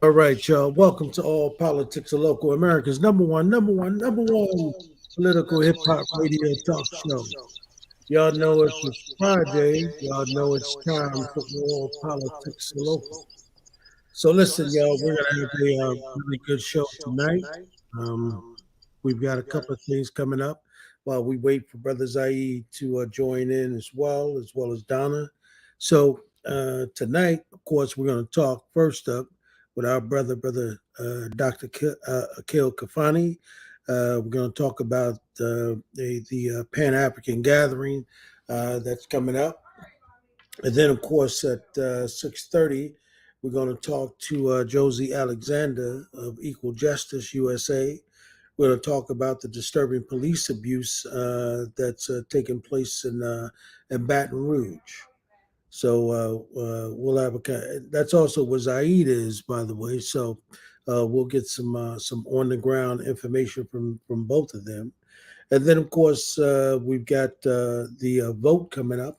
All right, y'all. Welcome to All Politics of Local America's number one political hip hop radio talk show. Y'all know it's Friday. Y'all know it's time for All Politics of Local. So listen, y'all, we're gonna have a really good show tonight. Um, we've got a couple of things coming up while we wait for Brother Zaid to join in as well as Donna. So tonight, of course, we're going to talk first up with our brother Dr. Akil Khalfani. We're going to talk about the Pan African gathering that's coming up, and then, of course, at 6:30, we're going to talk to Josie Alexander of Equal Justice USA. We're going to talk about the disturbing police abuse that's taking place in Baton Rouge. So we'll have that's also where Zaid is, by the way. So we'll get some on the ground information from both of them. And then, of course, we've got the vote coming up,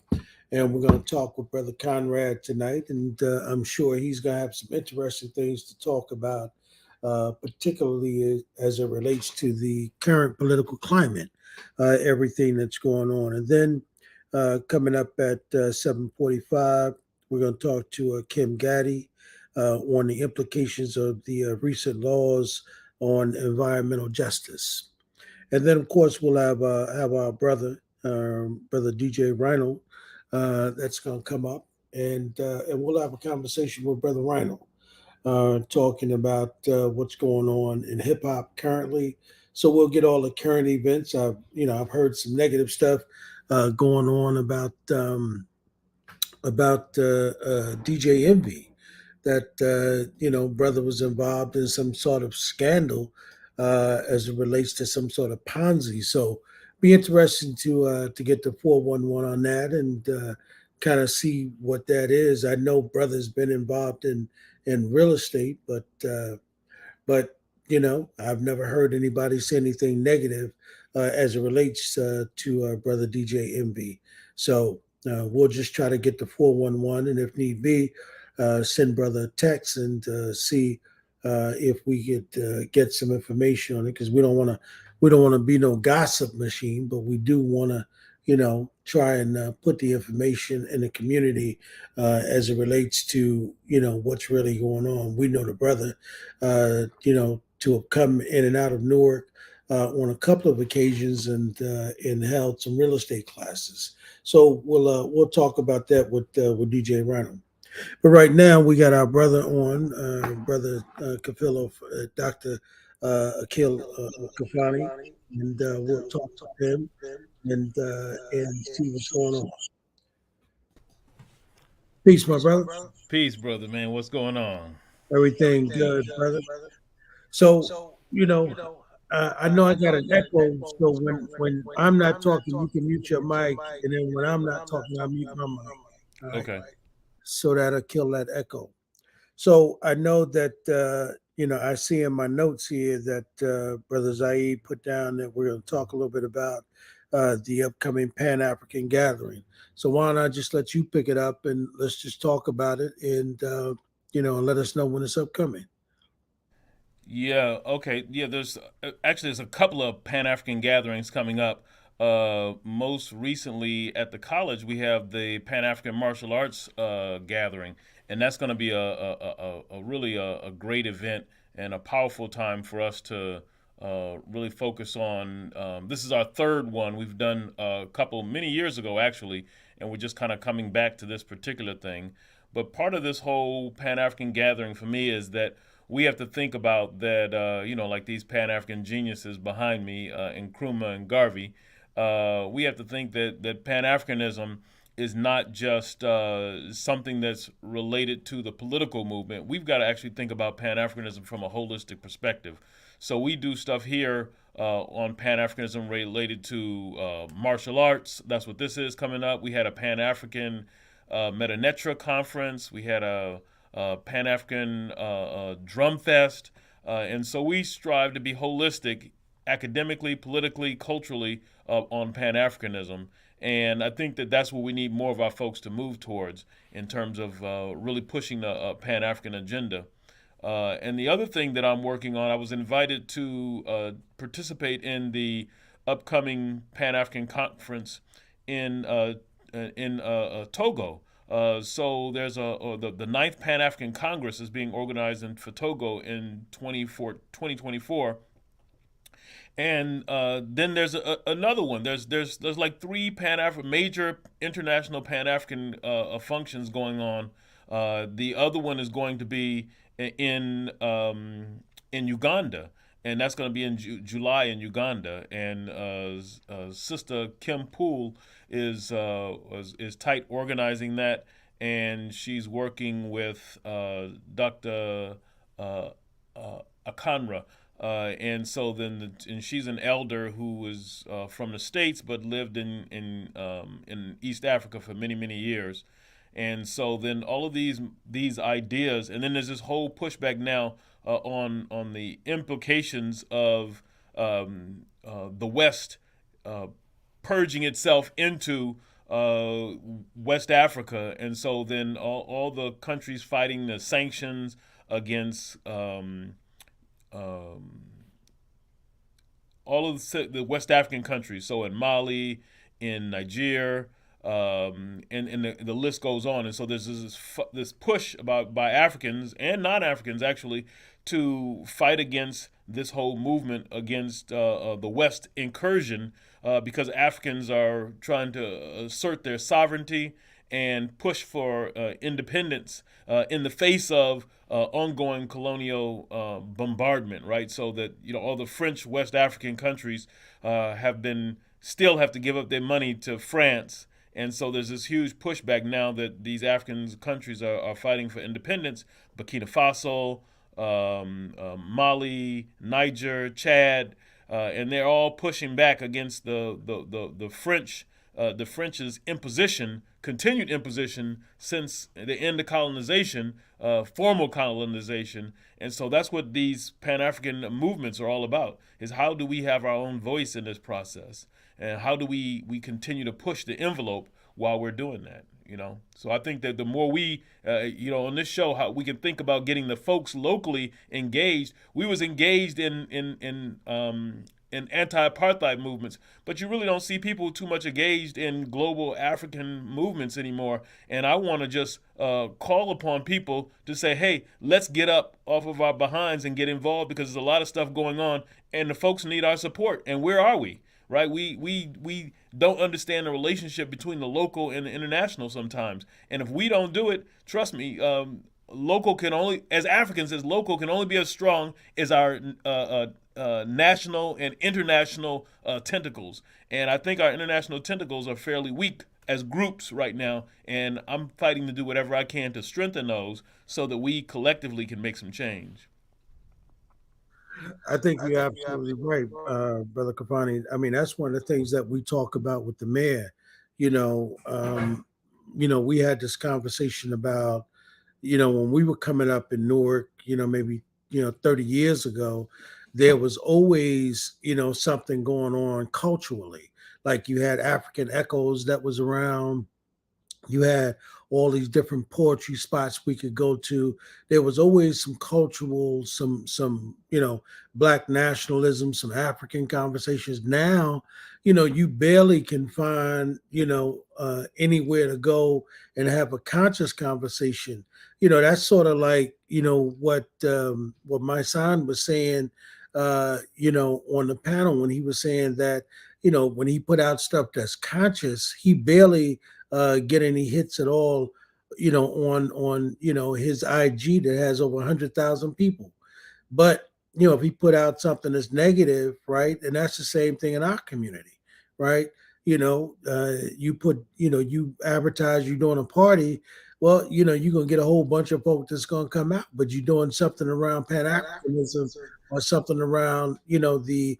and we're going to talk with Brother Conrad tonight. And I'm sure he's going to have some interesting things to talk about, particularly as it relates to the current political climate, everything that's going on. And then coming up at 7:45, we're going to talk to Kim Gaddy on the implications of the recent laws on environmental justice. And then, of course, we'll have our brother DJ Rhino, that's going to come up, and we'll have a conversation with Brother Rhino, talking about what's going on in hip hop currently. So we'll get all the current events. I've heard some negative stuff going on about DJ Envy, that brother was involved in some sort of scandal as it relates to some sort of Ponzi. So be interesting to get the 411 on that and kind of see what that is. I know brother's been involved in real estate, but I've never heard anybody say anything negative as it relates to brother DJ Envy. So we'll just try to get the 411, and if need be, send brother a text and see if we could get some information on it, because we don't want to be no gossip machine, but we do want to try and put the information in the community as it relates to what's really going on. We know the brother, to have come in and out of Newark on a couple of occasions and held some real estate classes. So we'll talk about that with DJ Rhino. But right now we got our brother on, brother Capillo, Dr. Akil Khalfani, and we'll talk to him and see what's going on. Peace, my brother. Peace, brother, man. What's going on? Everything good, brother. So you know, I know I got an echo. So when I'm not talking, you can mute your mic, and then when I'm not talking, I mute my mic. All right, Okay. so that'll kill that echo. So I know that I see in my notes here that Brother Zaid put down that we're going to talk a little bit about the upcoming Pan African gathering. So why don't I just let you pick it up and let's just talk about it and and let us know when it's upcoming. Yeah. Okay. Yeah. There's a couple of Pan African gatherings coming up. Most recently at the college, we have the Pan African Martial Arts gathering, and that's going to be a really a great event and a powerful time for us to really focus on. This is our third one. We've done a couple many years ago actually, and we're just kind of coming back to this particular thing. But part of this whole Pan African gathering for me is that we have to think about that, like these Pan African geniuses behind me, Nkrumah and Garvey. We have to think that Pan Africanism is not just something that's related to the political movement. We've got to actually think about Pan Africanism from a holistic perspective. So we do stuff here on Pan Africanism related to martial arts. That's what this is coming up. We had a Pan African Metanetra conference. We had a Pan African drum fest. And so we strive to be holistic academically, politically, culturally on Pan Africanism. And I think that that's what we need more of our folks to move towards in terms of really pushing the Pan African agenda. And the other thing that I'm working on, I was invited to participate in the upcoming Pan African Conference in Togo. So there's the ninth Pan African Congress is being organized for Togo in 2024. And then there's another one. There's like three Pan African major international Pan African functions going on. The other one is going to be in Uganda, and that's going to be in July in Uganda. And Sister Kim Poole is tight organizing that, and she's working with Dr. Akanra. And so and she's an elder who was from the states but lived in East Africa for many years. And so then all of these ideas, and then there's this whole pushback now on the implications of the West uh, purging itself into West Africa, and so then all the countries fighting the sanctions against um, all of the West African countries. So in Mali, in Niger, and the list goes on. And so there's this push by Africans and non-Africans actually to fight against this whole movement against the West incursion because Africans are trying to assert their sovereignty and push for independence in the face of ongoing colonial bombardment, right? So that all the French West African countries have been still have to give up their money to France, and so there's this huge pushback now that these African countries are fighting for independence. Burkina Faso, Mali, Niger, Chad, and they're all pushing back against the French, the French's imposition, continued imposition since the end of colonization, formal colonization. And so that's what these Pan African movements are all about: is how do we have our own voice in this process, and how do we continue to push the envelope while we're doing that. So I think that the more we on this show, how we can think about getting the folks locally engaged. We was engaged in anti-apartheid movements, but you really don't see people too much engaged in global African movements anymore. And I want to just call upon people to say, hey, let's get up off of our behinds and get involved, because there's a lot of stuff going on and the folks need our support. And where are we? Right? We don't understand the relationship between the local and the international sometimes. And if we don't do it, trust me, local can only, as Africans, as local can only be as strong as our national and international tentacles. And I think our international tentacles are fairly weak as groups right now. And I'm fighting to do whatever I can to strengthen those so that we collectively can make some change. I think you're absolutely right, Brother Khalfani. I mean, that's one of the things that we talk about with the mayor. You know, um, we had this conversation about, when we were coming up in Newark, maybe 30 years ago, there was always, something going on culturally. Like you had African Echoes that was around, you had all these different poetry spots we could go to. There was always some cultural, some black nationalism, some African conversations. Now, you barely can find anywhere to go and have a conscious conversation. That's sort of like what my son was saying on the panel, when he was saying that when he put out stuff that's conscious, he barely get any hits at all, on his IG that has over 100,000 people. But if he put out something that's negative, right, and that's the same thing in our community, right? You advertise you're doing a party. Well, you're gonna get a whole bunch of folks that's gonna come out, but you're doing something around Pan Africanism or something around, the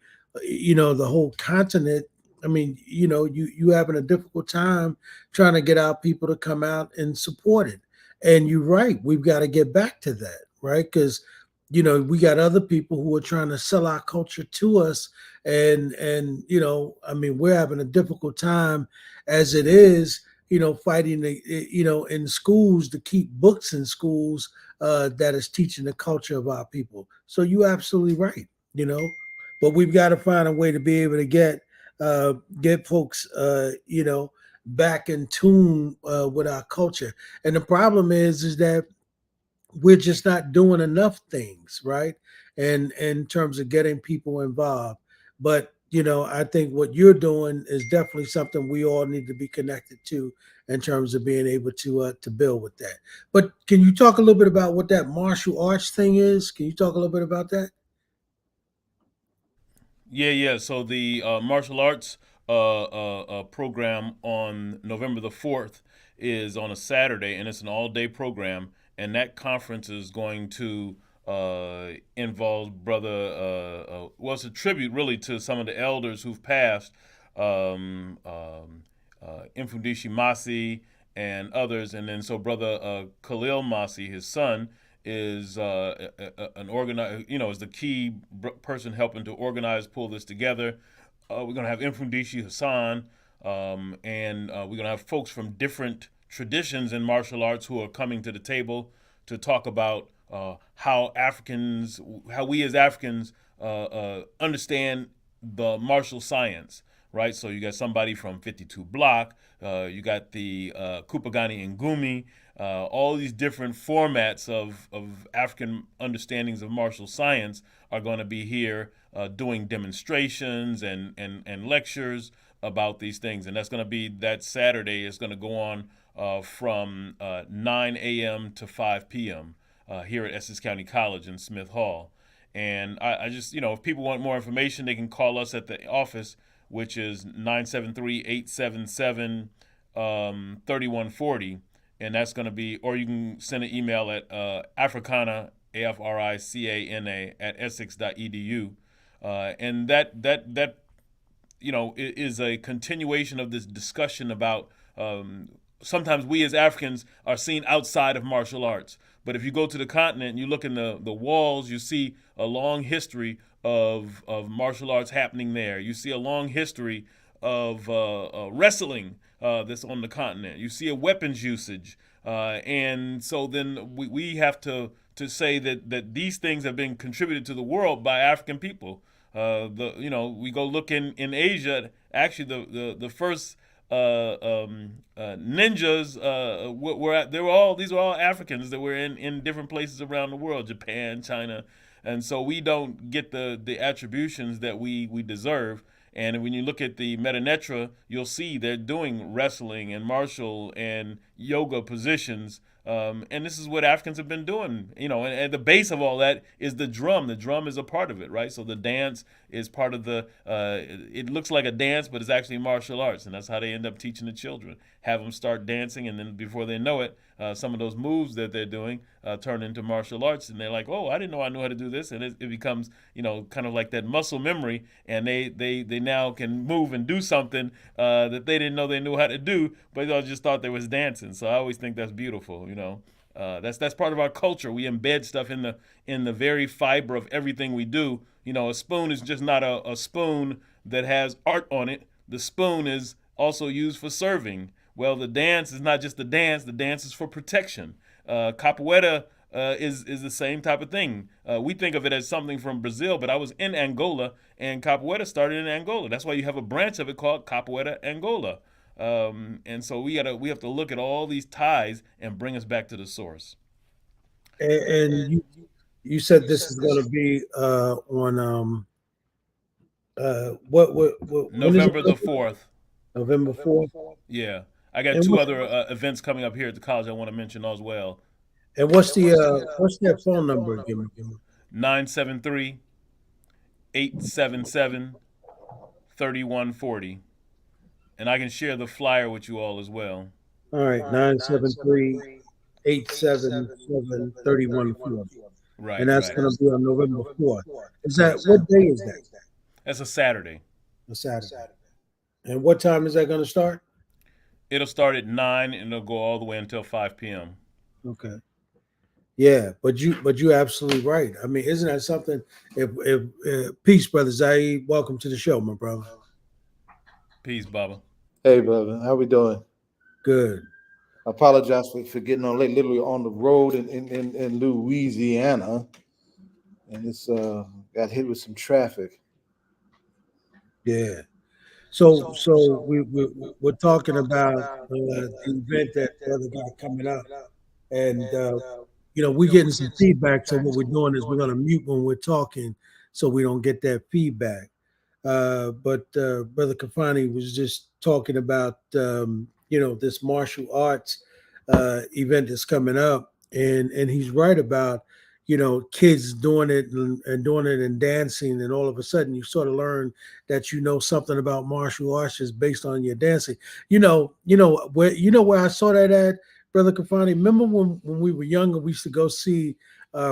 whole continent. I mean, you having a difficult time trying to get our people to come out and support it. And you're right, we've got to get back to that, right? Because we got other people who are trying to sell our culture to us, and I mean, we're having a difficult time as it is, fighting in schools to keep books in schools that is teaching the culture of our people. So you're absolutely right. You know, but we've got to find a way to be able to get folks back in tune with our culture. And the problem is that we're just not doing enough things, right? And in terms of getting people involved. But I think what you're doing is definitely something we all need to be connected to in terms of being able to build with that. But can you talk a little bit about what that martial arts thing is? Can you talk a little bit about that? Yeah, yeah. So the martial arts program on November the 4th is on a Saturday, and it's an all-day program. And that conference is going to involve brother. Well, it's a tribute really to some of the elders who've passed, Infundishi Masi and others, and then so brother Khalil Masi, his son, is an organizer. Is the key person helping to organize, pull this together. We're gonna have Infundishi Hassan, and we're gonna have folks from different traditions in martial arts who are coming to the table to talk about how we as Africans understand the martial science, right? So you got somebody from 52 Block, you got the Kupagani Ngumi, all these different formats of African understandings of martial science are going to be here doing demonstrations and lectures about these things. And that's going to be that Saturday. It's going to go on from 9 a.m. to 5 p.m. Here at Essex County College in Smith Hall. And I just, if people want more information, they can call us at the office, which is 973-877 3140. And that's going to be, or you can send an email at Africana, Africana, at essex.edu. And that is a continuation of this discussion about sometimes we as Africans are seen outside of martial arts. But if you go to the continent and you look in the walls, you see a long history of martial arts happening there. You see a long history of wrestling that's on the continent. You see a weapons usage. And so then we have to say that these things have been contributed to the world by African people. We go look in Asia. Actually, the first ninjas these were all Africans that were in different places around the world, Japan, China, and so we don't get the attributions that we deserve. And when you look at the Meta Netra, you'll see they're doing wrestling and martial and yoga positions. And this is what Africans have been doing, and at the base of all that is the drum. The drum is a part of it, right? So the dance is part of it looks like a dance, but it's actually martial arts. And that's how they end up teaching the children. Have them start dancing, and then before they know it, some of those moves that they're doing turn into martial arts. And they're like, oh, I didn't know I knew how to do this. And it becomes, kind of like that muscle memory. And they now can move and do something that they didn't know they knew how to do, but they just thought they was dancing. So I always think that's beautiful. That's part of our culture. We embed stuff in the very fiber of everything we do. A spoon is just not a spoon that has art on it. The spoon is also used for serving. Well, the dance is not just the dance. The dance is for protection. Capoeira is the same type of thing. We think of it as something from Brazil, but I was in Angola, and capoeira started in Angola. That's why you have a branch of it called Capoeira Angola. And so we have to look at all these ties and bring us back to the source. And you said this is going to be on what when is November the it? 4th. November 4th. Yeah. I got And two what, other events coming up here at the college I want to mention as well. and what's that phone number again? 973 877 3140. And I can share the flyer with you all as well. All right, 973-877-3140. And Right, that's right. going to be on November 4th. Is that, Yes. what day is that? That's a Saturday. A Saturday. And what time is that going to start? It'll start at 9 and it'll go all the way until 5 p.m. Okay. Yeah, but you absolutely right. I mean, isn't that something? If peace, brother Zaid, welcome to the show, my brother. Peace, Baba. Hey, brother, how we doing? Good. I apologize for getting on late. Literally on the road in Louisiana, and it's got hit with some traffic. Yeah. So we're talking about the event that brother got coming up, and we're getting some feedback. So what we're doing is we're going to mute when we're talking, so we don't get that feedback. But Brother Kafani was just talking about this martial arts event that's coming up, and he's right about kids doing it and doing it and dancing, and all of a sudden you sort of learn that you know something about martial arts just based on your dancing. Where I saw that at, Brother Kafani. Remember when we were younger, we used to go see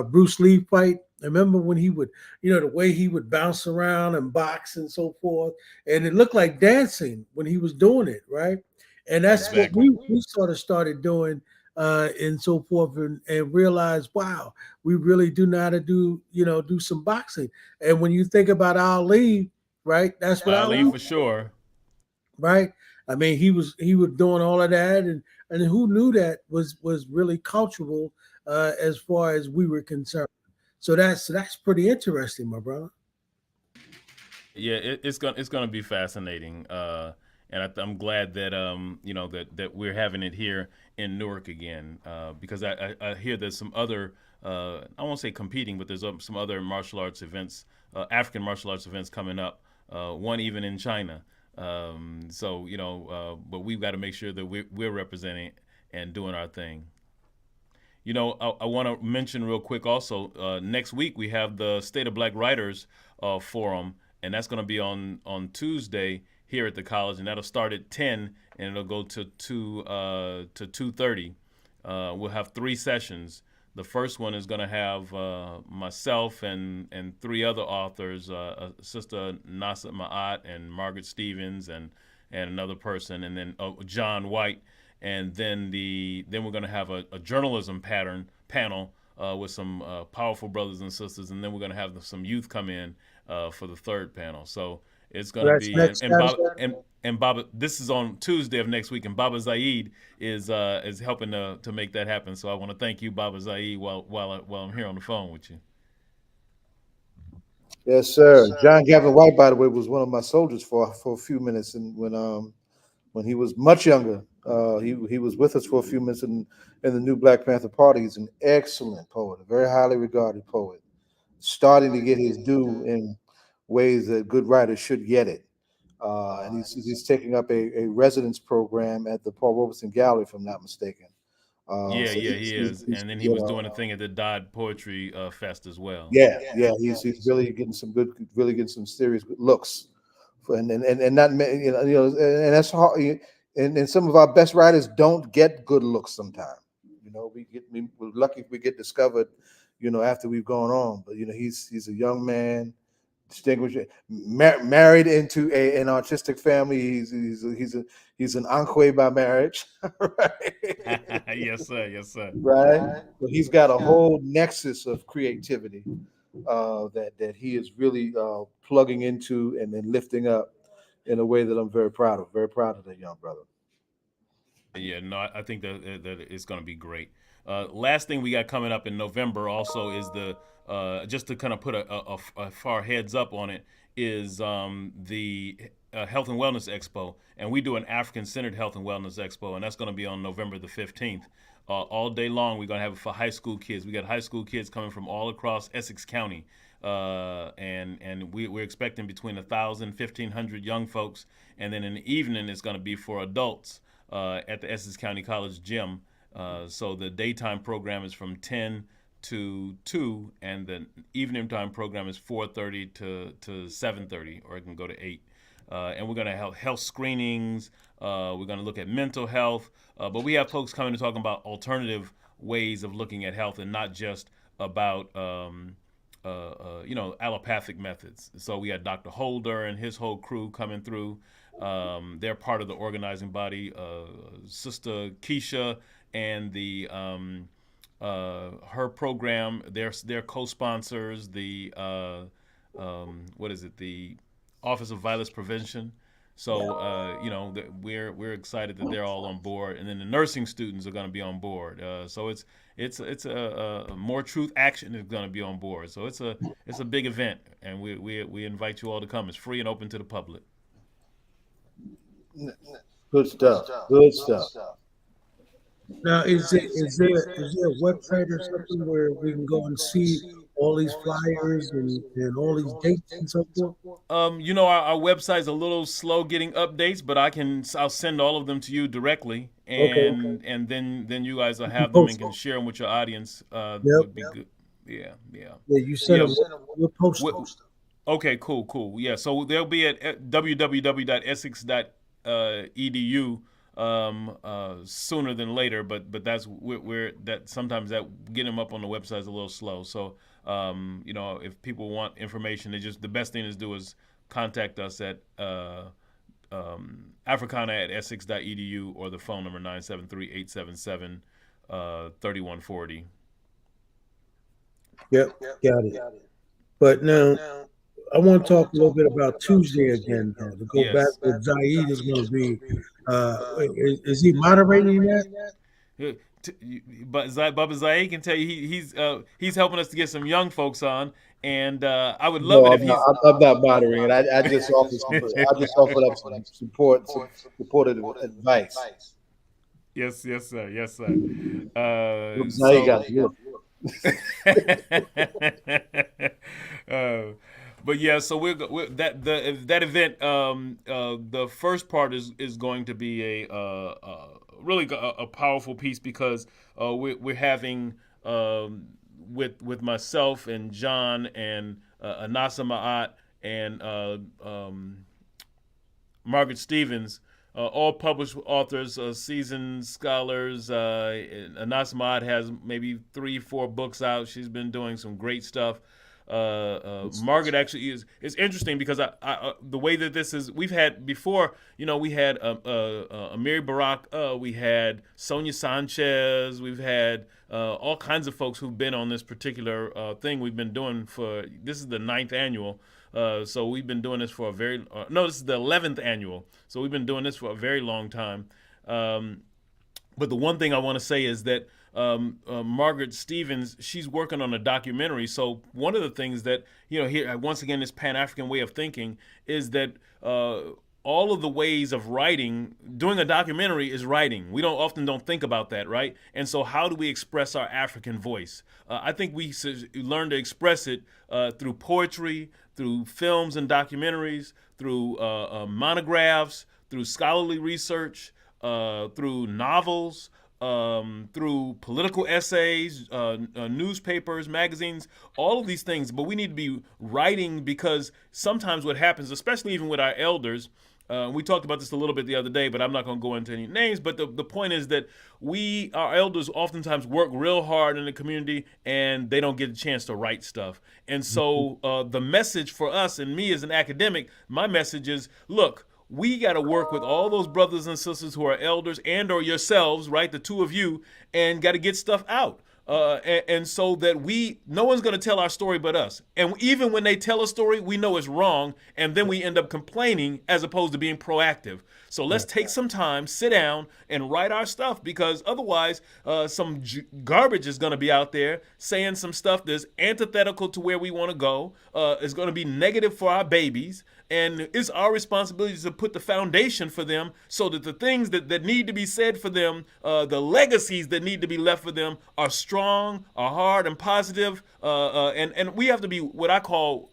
Bruce Lee fight. I remember when he would, the way he would bounce around and box and so forth, and it looked like dancing when he was doing it, right? And that's what Exactly. we sort of started doing, and so forth, and realized, wow, we really do know how to do some boxing. And when you think about Ali, right? That's what Ali Ali, for sure. right? I mean, he was doing all of that, and who knew that was really cultural as far as we were concerned. So that's pretty interesting, my brother. Yeah, it's gonna be fascinating, and I'm glad that that we're having it here in Newark again, because I hear there's some other I won't say competing, but there's some other martial arts events, African martial arts events coming up. One even in China. So but we've got to make sure that we're representing and doing our thing. I want to mention real quick also. Next week we have the State of Black Writers Forum, and that's going to be on Tuesday here at the college, and that'll start at 10 and it'll go to 2:30. We'll have three sessions. The first one is going to have myself and three other authors, Sister Nasa Ma'at and Margaret Stevens and another person, and then John White, and then we're going to have a journalism pattern panel with some powerful brothers and sisters, and then we're going to have some youth come in for the third panel. So it's So going to that's be next Saturday. and Baba. This is on Tuesday of next week, and Baba Zaid is helping to make that happen. So I want to thank you, Baba Zaid, while I'm here on the phone with you. Yes, sir. John Gavin White, by the way, was one of my soldiers for a few minutes, and when he was much younger, he was with us for a few minutes in the new Black Panther Party. He's an excellent poet, a very highly regarded poet, starting to get his due in ways that good writers should get it. And he's taking up a residence program at the Paul Robeson Gallery, if I'm not mistaken. Yeah, So yeah, he is. And then he was doing a thing at the Dodd Poetry Fest as well. yeah, he's really getting some good, really getting some serious good looks, for, and not and that's hard. And some of our best writers don't get good looks sometimes. We're lucky if we get discovered, after we've gone on. But he's a young man, distinguished, married into an artistic family. He's an uncle by marriage, right? Yes, sir. Yes, sir. Right. So he's got a whole nexus of creativity that he is really plugging into and then lifting up in a way that I'm very proud of. Very proud of that young brother. Yeah, no, I think that it's going to be great. Last thing we got coming up in November also is the just to kind of put a far heads up on it is the Health and Wellness Expo, and we do an African centered Health and Wellness Expo, and that's going to be on November the 15th. All day long, we're going to have it for high school kids. We got high school kids coming from all across Essex County, and we're expecting between 1,000, 1,500 young folks, and then in the evening it's going to be for adults at the Essex County College gym. So the daytime program is from 10 to 2, and the evening time program is 4:30 to 7:30, or it can go to 8. And we're going to have health screenings. We're going to look at mental health. But we have folks coming to talk about alternative ways of looking at health and not just about allopathic methods. So we had Dr. Holder and his whole crew coming through. They're part of the organizing body. Sister Keisha and the her program. They're co-sponsors. The what is it? The Office of Violence Prevention. So we're excited that they're all on board, and then the nursing students are going to be on board. So it's a more truth action is going to be on board. So it's a big event, and we invite you all to come. It's free and open to the public. Good stuff. Good stuff. Now, is there a website or something where we can go and see all these flyers and all these dates and so forth? Our website's a little slow getting updates, but I'll send all of them to you directly, Okay. and then you guys will You can have them and post can them. share them with your audience. Yep. Would be good. Yeah, yeah, Yeah, you send yeah. them. We'll post them. Okay, cool. Yeah, so they'll be at www.essex.edu sooner than later, but that's we're that sometimes that getting them up on the website is a little slow. So if people want information, the best thing to do is contact us at africana@essex.edu or the phone number 973-877-3140. Yep, got it. But now I want to talk a little bit about Tuesday again. To go back Yes. with Zaid is going to be. Is he moderating that? But Bubba Zaid can tell you he's helping us to get some young folks on, and I would love No, it if he's. I'm not bothering it. I just offered up some supportive advice. Yes, sir. Now you got to look. But yeah, so we're that event. The first part is going to be a really a powerful piece because we're having with myself and John and Anasa Ma'at and Margaret Stevens. All published authors, seasoned scholars. Anas Ma'at has maybe 3-4 books out. She's been doing some great stuff. Margaret actually is interesting because the way that this is, we've had before, we had Amiri Barak, we had Sonia Sanchez, we've had all kinds of folks who've been on this particular thing we've been doing this is the 9th annual. So we've been doing this for this is the 11th annual. So we've been doing this for a very long time. But the one thing I want to say is that Margaret Stevens, she's working on a documentary. So one of the things that, here, once again, this Pan-African way of thinking is that all of the ways of writing, doing a documentary is writing. We often don't think about that, right? And so how do we express our African voice? I think we learn to express it through poetry, through films and documentaries, through monographs, through scholarly research, through novels, through political essays, newspapers, magazines, all of these things. But we need to be writing because sometimes what happens, especially even with our elders, we talked about this a little bit the other day, but I'm not going to go into any names. But the point is that our elders oftentimes work real hard in the community and they don't get a chance to write stuff. And so the message for us and me as an academic, my message is, look, we got to work with all those brothers and sisters who are elders and or yourselves, right, the two of you, and got to get stuff out. And so that no one's going to tell our story but us. And even when they tell a story, we know it's wrong, and then we end up complaining as opposed to being proactive. So let's take some time, sit down, and write our stuff, because otherwise some garbage is going to be out there saying some stuff that's antithetical to where we want to go. It's going to be negative for our babies. And it's our responsibility to put the foundation for them so that the things that need to be said for them, the legacies that need to be left for them are strong, are hard and positive. And we have to be what I call,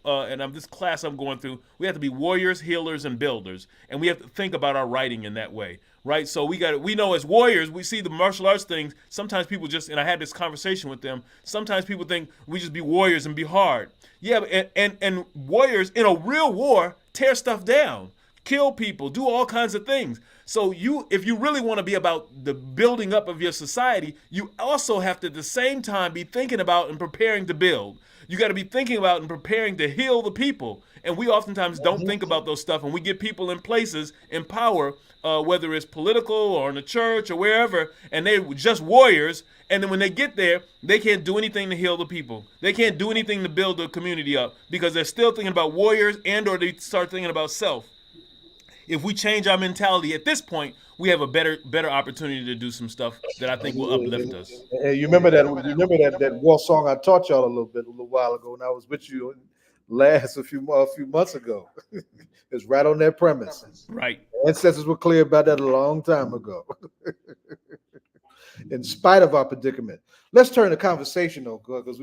this class I'm going through, we have to be warriors, healers, and builders. And we have to think about our writing in that way. Right, so we know as warriors, we see the martial arts things. Sometimes people and I had this conversation with them. Sometimes people think we just be warriors and be hard. Yeah, and warriors in a real war tear stuff down, kill people, do all kinds of things. So if you really want to be about the building up of your society, you also have to at the same time be thinking about and preparing to build. You got to be thinking about and preparing to heal the people. And we oftentimes don't think about those stuff, and we get people in places in power, whether it's political or in the church or wherever, and they're just warriors. And then when they get there, they can't do anything to heal the people. They can't do anything to build the community up because they're still thinking about warriors, and or they start thinking about self. if we change our mentality at this point, we have a better opportunity to do some stuff that I think will uplift us. And you remember that? You remember that war song I taught y'all a little while ago, and I was with you a few months ago. It's right on that premise. Right. Ancestors were clear about that a long time ago. In spite of our predicament, let's turn the conversation though, because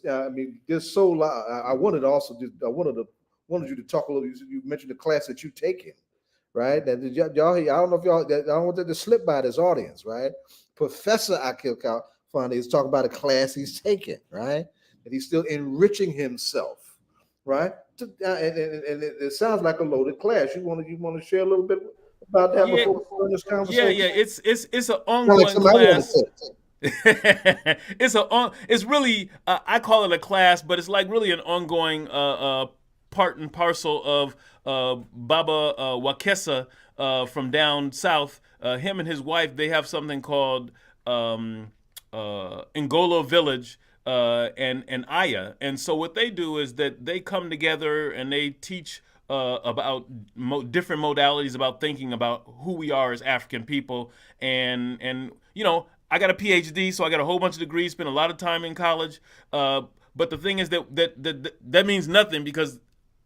I mean, there's so lot. I wanted you to talk a little. You mentioned the class that you taken, right? That y'all. I don't know if y'all. I don't want that to slip by this audience, right? Professor Akil Khalfani is talking about a class he's taken, right? And he's still enriching himself, right? And it sounds like a loaded class. You want to share a little bit about that before we start this conversation? Yeah. It's an ongoing class. It's really I call it a class, but it's like really an ongoing part and parcel of Baba Wakesa from down south. Him and his wife, they have something called Ngolo Village and Aya. And so what they do is that they come together and they teach about different modalities about thinking about who we are as African people. And I got a PhD, so I got a whole bunch of degrees, spent a lot of time in college. But the thing is that means nothing because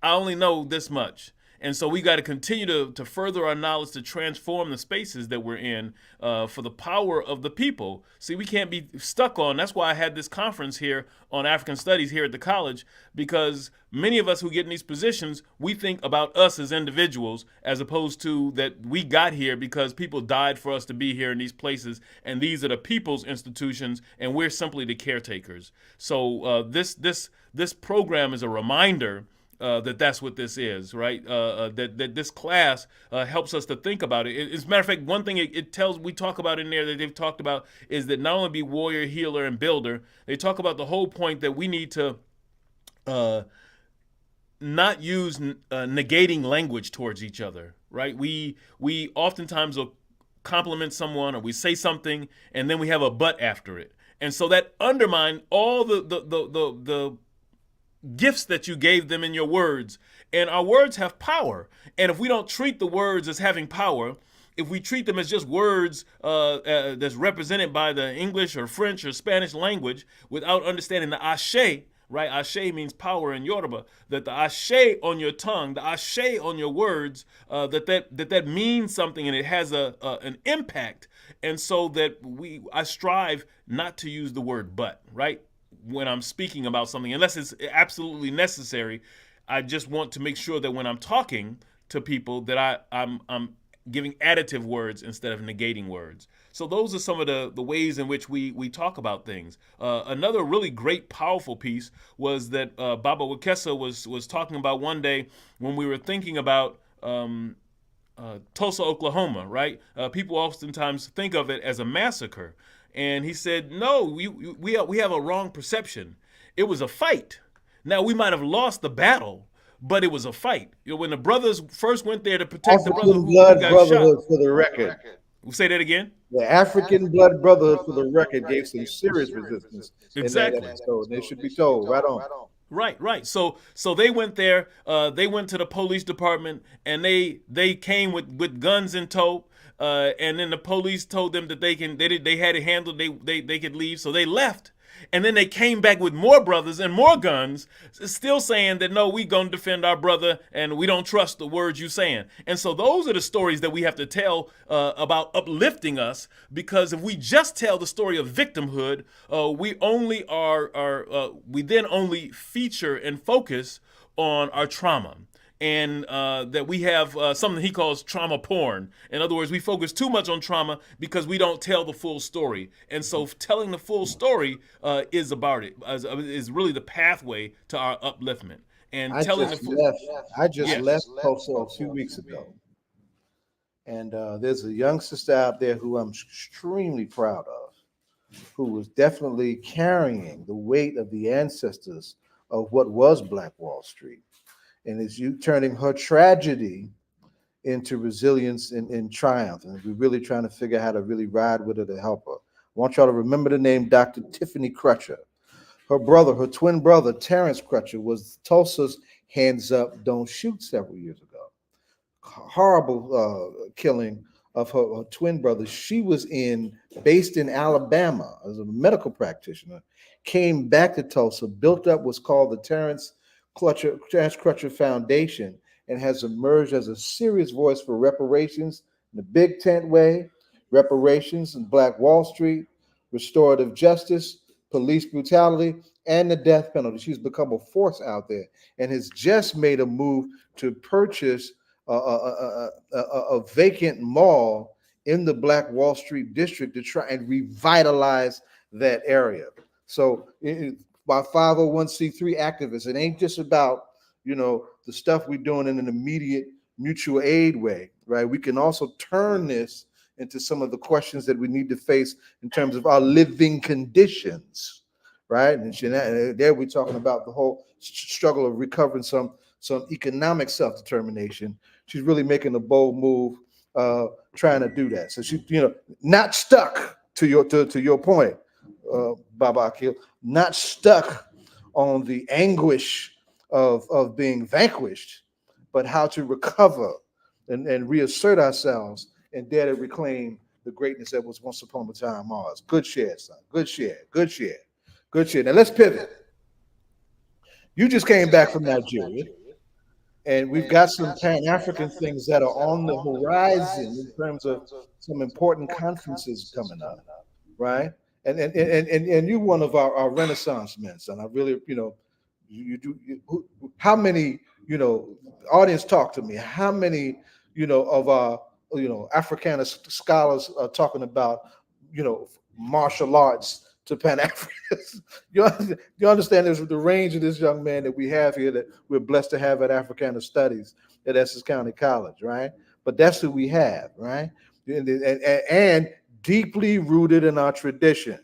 I only know this much. And so we got to continue to further our knowledge to transform the spaces that we're in for the power of the people. See, we can't be stuck on. That's why I had this conference here on African Studies here at the college, because many of us who get in these positions, we think about us as individuals as opposed to that we got here because people died for us to be here in these places. And these are the people's institutions, and we're simply the caretakers. So this program is a reminder that's what this is, right? That this class helps us to think about it. As a matter of fact, one thing we talk about in there that they've talked about is that not only be warrior, healer, and builder, they talk about the whole point that we need to not use negating language towards each other, right? We oftentimes will compliment someone or we say something and then we have a but after it. And so that undermines all the gifts that you gave them in your words. And our words have power. And if we don't treat the words as having power, if we treat them as just words that's represented by the English or French or Spanish language without understanding the ashe, right? Ashe means power in Yoruba. That the ashe on your tongue, the ashe on your words, that means something and it has an impact. And so that I strive not to use the word but, right? When I'm speaking about something, unless it's absolutely necessary. I just want to make sure that when I'm talking to people that I'm giving additive words instead of negating words. So those are some of the ways in which we talk about things. Another really great, powerful piece was that Baba Wakesa was talking about one day when we were thinking about Tulsa, Oklahoma, right? People oftentimes think of it as a massacre. And he said, no, we have a wrong perception. It was a fight. Now, we might have lost the battle, but it was a fight. When the brothers first went there to protect the brother who got brotherhood shot. For the record. We'll say that again. The African Blood Brotherhood, for the record, gave some serious resistance. Exactly. In that episode. They should be told right on. Right. So they went there. They went to the police department, and they came with guns in tow. And then the police told them that they had it handled. They could leave, so they left. And then they came back with more brothers and more guns, still saying that no, we gonna defend our brother and we don't trust the words you saying. And so those are the stories that we have to tell about uplifting us, because if we just tell the story of victimhood, we then only feature and focus on our trauma. And that we have something he calls trauma porn. In other words, we focus too much on trauma because we don't tell the full story. And so telling the full story is really the pathway to our upliftment. And I just left Tulsa a few weeks ago. And there's a young sister out there who I'm extremely proud of, who was definitely carrying the weight of the ancestors of what was Black Wall Street. And it's you turning her tragedy into resilience and triumph. And we're really trying to figure out how to really ride with her to help her. I want y'all to remember the name Dr. Tiffany Crutcher. Her twin brother, Terrence Crutcher, was Tulsa's Hands Up, Don't Shoot several years ago. horrible killing of her twin brother. She was based in Alabama as a medical practitioner, came back to Tulsa, built up what's called the Terrence Crutcher Foundation, and has emerged as a serious voice for reparations in the big tent way, reparations in Black Wall Street, restorative justice, police brutality, and the death penalty. She's become a force out there and has just made a move to purchase a vacant mall in the Black Wall Street district to try and revitalize that area. So by 501c3 activists, it ain't just about the stuff we're doing in an immediate mutual aid way, right? We can also turn this into some of the questions that we need to face in terms of our living conditions, right? And there we're talking about the whole struggle of recovering some economic self-determination. She's really making a bold move, trying to do that. So she, not stuck to your point, Baba Akil, not stuck on the anguish of being vanquished, but how to recover and reassert ourselves and dare to reclaim the greatness that was once upon a time ours. Good share, son. Good share. Good share. Good share. Now let's pivot. You just came back from Nigeria, and we've got some Pan-African things that are on the horizon in terms of some important conferences coming up, right? And you're one of our Renaissance men, son. I really, how many, audience talk to me. How many, of our, Africana scholars are talking about, martial arts to Pan-Africans. You understand there's the range of this young man that we have here that we're blessed to have at Africana Studies at Essex County College, right? But that's who we have, right? And deeply rooted in our tradition,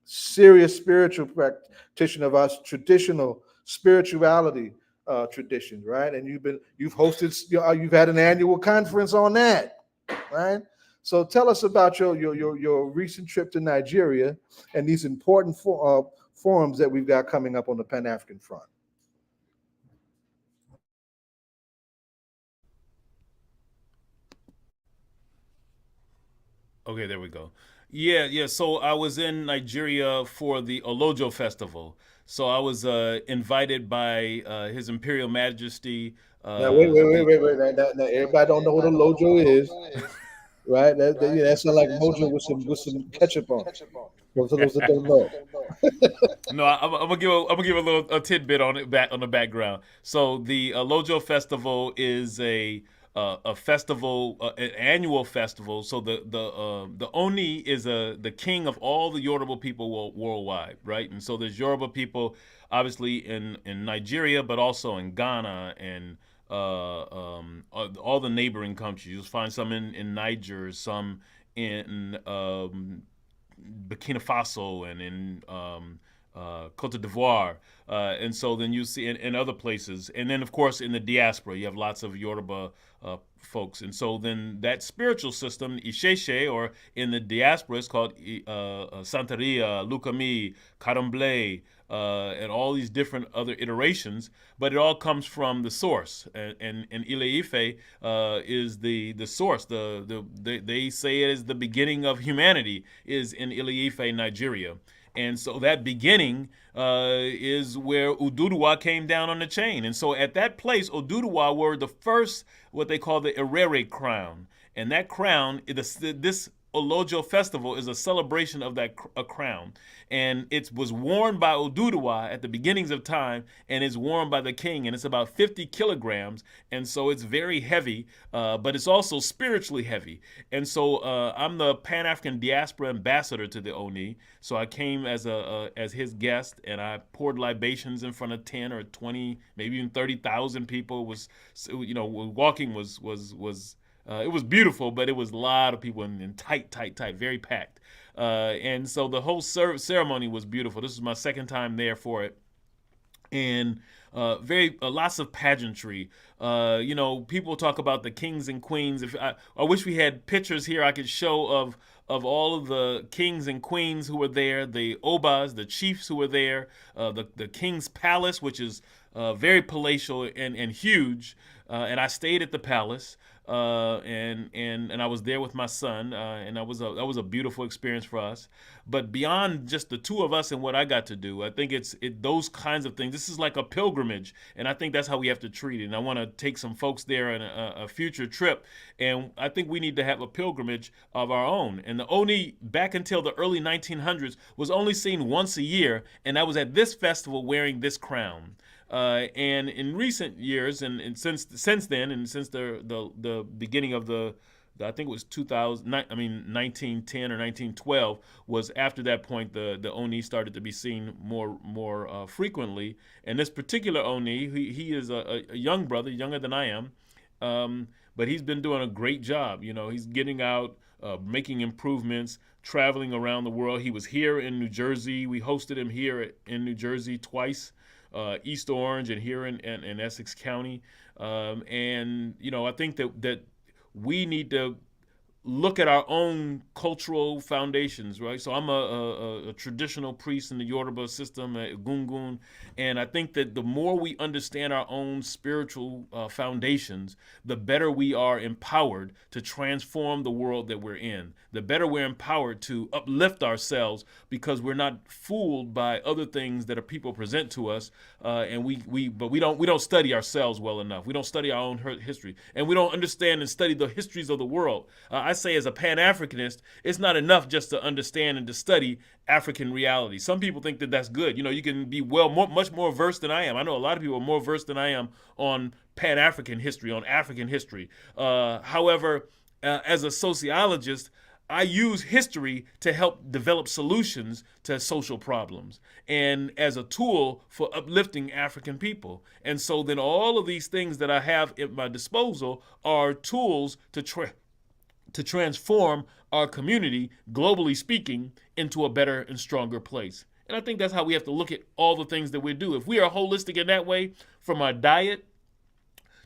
serious spiritual practitioner of our traditional spirituality tradition, right? And you've hosted, you've had an annual conference on that, right? So tell us about your recent trip to Nigeria and these important forums that we've got coming up on the Pan-African front. Okay, there we go. Yeah. So I was in Nigeria for the Olojo Festival. So I was invited by His Imperial Majesty. Now wait. Now, everybody don't know what a Lojo is, right? That sounds like Mojo with some ketchup on. For those that don't know. No, I'm gonna give a little tidbit on it back on the background. So the Lojo Festival is a festival, an annual festival. So the Oni is the king of all the Yoruba people worldwide, right? And so there's Yoruba people, obviously in Nigeria, but also in Ghana and all the neighboring countries. You'll find some in Niger, some in Burkina Faso, and in Cote d'Ivoire, and so then you see in other places, and then of course in the diaspora you have lots of Yoruba folks, and so then that spiritual system, Isheshe, or in the diaspora is called Santeria, Lukami, Karamble, and all these different other iterations, but it all comes from the source, and Ile Ife is the source. They say it is the beginning of humanity is in Ile Ife, Nigeria. And so that beginning is where Ududuwa came down on the chain. And so at that place, Ududuwa were the first, what they call the Erere crown. And that crown, this Olojo festival is a celebration of that crown. And it was worn by Oduduwa at the beginnings of time, and it's worn by the king, and it's about 50 kilograms, and so it's very heavy, but it's also spiritually heavy. And so I'm the Pan-African Diaspora Ambassador to the Oni, so I came as his guest, and I poured libations in front of 10 or 20, maybe even 30,000 people. Walking was it was beautiful, but it was a lot of people in tight, very packed. And so the whole ceremony was beautiful. This is my second time there for it. And lots of pageantry. People talk about the kings and queens. I wish we had pictures here I could show of all of the kings and queens who were there, the obas, the chiefs who were there, the king's palace, which is very palatial and huge. and I stayed at the palace, and I was there with my son, and that was a beautiful experience for us. But beyond just the two of us and what I got to do, I think it's those kinds of things. This is like a pilgrimage, and I think that's how we have to treat it. And I want to take some folks there on a future trip, and I think we need to have a pilgrimage of our own. And the Oni, back until the early 1900s, was only seen once a year, and that was at this festival wearing this crown. And in recent years, and since then, and since the beginning of I think it was 1910 or 1912 was after that point the Oni started to be seen more frequently. And this particular Oni, he is a young brother, younger than I am, but he's been doing a great job. He's getting out, making improvements, traveling around the world. He was here in New Jersey. We hosted him here in New Jersey twice. East Orange and here in Essex County. And I think that we need to look at our own cultural foundations, right? So I'm a traditional priest in the Yoruba system, a Gungun, and I think that the more we understand our own spiritual foundations, the better we are empowered to transform the world that we're in. The better we're empowered to uplift ourselves, because we're not fooled by other things that people present to us, and we don't study ourselves well enough. We don't study our own history, and we don't understand and study the histories of the world. I say as a Pan-Africanist, it's not enough just to understand and to study African reality. Some people think that that's good. You can be much more versed than I am. I know a lot of people are more versed than I am on Pan-African history, on African history. However, as a sociologist, I use history to help develop solutions to social problems and as a tool for uplifting African people. And so then all of these things that I have at my disposal are tools to transform our community, globally speaking, into a better and stronger place. And I think that's how we have to look at all the things that we do. If we are holistic in that way, from our diet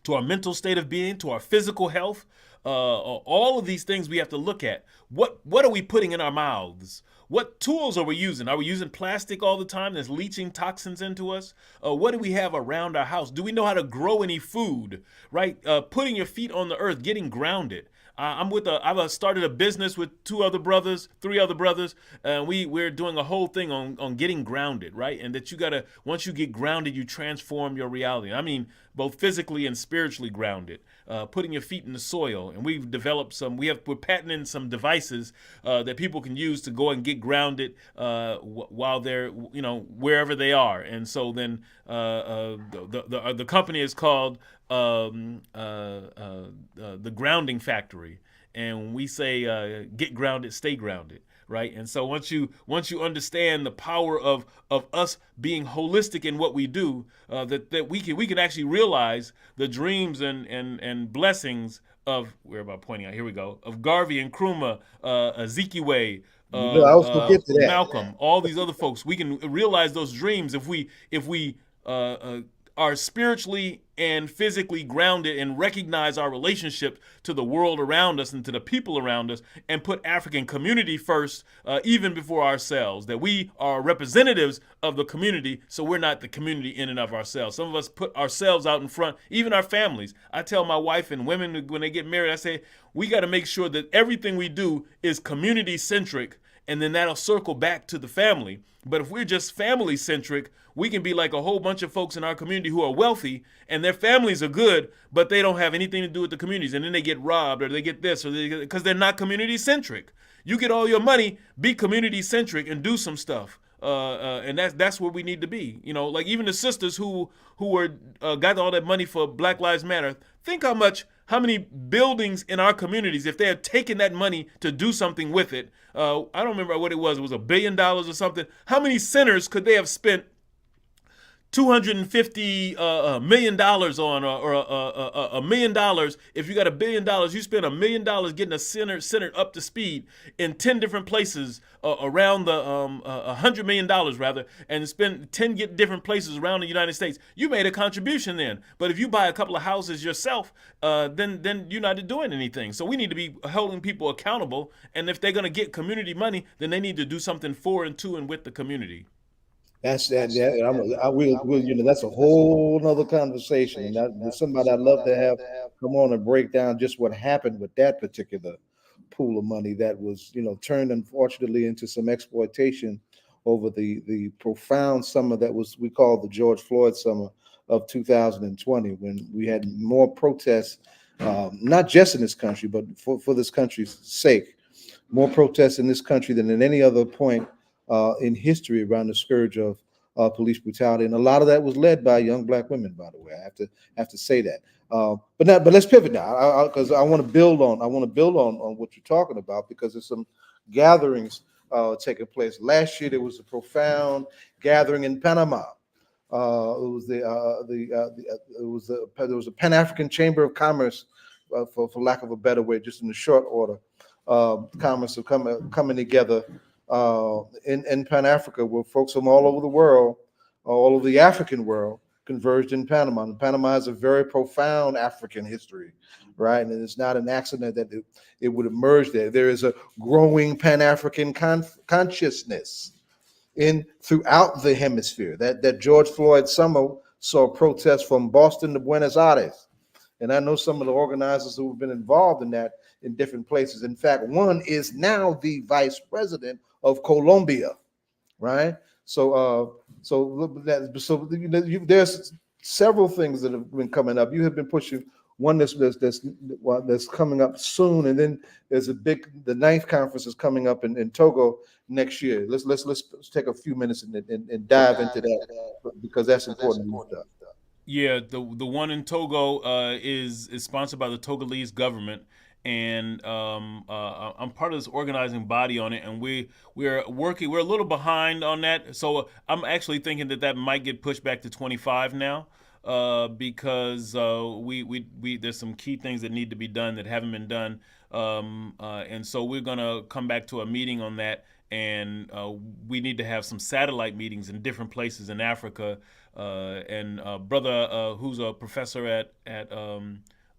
to our mental state of being, to our physical health, all of these things we have to look at. What are we putting in our mouths? What tools are we using? Are we using plastic all the time that's leaching toxins into us? What do we have around our house? Do we know how to grow any food, right? Putting your feet on the earth, getting grounded. I've started a business with three other brothers, and we're doing a whole thing on getting grounded, right? And that once you get grounded, you transform your reality. I mean, both physically and spiritually grounded, putting your feet in the soil. And we've developed we're patenting some devices that people can use to go and get grounded while they're, wherever they are. And so then the company is called the Grounding Factory, and we say get grounded, stay grounded, right? And so once you understand the power of us being holistic in what we do, that we can actually realize the dreams and blessings of, where am I pointing out? Here we go, of Garvey and Nkrumah, Ezekiel, I was gonna get to that. Malcolm, all these other folks. We can realize those dreams if we are spiritually and physically grounded and recognize our relationship to the world around us and to the people around us, and put African community first, even before ourselves, that we are representatives of the community, so we're not the community in and of ourselves. Some of us put ourselves out in front, even our families. I tell my wife and women when they get married, I say, we got to make sure that everything we do is community centric, and then that'll circle back to the family. But if we're just family centric, we can be like a whole bunch of folks in our community who are wealthy and their families are good, but they don't have anything to do with the communities. And then they get robbed, or they get this, or because they're not community centric. You get all your money, be community centric and do some stuff. And that's where we need to be. Like even the sisters who were got all that money for Black Lives Matter. Think how many buildings in our communities, if they had taken that money to do something with it, I don't remember what it was $1 billion or something. How many centers could they have spent $250 million on, or $1 million? If you got $1 billion, you spend $1 million getting a center up to speed in 10 different places around the $100 million rather, and spend 10 different places around the United States. You made a contribution then. But if you buy a couple of houses yourself, then you're not doing anything. So we need to be holding people accountable, and if they're going to get community money, then they need to do something for and to and with the community. That's that. I will. That's a whole nother conversation, and there's somebody I'd love to have come on and break down just what happened with that particular pool of money that was, turned unfortunately into some exploitation over the profound summer that was we call the George Floyd summer of 2020, when we had more protests, not just in this country, but for this country's sake, more protests in this country than at any other point in history around the scourge of police brutality, and a lot of that was led by young black women. By the way, I have to say that. But let's pivot now, because I want to build on what you're talking about, because there's some gatherings taking place. Last year there was a profound gathering in Panama. It was there was a Pan African Chamber of Commerce, for lack of a better way, just in the short order. Commerce are coming together in Pan Africa, where folks from all over the world, all over the African world, converged in Panama. And Panama has a very profound African history, right? And it's not an accident that it would emerge there. There is a growing Pan-African consciousness throughout the hemisphere. That George Floyd summer saw protests from Boston to Buenos Aires. And I know some of the organizers who have been involved in that in different places. In fact, one is now the vice president of Colombia, right? There's several things that have been coming up. You have been pushing one that's coming up soon, and then there's the ninth conference is coming up in Togo next year. Let's take a few minutes and dive into that, because that's important stuff. Yeah, the one in Togo is sponsored by the Togolese government, and I'm part of this organizing body on it, and we're working. We're a little behind on that, so I'm actually thinking that might get pushed back to 25 now, because we there's some key things that need to be done that haven't been done, and so we're gonna come back to a meeting on that, and we need to have some satellite meetings in different places in Africa. And brother who's a professor at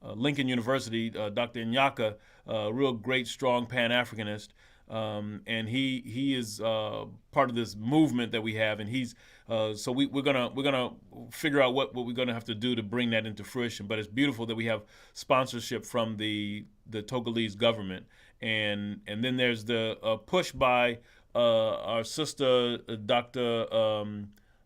Lincoln University, Dr. Nyaka, real great, strong Pan-Africanist, and he is part of this movement that we have, and he's so we're gonna figure out what we're gonna have to do to bring that into fruition. But it's beautiful that we have sponsorship from the Togolese government, and then there's the push by our sister Dr.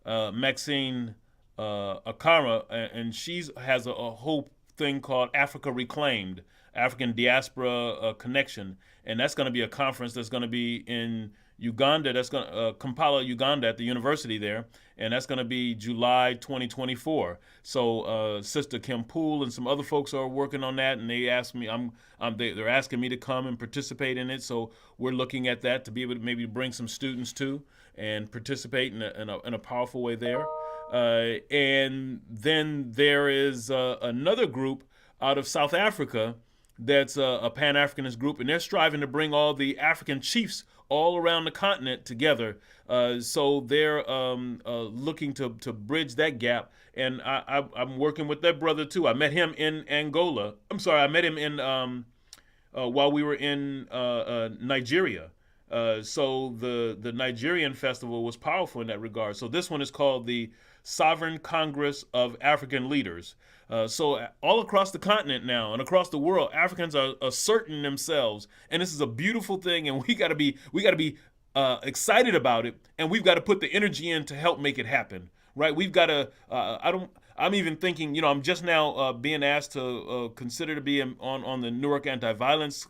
Maxine Akara, and she has a whole thing called Africa Reclaimed, African Diaspora Connection, and that's going to be a conference that's going to be in Uganda. That's going to Kampala, Uganda, at the university there, and that's going to be July 2024. So Sister Kim Poole and some other folks are working on that, and they asked me, they're asking me to come and participate in it. So we're looking at that to be able to maybe bring some students too and participate in a powerful way there. And then there is another group out of South Africa that's a Pan-Africanist group, and they're striving to bring all the African chiefs all around the continent together. So they're looking to bridge that gap. And I'm working with that brother too. I met him in Angola. I met him in while we were in Nigeria. So the Nigerian festival was powerful in that regard. So this one is called the Sovereign Congress of African Leaders. So all across the continent now and across the world, Africans are asserting themselves, and this is a beautiful thing. And we got to be excited about it, and we've got to put the energy in to help make it happen. Right? We've got to. I'm even thinking, I'm just now being asked to consider to be on the Newark Anti-Violence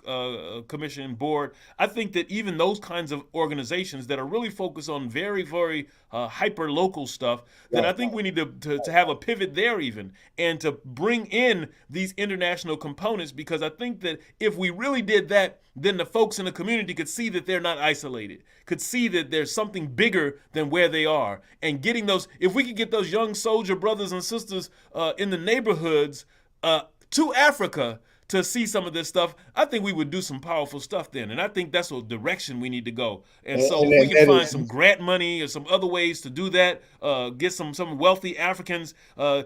Commission board. I think that even those kinds of organizations that are really focused on very, very hyper-local stuff, that I think we need to have a pivot there even, and to bring in these international components, because I think that if we really did that, then the folks in the community could see that they're not isolated, could see that there's something bigger than where they are. And getting those, if we could get those young soldier brothers and sisters in the neighborhoods to Africa to see some of this stuff, I think we would do some powerful stuff then. And I think that's the direction we need to go. And so if we can find some grant money or some other ways to do that, get some wealthy Africans, they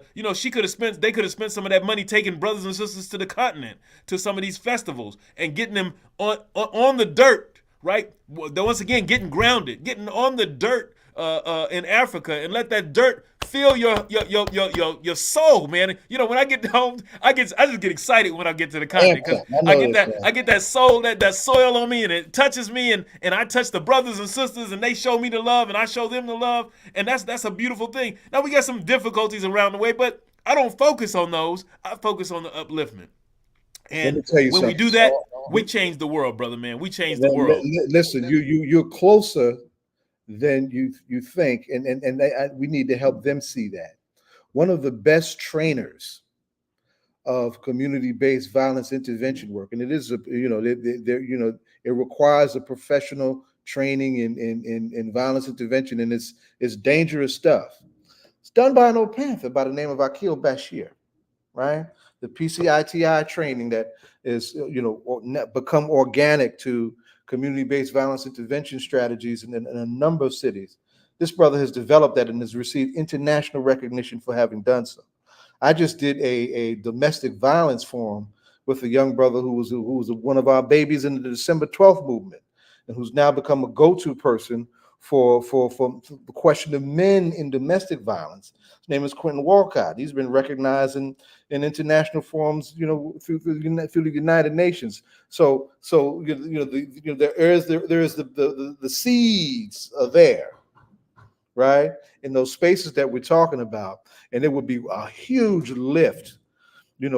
could have spent some of that money taking brothers and sisters to the continent, to some of these festivals, and getting them on the dirt, right? Once again, getting grounded, getting on the dirt, in Africa, and let that dirt fill your soul, man. You know, when I get home, I just get excited when I get to the continent Amped because up. I know this. I get that soul that soil on me, and it touches me, and I touch the brothers and sisters, and they show me the love, and I show them the love, and that's a beautiful thing. Now we got some difficulties around the way, but I don't focus on those. I focus on the upliftment. Let And me tell you when we something. do that, we change the world, brother man. We change the Li- li- world. Listen, you're closer than you think, and we need to help them see that. One of the best trainers of community-based violence intervention work, and it is a it requires a professional training in violence intervention, and it's dangerous stuff. It's done by an old panther by the name of Akil, right? The PCITI training that is become organic to community-based violence intervention strategies in a number of cities. This brother has developed that and has received international recognition for having done so. I just did a domestic violence forum with a young brother who was one of our babies in the December 12th movement, and who's now become a go-to person for the question of men in domestic violence. His name is Quentin Walcott. He's been recognized in international forums, through the United Nations. So there is the seeds are there, right, in those spaces that we're talking about, and it would be a huge lift,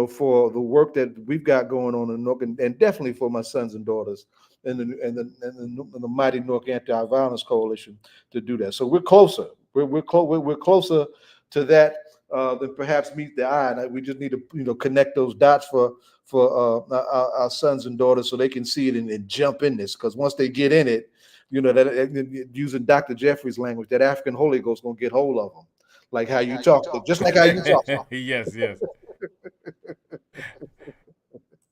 for the work that we've got going on in Newark, and definitely for my sons and daughters in the mighty Newark Anti-Violence Coalition to do that. So we're closer. We're closer to that than perhaps meet the eye. And we just need to connect those dots for our sons and daughters so they can see it and jump in this. Because once they get in it, that using Dr. Jeffrey's language, that African Holy Ghost gonna get hold of them, like how you talk, just like how you talk. Yes, yes.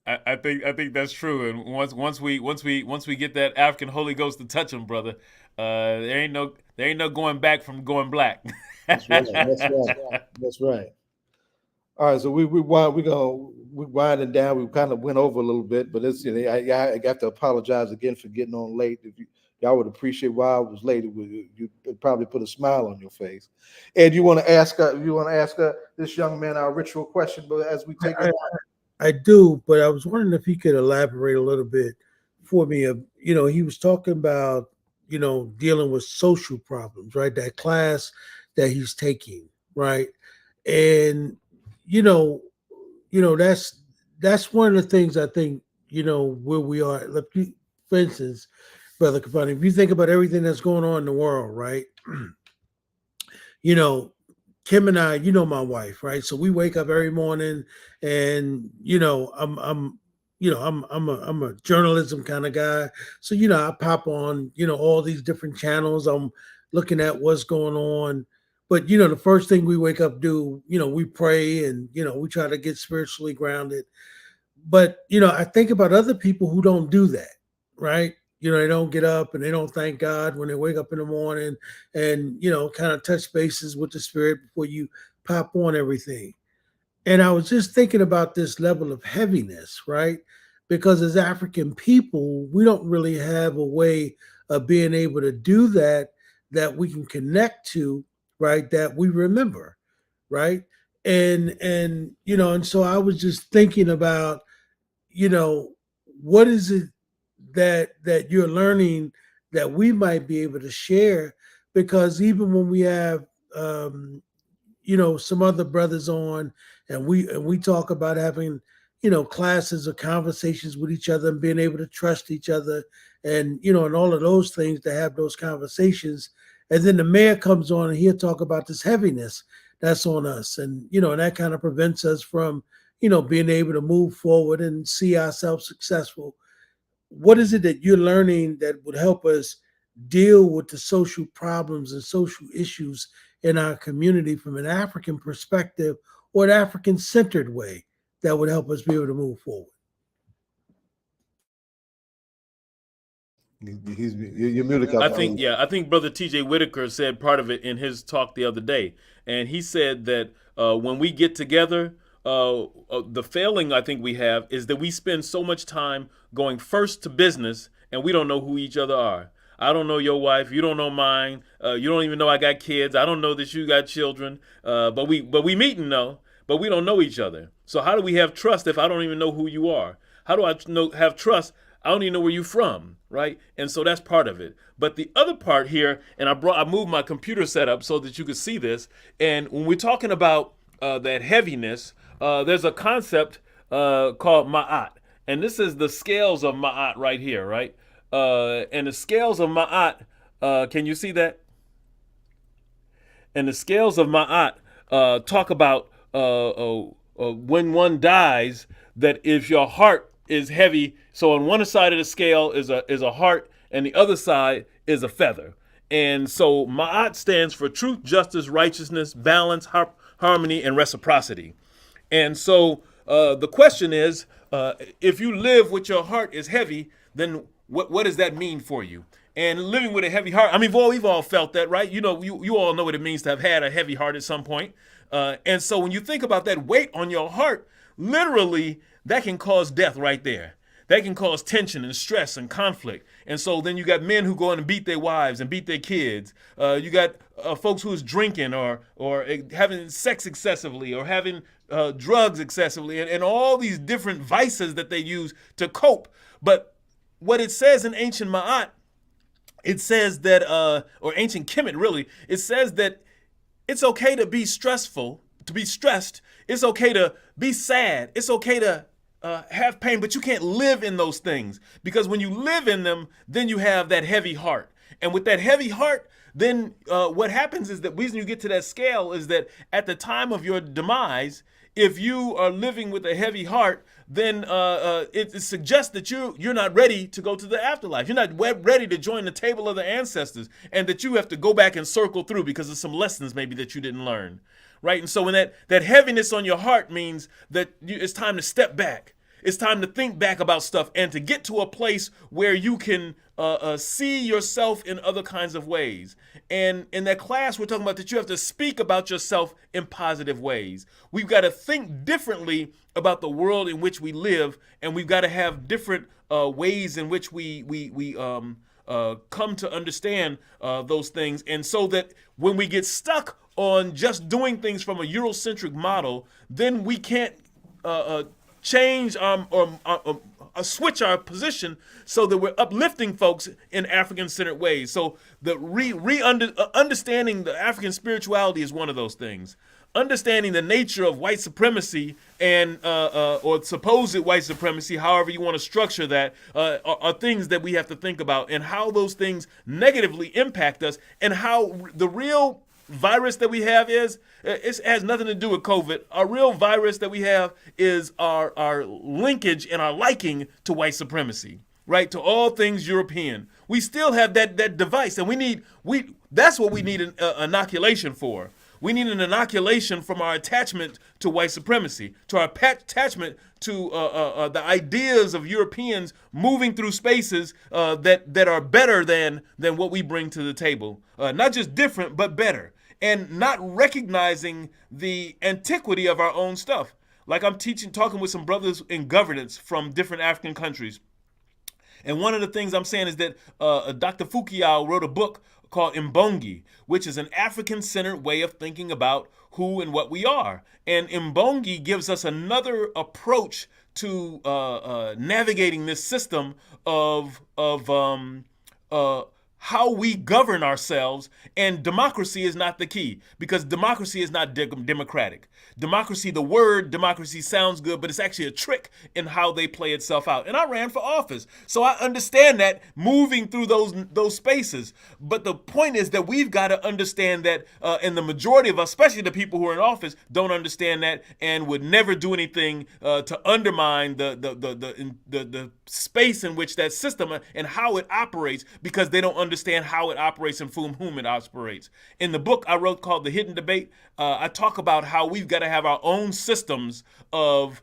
I think that's true. And once we get that African Holy Ghost to touch them, brother, there ain't no going back from going black. That's right. That's right. That's right. All right, so we winding down. We kind of went over a little bit, but it's I got to apologize again for getting on late. If y'all would appreciate why I was late, you probably put a smile on your face. Ed, you want to ask this young man our ritual question, but as we take I, I do, but I was wondering if he could elaborate a little bit for me. He was talking about, dealing with social problems, right? That class that he's taking, right? And, you know, that's one of the things I think, where we are. For instance, Brother Khalfani, if you think about everything that's going on in the world, right? you know, Kim and I, my wife, right? So we wake up every morning, and I'm a journalism kind of guy. So I pop on, all these different channels. I'm looking at what's going on. But the first thing we wake up do, we pray, and we try to get spiritually grounded. But I think about other people who don't do that, right? They don't get up and they don't thank God when they wake up in the morning, and kind of touch bases with the spirit before you pop on everything. And I was just thinking about this level of heaviness, right? Because as African people, we don't really have a way of being able to do that we can connect to, right? That we remember, right? And so I was just thinking about, you know, what is it that you're learning that we might be able to share? Because even when we have some other brothers on, and we talk about having classes or conversations with each other and being able to trust each other, and and all of those things, to have those conversations, and then the mayor comes on and he'll talk about this heaviness that's on us, and that kind of prevents us from being able to move forward and see ourselves successful. What is it that you're learning that would help us deal with the social problems and social issues in our community from an African perspective, or an African centered way, that would help us be able to move forward? you're muted, Khalfani. I think Brother T.J. Whitaker said part of it in his talk the other day, and he said that when we get together, the failing I think we have is that we spend so much time going first to business, and we don't know who each other are. I don't know your wife. You don't know mine. You don't even know I got kids. I don't know that you got children. But we meet and know, but we don't know each other. So how do we have trust if I don't even know who you are? How do I have trust? I don't even know where you're from, right? And so that's part of it. But the other part here, and I moved my computer setup so that you could see this. And when we're talking about that heaviness, there's a concept called ma'at. And this is the scales of ma'at right here, right? And the scales of ma'at, can you see that? And the scales of ma'at talk about when one dies, that if your heart is heavy, so on one side of the scale is a heart, and the other side is a feather. And so ma'at stands for truth, justice, righteousness, balance, harmony, and reciprocity. And so the question is, if you live with your heart is heavy, then what does that mean for you? And living with a heavy heart, I mean, we've all felt that, right? You know, you all know what it means to have had a heavy heart at some point. And so when you think about that weight on your heart, literally, that can cause death right there. That can cause tension and stress and conflict. And so then you got men who go in and beat their wives and beat their kids. You got folks who's drinking or having sex excessively or having drugs excessively and all these different vices that they use to cope. But what it says in ancient Ma'at, it says that, or ancient Kemet really, it says that it's okay to be stressful, to be stressed. It's okay to be sad. It's okay to have pain, but you can't live in those things, because when you live in them, then you have that heavy heart. And with that heavy heart, then what happens is that the reason you get to that scale is that at the time of your demise, if you are living with a heavy heart, then it suggests that you're not ready to go to the afterlife. You're not ready to join the table of the ancestors, and that you have to go back and circle through because of some lessons maybe that you didn't learn, right? And so when that heaviness on your heart means that it's time to step back. It's time to think back about stuff and to get to a place where you can see yourself in other kinds of ways. And in that class, we're talking about that you have to speak about yourself in positive ways. We've got to think differently about the world in which we live, and we've got to have different ways in which we come to understand those things. And so that when we get stuck on just doing things from a Eurocentric model, then we can't change or switch our position so that we're uplifting folks in African-centered ways. So the understanding the African spirituality is one of those things. Understanding the nature of white supremacy and or supposed white supremacy, however you want to structure that, are things that we have to think about, and how those things negatively impact us, and how the real virus that we have it has nothing to do with COVID. Our real virus that we have is our linkage and our liking to white supremacy, right? To all things European. We still have that device, and that's what we need an inoculation for. We need an inoculation from our attachment to white supremacy, to our attachment to the ideas of Europeans moving through spaces that are better than what we bring to the table. Not just different, but better. And not recognizing the antiquity of our own stuff. Like I'm talking with some brothers in governance from different African countries. And one of the things I'm saying is that Dr. Fukuyao wrote a book called Mbongi, which is an African-centered way of thinking about who and what we are. And Mbongi gives us another approach to navigating this system of how we govern ourselves. And democracy is not the key, because democracy is not democratic. Democracy, the word democracy sounds good, but it's actually a trick in how they play itself out. And I ran for office, so I understand that moving through those spaces. But the point is that we've got to understand that, and the majority of us, especially the people who are in office, don't understand that and would never do anything to undermine the space in which that system and how it operates, because they don't understand how it operates and from whom it operates. In the book I wrote called The Hidden Debate, I talk about how we've got to have our own systems of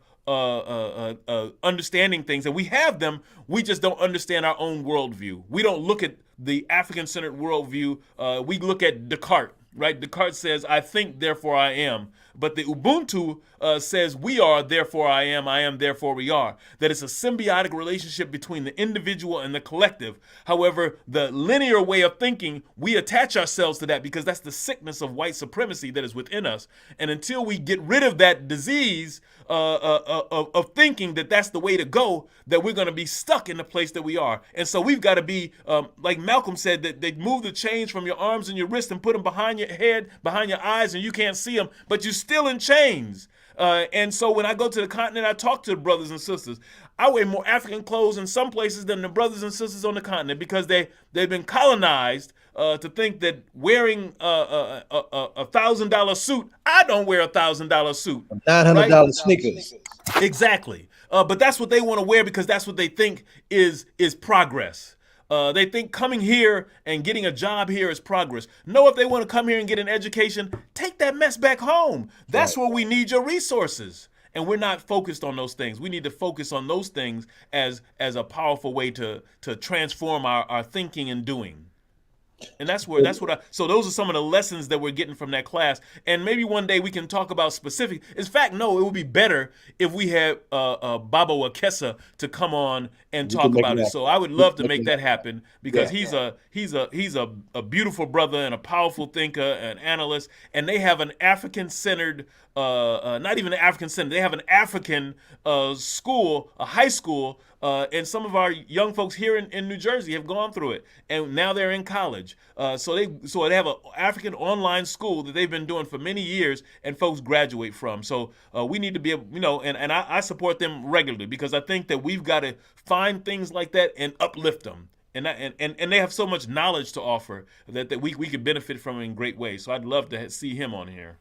understanding things, and we have them. We just don't understand our own worldview. We don't look at the African-centered worldview. We look at Descartes, right? Descartes says, "I think, therefore I am." But the Ubuntu says we are, therefore I am, therefore we are. That it's a symbiotic relationship between the individual and the collective. However, the linear way of thinking, we attach ourselves to that because that's the sickness of white supremacy that is within us. And until we get rid of that disease of thinking that that's the way to go, that we're going to be stuck in the place that we are. And so we've got to be, like Malcolm said, that they move the chains from your arms and your wrist and put them behind your head, behind your eyes, and you can't see them, but you're still in chains. And so when I go to the continent, I talk to the brothers and sisters. I wear more African clothes in some places than the brothers and sisters on the continent because they've been colonized to think that wearing a $1,000 suit. I don't wear a $1,000 suit. $900 right? sneakers. Exactly. But that's what they want to wear because that's what they think is progress. They think coming here and getting a job here is progress. No, if they want to come here and get an education, take that mess back home. That's where we need your resources. And we're not focused on those things. We need to focus on those things as a powerful way to transform our thinking and doing. And so those are some of the lessons that we're getting from that class. And maybe one day we can talk about specific. In fact, no, it would be better if we had Baba Wakesa to come on and talk about it. So I would love to make that happen because he's a beautiful brother and a powerful thinker, an analyst, and they have an African-centered, not even an African-centered, they have an African school, a high school, and some of our young folks here in New Jersey have gone through it, and now they're in college. So they have an African online school that they've been doing for many years, and folks graduate from. So we need to be able, and I support them regularly because I think that we've got to find things like that and uplift them. And they have so much knowledge to offer that we could benefit from in great ways. So I'd love to see him on here.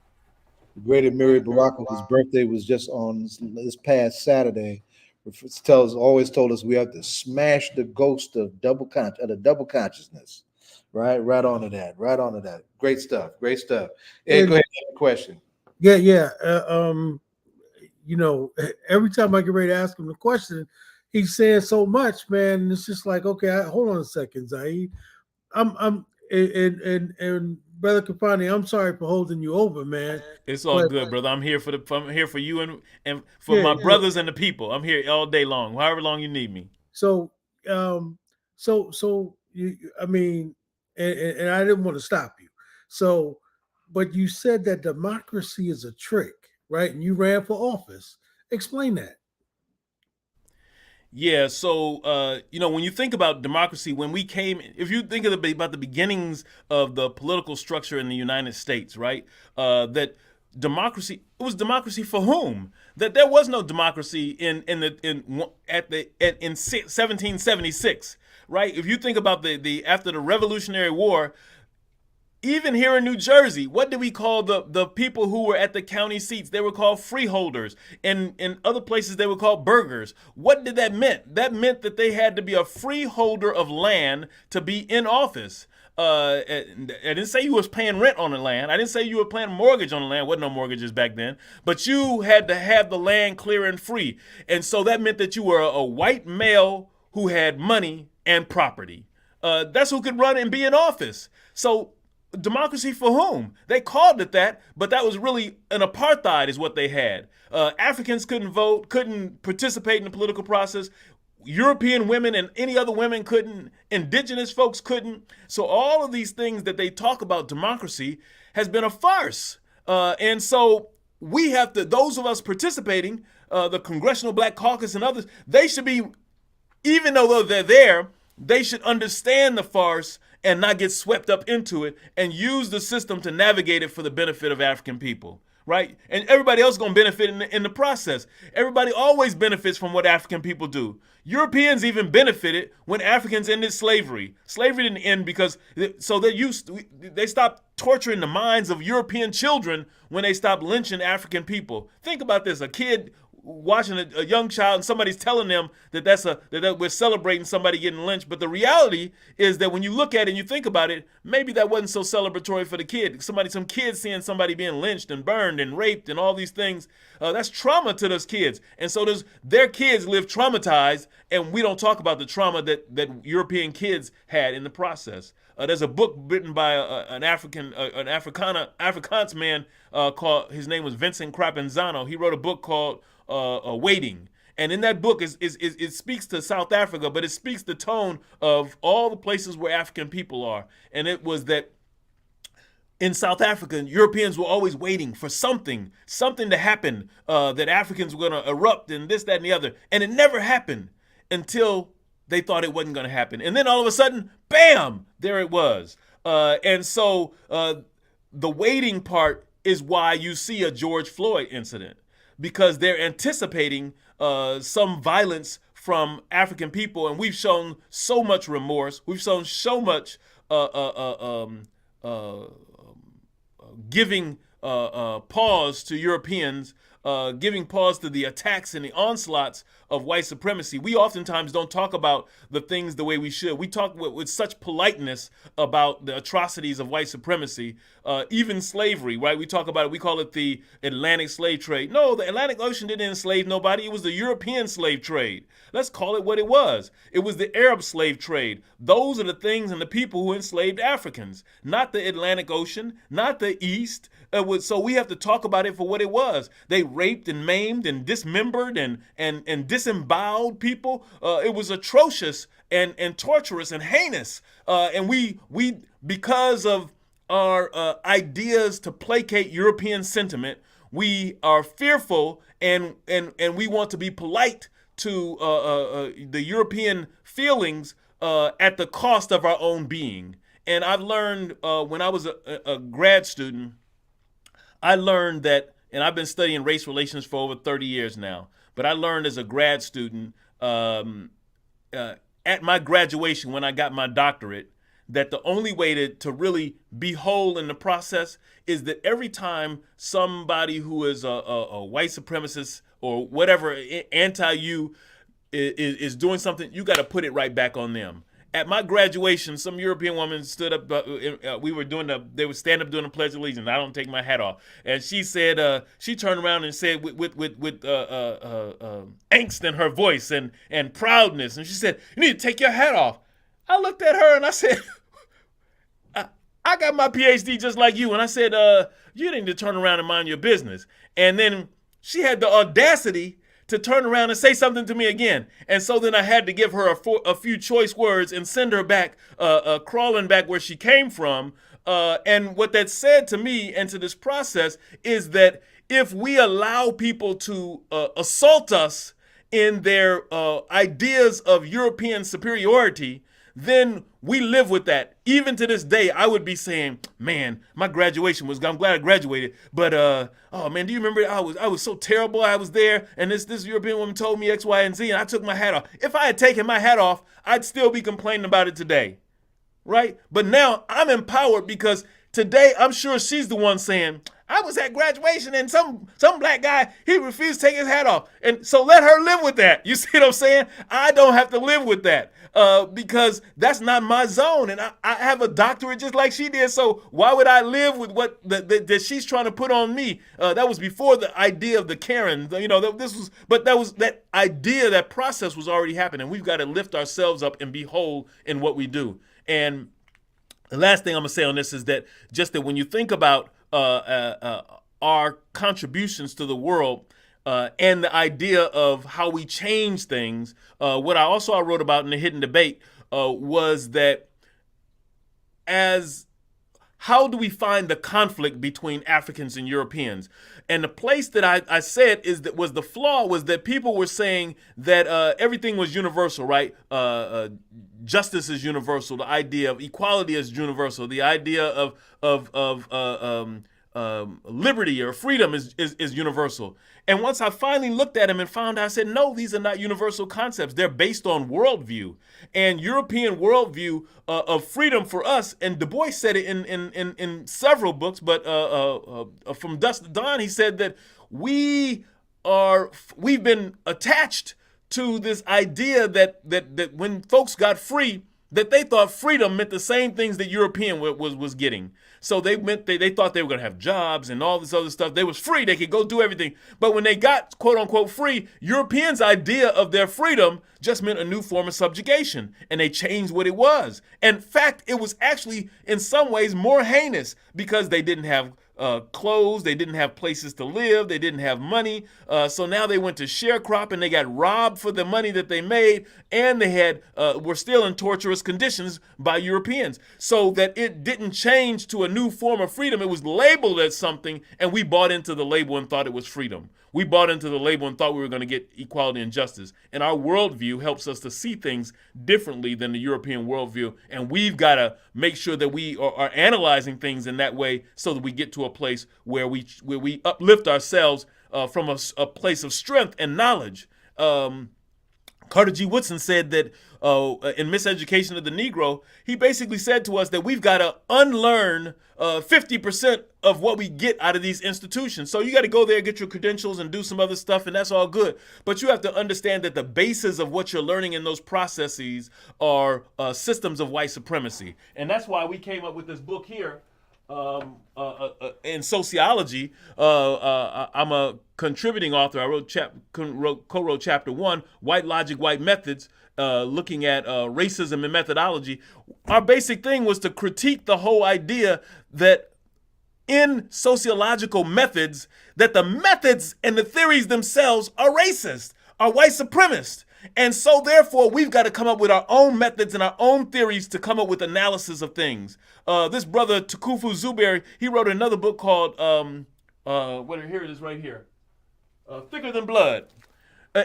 The great Amiri Baraka, his birthday was just on this past Saturday. Always told us we have to smash the ghost of double consciousness. Right onto that. Great stuff. Hey, go ahead, question. Yeah. Every time I get ready to ask him the question, he's saying so much, man. And it's just like, okay, hold on a second, Zaid. And Brother Khalfani, I'm sorry for holding you over, man. It's all good, brother. I'm here for you and for my brothers and the people. I'm here all day long, however long you need me. So, and I didn't want to stop you. So, but you said that democracy is a trick, right? And you ran for office. Explain that. Yeah, so when you think about democracy, when we came, if you think about the beginnings of the political structure in the United States, right? That democracy, it was democracy for whom? That there was no democracy in 1776, right? If you think about the after the Revolutionary War. Even here in New Jersey, what did we call the people who were at the county seats? They were called freeholders. In other places, they were called burghers. What did that mean? That meant that they had to be a freeholder of land to be in office. I didn't say you was paying rent on the land. I didn't say you were paying a mortgage on the land. Wasn't no mortgages back then. But you had to have the land clear and free. And so that meant that you were a white male who had money and property. That's who could run and be in office. So democracy for whom? They called it that, but that was really an apartheid is what they had. Africans couldn't vote, couldn't participate in the political process. European women and any other women couldn't. Indigenous folks couldn't. So all of these things that they talk about democracy has been a farce. And so we have to, those of us participating, the Congressional Black Caucus and others, they should be, even though they're there, they should understand the farce and not get swept up into it and use the system to navigate it for the benefit of African people, right? And everybody else is going to benefit in the process. Everybody always benefits from what African people do. Europeans even benefited when Africans ended slavery. Slavery didn't end because, they stopped torturing the minds of European children when they stopped lynching African people. Think about this, a kid watching a young child and somebody's telling them that we're celebrating somebody getting lynched. But the reality is that when you look at it and you think about it, maybe that wasn't so celebratory for the kid. Some kids seeing somebody being lynched and burned and raped and all these things, that's trauma to those kids. And so their kids live traumatized, and we don't talk about the trauma that European kids had in the process. There's a book written by an Afrikaans man called, his name was Vincent Crapenzano. He wrote a book called Waiting. And in that book, it speaks to South Africa, but it speaks the tone of all the places where African people are. And it was that in South Africa, Europeans were always waiting for something to happen, that Africans were going to erupt and this, that, and the other. And it never happened until they thought it wasn't going to happen. And then all of a sudden, bam, there it was. And so the waiting part is why you see a George Floyd incident, because they're anticipating some violence from African people. And we've shown so much remorse. We've shown so much giving pause to Europeans, giving pause to the attacks and the onslaughts of white supremacy. We oftentimes don't talk about the things the way we should. We talk with such politeness about the atrocities of white supremacy, even slavery, right? We talk about it, we call it the Atlantic slave trade. No, the Atlantic Ocean didn't enslave nobody. It was the European slave trade. Let's call it what it was. It was the Arab slave trade. Those are the things and the people who enslaved Africans, not the Atlantic Ocean, not the East. So we have to talk about it for what it was. They raped and maimed and dismembered and disemboweled people. It was atrocious and torturous and heinous. And we because of our ideas to placate European sentiment, we are fearful and we want to be polite to the European feelings at the cost of our own being. And I've learned when I was a grad student, I learned that, and I've been studying race relations for over 30 years now, but I learned as a grad student at my graduation when I got my doctorate that the only way to really be whole in the process is that every time somebody who is a white supremacist or whatever, anti-you, is doing something, you got to put it right back on them. At my graduation, some European woman stood up. They would stand up doing the Pledge of Allegiance. I don't take my hat off, and she said, she turned around and said with angst in her voice and proudness, and she said, "You need to take your hat off." I looked at her and I said, "I got my PhD just like you," and I said, "You need to turn around and mind your business." And then she had the audacity to turn around and say something to me again. And so then I had to give her a few choice words and send her back, crawling back where she came from. And what that said to me and to this process is that if we allow people to assault us in their ideas of European superiority, then we live with that. Even to this day, I would be saying, "Man, my graduation I'm glad I graduated, but oh man, do you remember I was so terrible. I was there, and this European woman told me X, Y, and Z, and I took my hat off." If I had taken my hat off, I'd still be complaining about it today, right? But now I'm empowered because today I'm sure she's the one saying, "I was at graduation and some black guy, he refused to take his hat off." And so let her live with that. You see what I'm saying? I don't have to live with that because that's not my zone. And I have a doctorate just like she did. So why would I live with what that she's trying to put on me? That was before the idea of the Karen. You know, that idea, that process was already happening. We've got to lift ourselves up and be whole in what we do. And the last thing I'm going to say on this is that just that when you think about our contributions to the world and the idea of how we change things, what I wrote about in the Hidden Debate was that how do we find the conflict between Africans and Europeans? And the place that I said was the flaw was that people were saying that everything was universal, right? Justice is universal. The idea of equality is universal. The idea of liberty or freedom is universal. And once I finally looked at them and found out, I said, no, these are not universal concepts. They're based on worldview. And European worldview of freedom for us, and Du Bois said it in several books, but from Dusk to Dawn, he said that we've been attached to this idea that when folks got free, that they thought freedom meant the same things that European was getting. So they thought they were going to have jobs and all this other stuff. They was free. They could go do everything. But when they got quote unquote free, Europeans' idea of their freedom just meant a new form of subjugation, and they changed what it was. In fact, it was actually in some ways more heinous because they didn't have clothes, they didn't have places to live, they didn't have money. So now they went to sharecropping. They got robbed for the money that they made, and they were still in torturous conditions by Europeans. So that it didn't change to a new form of freedom. It was labeled as something, and we bought into the label and thought it was freedom. We bought into the label and thought we were going to get equality and justice. And our worldview helps us to see things differently than the European worldview. And we've got to make sure that we are analyzing things in that way so that we get to a place where we uplift ourselves from a place of strength and knowledge. Carter G. Woodson said that in Miseducation of the Negro, he basically said to us that we've got to unlearn 50% of what we get out of these institutions. So you got to go there, get your credentials, and do some other stuff, and that's all good. But you have to understand that the basis of what you're learning in those processes are systems of white supremacy. And that's why we came up with this book here. In sociology, I'm a contributing author. I co-wrote chapter 1, White Logic, White Methods, looking at racism and methodology. Our basic thing was to critique the whole idea that in sociological methods, that the methods and the theories themselves are racist, are white supremacist. And so therefore, we've got to come up with our own methods and our own theories to come up with analysis of things. This brother, Tukufu Zuberi, he wrote another book called, here it is right here, Thicker Than Blood.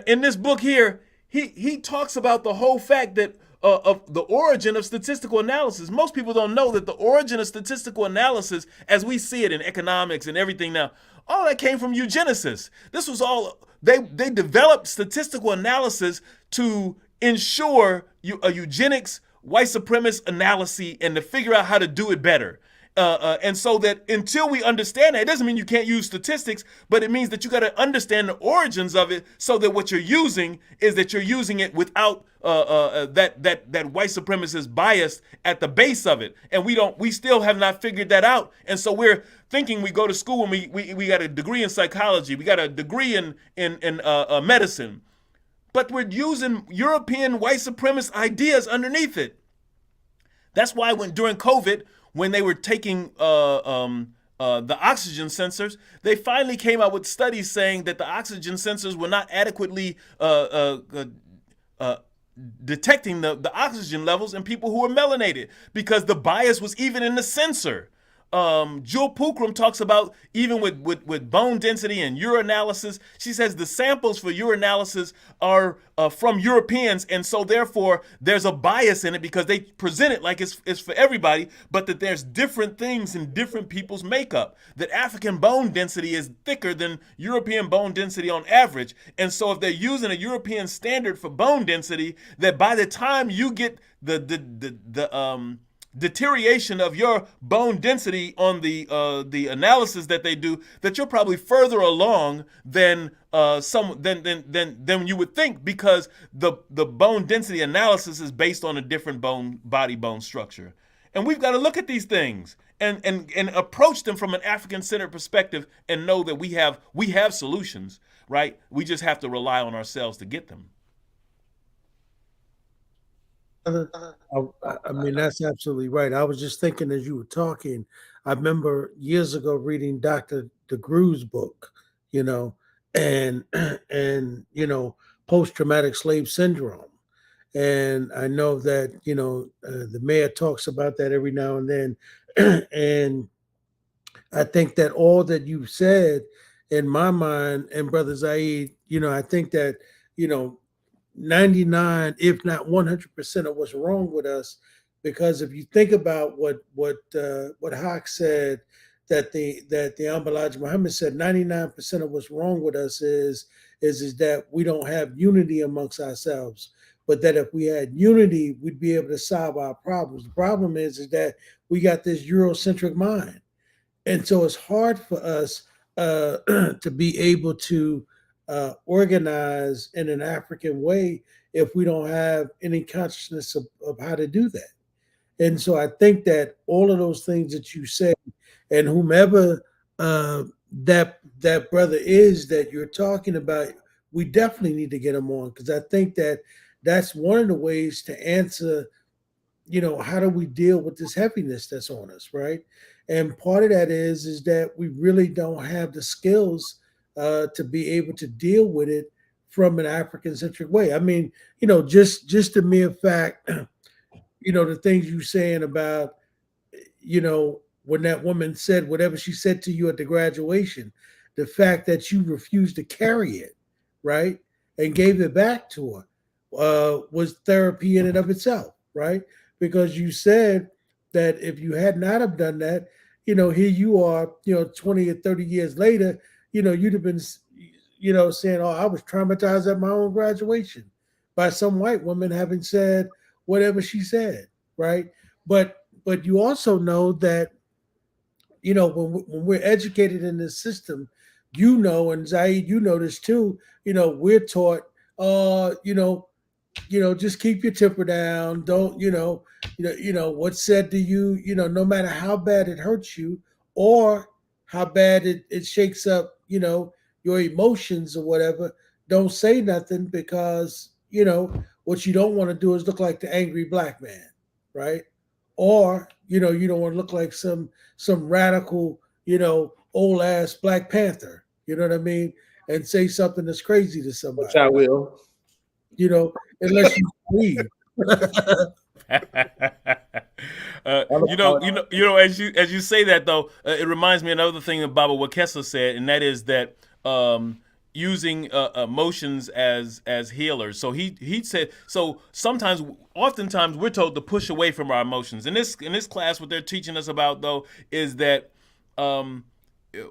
In this book here, he talks about the whole fact that of the origin of statistical analysis. Most people don't know that the origin of statistical analysis, as we see it in economics and everything now, all that came from eugenicists. This was all, they developed statistical analysis to ensure a eugenics, white supremacist analysis and to figure out how to do it better. And so that until we understand that, it doesn't mean you can't use statistics, but it means that you got to understand the origins of it so that what you're using is that you're using it without that white supremacist bias at the base of it. And we still have not figured that out. And so we're thinking we go to school and we got a degree in psychology, we got a degree in medicine, but we're using European white supremacist ideas underneath it. That's why during COVID, when they were taking the oxygen sensors, they finally came out with studies saying that the oxygen sensors were not adequately detecting the oxygen levels in people who were melanated because the bias was even in the sensor. Jewel Pookrum talks about even with bone density and urinalysis. She says the samples for urinalysis are from Europeans, and so therefore there's a bias in it because they present it like it's for everybody, but that there's different things in different people's makeup. That African bone density is thicker than European bone density on average, and so if they're using a European standard for bone density, that by the time you get the deterioration of your bone density on the analysis that they do, that you're probably further along than you would think, because the bone density analysis is based on a different bone structure. And we've got to look at these things and approach them from an African-centered perspective and know that we have solutions, right? We just have to rely on ourselves to get them. I mean, that's absolutely right. I was just thinking as you were talking, I remember years ago reading Dr. DeGrew's book, and post-traumatic slave syndrome. And I know that, the mayor talks about that every now and then. And I think that all that you've said in my mind, and Brother Zaid, I think that, 99, if not 100% of what's wrong with us, because if you think about what Hawk said, that the Elijah Muhammad said, 99% of what's wrong with us is that we don't have unity amongst ourselves, but that if we had unity, we'd be able to solve our problems. The problem is that we got this Eurocentric mind, and so it's hard for us to be able to organize in an African way if we don't have any consciousness of how to do that. And so I think that all of those things that you say, and whomever that brother is that you're talking about, we definitely need to get him on, because I think that that's one of the ways to answer, how do we deal with this heaviness that's on us, right? And part of that is that we really don't have the skills to be able to deal with it from an African centric way. I mean, just the mere fact, the things you saying about, when that woman said whatever she said to you at the graduation, the fact that you refused to carry it, right, and gave it back to her, was therapy in and of itself, right? Because you said that if you had not have done that, here you are, 20 or 30 years later, you'd have been, saying, oh, I was traumatized at my own graduation by some white woman having said whatever she said, right? But you also know that, when we're educated in this system, and Zaid, this too, we're taught, just keep your temper down. Don't, what's said to you, no matter how bad it hurts you or how bad it shakes up, your emotions or whatever, don't say nothing, because, what you don't want to do is look like the angry black man, right? Or, you don't want to look like some radical, old ass Black Panther, you know what I mean? And say something that's crazy to somebody. Which I will. Unless you leave. As you say that though, it reminds me of another thing about what Kessler said, and that is that using emotions as healers. So he said, so oftentimes we're told to push away from our emotions. In this class, what they're teaching us about though is that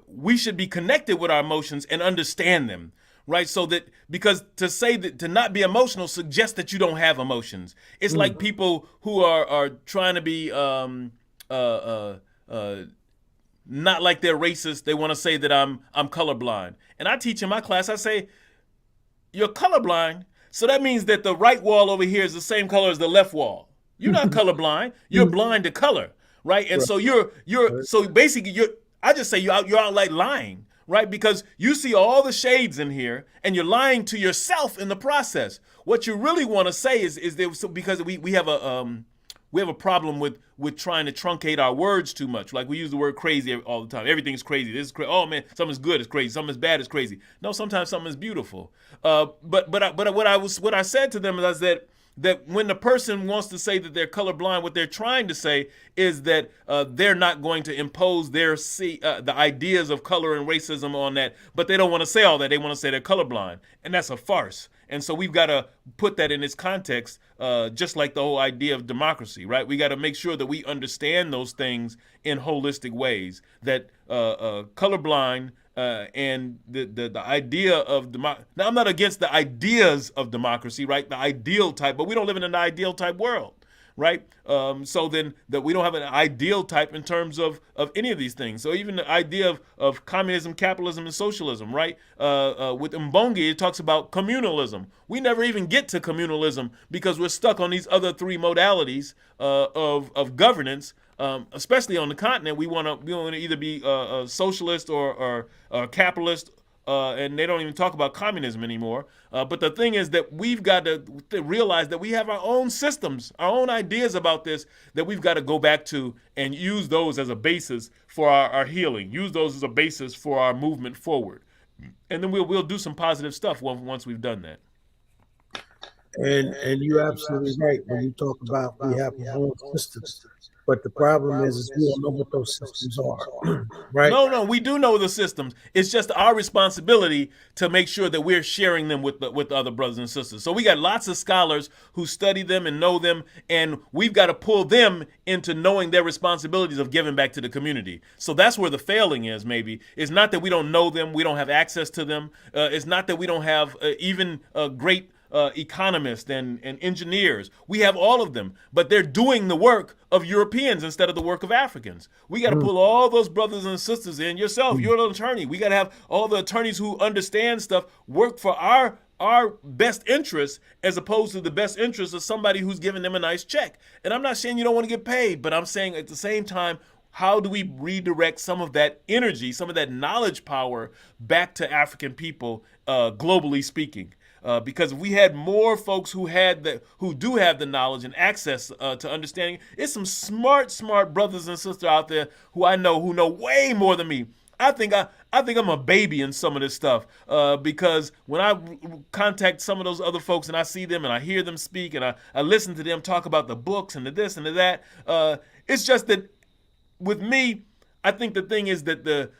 we should be connected with our emotions and understand them. Right, so that, because to say that to not be emotional suggests that you don't have emotions. It's like people who are trying to be not like they're racist. They want to say that I'm colorblind, and I teach in my class. I say, you're colorblind, so that means that the right wall over here is the same color as the left wall. You're not colorblind. You're blind to color, right? And so so basically I just say you're out like lying. Right, because you see all the shades in here, and you're lying to yourself in the process. What you really want to say is that because we have a problem with trying to truncate our words too much. Like we use the word crazy all the time. Everything's crazy. This is crazy. Oh man, something's good is crazy. Something's bad is crazy. No, sometimes something is beautiful. But what I said to them is that when the person wants to say that they're colorblind, what they're trying to say is that they're not going to impose the ideas of color and racism on that, but they don't want to say all that. They want to say they're colorblind, and that's a farce. And so we've got to put that in its context, just like the whole idea of democracy, right? We got to make sure that we understand those things in holistic ways, that colorblind and the idea of now, I'm not against the ideas of democracy, right? The ideal type, but we don't live in an ideal type world, right? So then that we don't have an ideal type in terms of any of these things. So even the idea of communism, capitalism, and socialism, right? With Mbongi, it talks about communalism. We never even get to communalism because we're stuck on these other three modalities of governance. Especially on the continent, we want to either be a socialist or capitalist, and they don't even talk about communism anymore. But the thing is that we've got to realize that we have our own systems, our own ideas about this, that we've got to go back to and use those as a basis for our healing. Use those as a basis for our movement forward, and then we'll do some positive stuff once we've done that. And you're absolutely right when you talk about we have our own systems. But the problem is we don't know what those systems are, right? No, we do know the systems. It's just our responsibility to make sure that we're sharing them with other brothers and sisters. So we got lots of scholars who study them and know them, and we've got to pull them into knowing their responsibilities of giving back to the community. So that's where the failing is, maybe. It's not that we don't know them, we don't have access to them. It's not that we don't have even great economists and engineers. We have all of them, but they're doing the work of Europeans instead of the work of Africans. We got to pull all those brothers and sisters in. Yourself, you're an attorney. We got to have all the attorneys who understand stuff work for our best interests as opposed to the best interests of somebody who's giving them a nice check. And I'm not saying you don't want to get paid, but I'm saying at the same time, how do we redirect some of that energy, some of that knowledge power back to African people, globally speaking? Because if we had more folks who do have the knowledge and access to understanding, it's some smart brothers and sisters out there who I know who know way more than me. I think I'm a baby in some of this stuff because when I contact some of those other folks and I see them and I hear them speak and I listen to them talk about the books and the this and the that, it's just that with me, I think the thing is that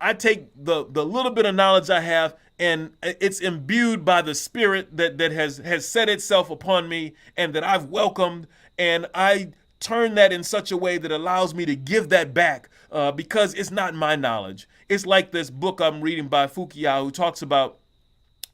I take the little bit of knowledge I have and it's imbued by the spirit that has set itself upon me and that I've welcomed, and I turn that in such a way that allows me to give that back because it's not my knowledge. It's like this book I'm reading by Fukuyama who talks about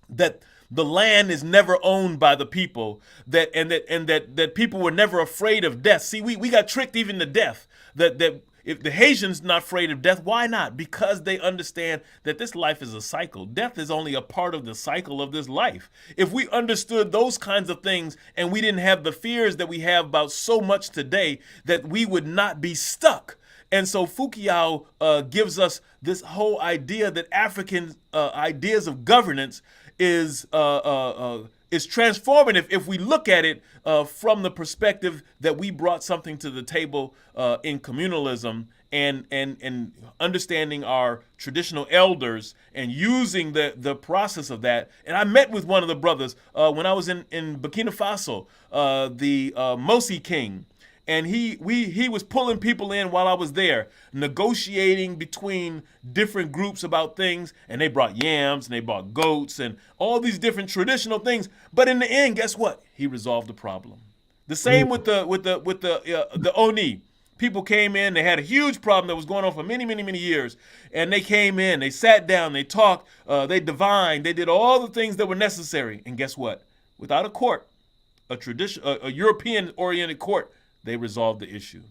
that the land is never owned by the people, that people were never afraid of death. See, we got tricked even to death. That if the Haitians not afraid of death, why not? Because they understand that this life is a cycle. Death is only a part of the cycle of this life. If we understood those kinds of things and we didn't have the fears that we have about so much today, that we would not be stuck. And so Fukuyama gives us this whole idea that African ideas of governance is transformative if we look at it from the perspective that we brought something to the table in communalism and understanding our traditional elders and using the process of that. And I met with one of the brothers when I was in Burkina Faso, the Mosi King. And he was pulling people in while I was there, negotiating between different groups about things. And they brought yams and they brought goats and all these different traditional things. But in the end, guess what? He resolved the problem. The same with the Oni. People came in. They had a huge problem that was going on for many years. And they came in. They sat down. They talked. They divined. They did all the things that were necessary. And guess what? Without a court, a European-oriented court, they resolved the issue.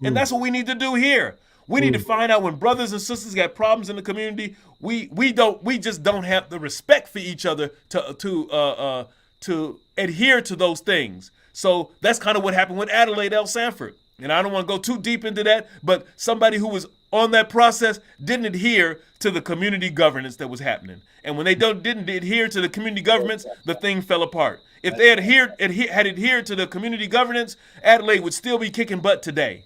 And that's what we need to do here. We need to find out when brothers and sisters got problems in the community, we just don't have the respect for each other to adhere to those things. So that's kind of what happened with Adelaide L. Sanford. And I don't want to go too deep into that, but somebody who was on that process didn't adhere to the community governance that was happening. And when they didn't adhere to the community governance, the thing fell apart. If they had adhered to the community governance, Adelaide would still be kicking butt today.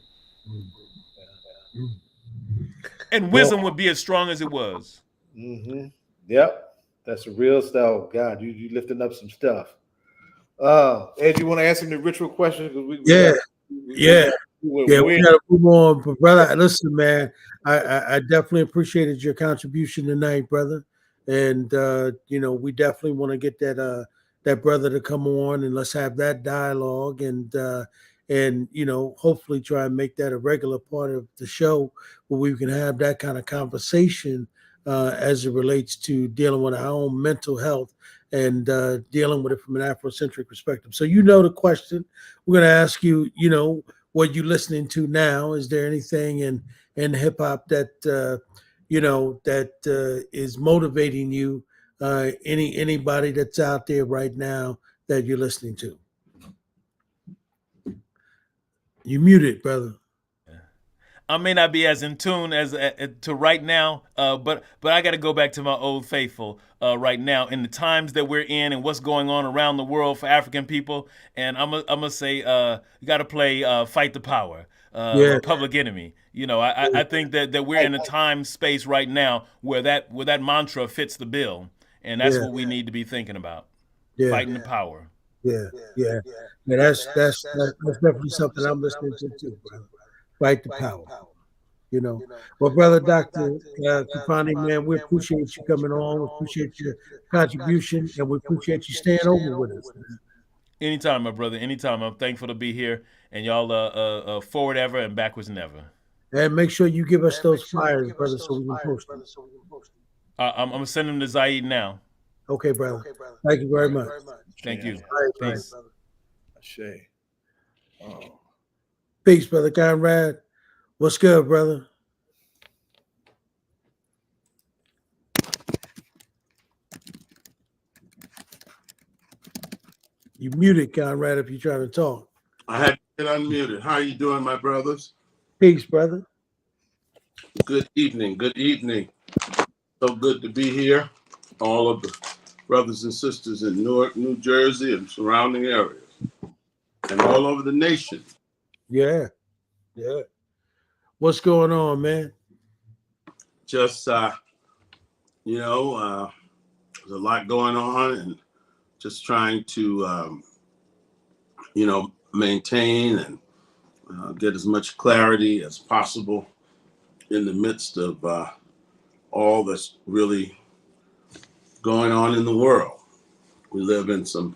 And wisdom would be as strong as it was. Mm-hmm. Yep. That's a real stuff. God, you lifting up some stuff. Ed, you want to answer the ritual question? We got to move on. But brother, listen, man, I definitely appreciated your contribution tonight, brother. And we definitely want to get that brother to come on and let's have that dialogue and hopefully try and make that a regular part of the show where we can have that kind of conversation as it relates to dealing with our own mental health and dealing with it from an Afrocentric perspective. So the question we're going to ask you, what you listening to now. Is there anything in hip hop that that is motivating you? Anybody that's out there right now that you're listening to? You muted, brother. I may not be as in tune as to right now, but I got to go back to my old faithful right now in the times that we're in and what's going on around the world for African people. And I'm gonna say you got to play "Fight the Power," Public Enemy. I think that we're in a time space right now where that mantra fits the bill, and that's what we need to be thinking about. Fighting the power. That's definitely something I'm listening to too, brother. Fight the power. Well, brother Dr. Khalfani, man, we appreciate you coming on. We appreciate your contribution, and we appreciate you staying over with us, man. Anytime, my brother. Anytime. I'm thankful to be here, and y'all forward ever and backwards never. And make sure you give us those flyers, brother, so we can post them. I'm gonna send them to Zaid now. Okay, brother. Thank you very much. Thank you. All right, brother. Peace. Shay. Oh. Peace, brother Conrad. What's good, brother? You muted, Conrad, if you're trying to talk. I had to get unmuted. How are you doing, my brothers? Peace, brother. Good evening. Good evening. So good to be here. All of the brothers and sisters in Newark, New Jersey, and surrounding areas, and all over the nation. Yeah. Yeah. What's going on, man? Just, there's a lot going on, and just trying to, maintain and get as much clarity as possible in the midst of all that's really going on in the world. We live in some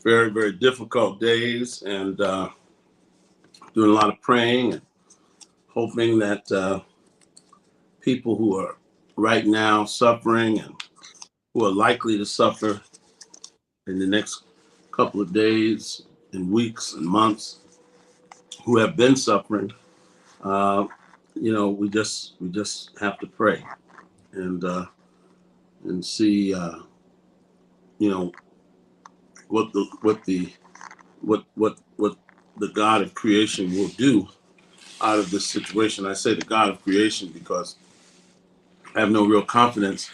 very, very difficult days, and doing a lot of praying and hoping that people who are right now suffering and who are likely to suffer in the next couple of days and weeks and months, who have been suffering, we just have to pray and see, what the God of creation will do out of this situation. I say the God of creation because I have no real confidence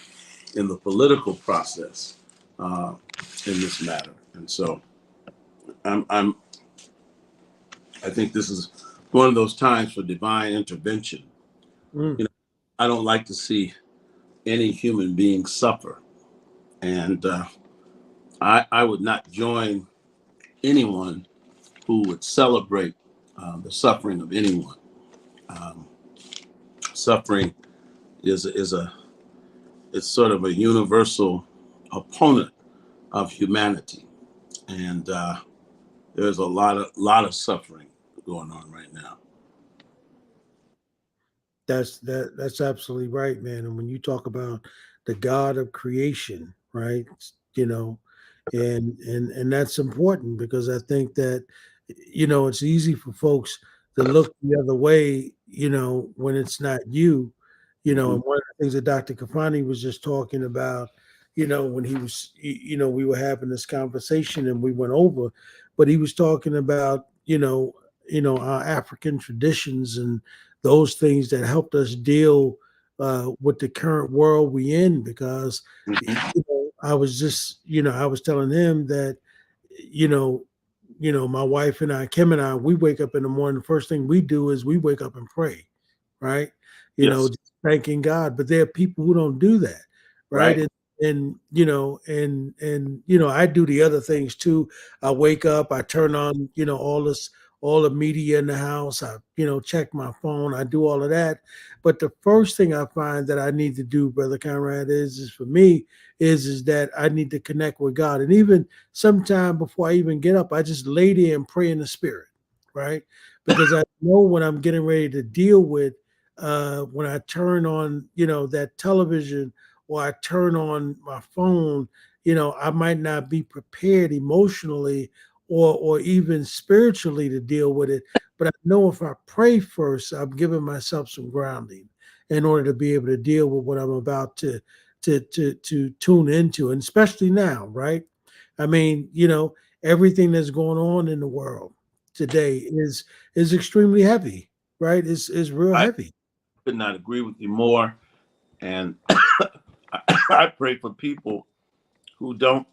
in the political process in this matter, and so I think this is one of those times for divine intervention. Mm. I don't like to see any human being suffer, and I would not join anyone who would celebrate the suffering of anyone. Suffering is it's sort of a universal opponent of humanity, and there's a lot of suffering going on right now. That's absolutely right, man. And when you talk about the God of creation, right? And that's important because I think that it's easy for folks to look the other way, when it's not you, Mhm. and one of the things that Dr. Khalfani was just talking about, when he was, we were having this conversation and we went over, but he was talking about, our African traditions and those things that helped us deal with the current world we in because I was just I was telling him that you know my wife and I, Kim and I, we wake up in the morning, the first thing we do is we wake up and pray, right? Yes. Just thanking God. But there are people who don't do that, right? Right. And I do the other things too. I wake up, I turn on all the media in the house. I check my phone. I do all of that. But the first thing I find that I need to do, Brother Conrad, is for me is that I need to connect with God. And even sometime before I even get up, I just lay there and pray in the spirit, right? Because I know when I'm getting ready to deal with when I turn on, that television or I turn on my phone, I might not be prepared emotionally or even spiritually to deal with it. But I know if I pray first, I'm giving myself some grounding in order to be able to deal with what I'm about to tune into, and especially now, right? I mean, everything that's going on in the world today is extremely heavy, right? Is real I heavy. could not agree with you more. And I pray for people who don't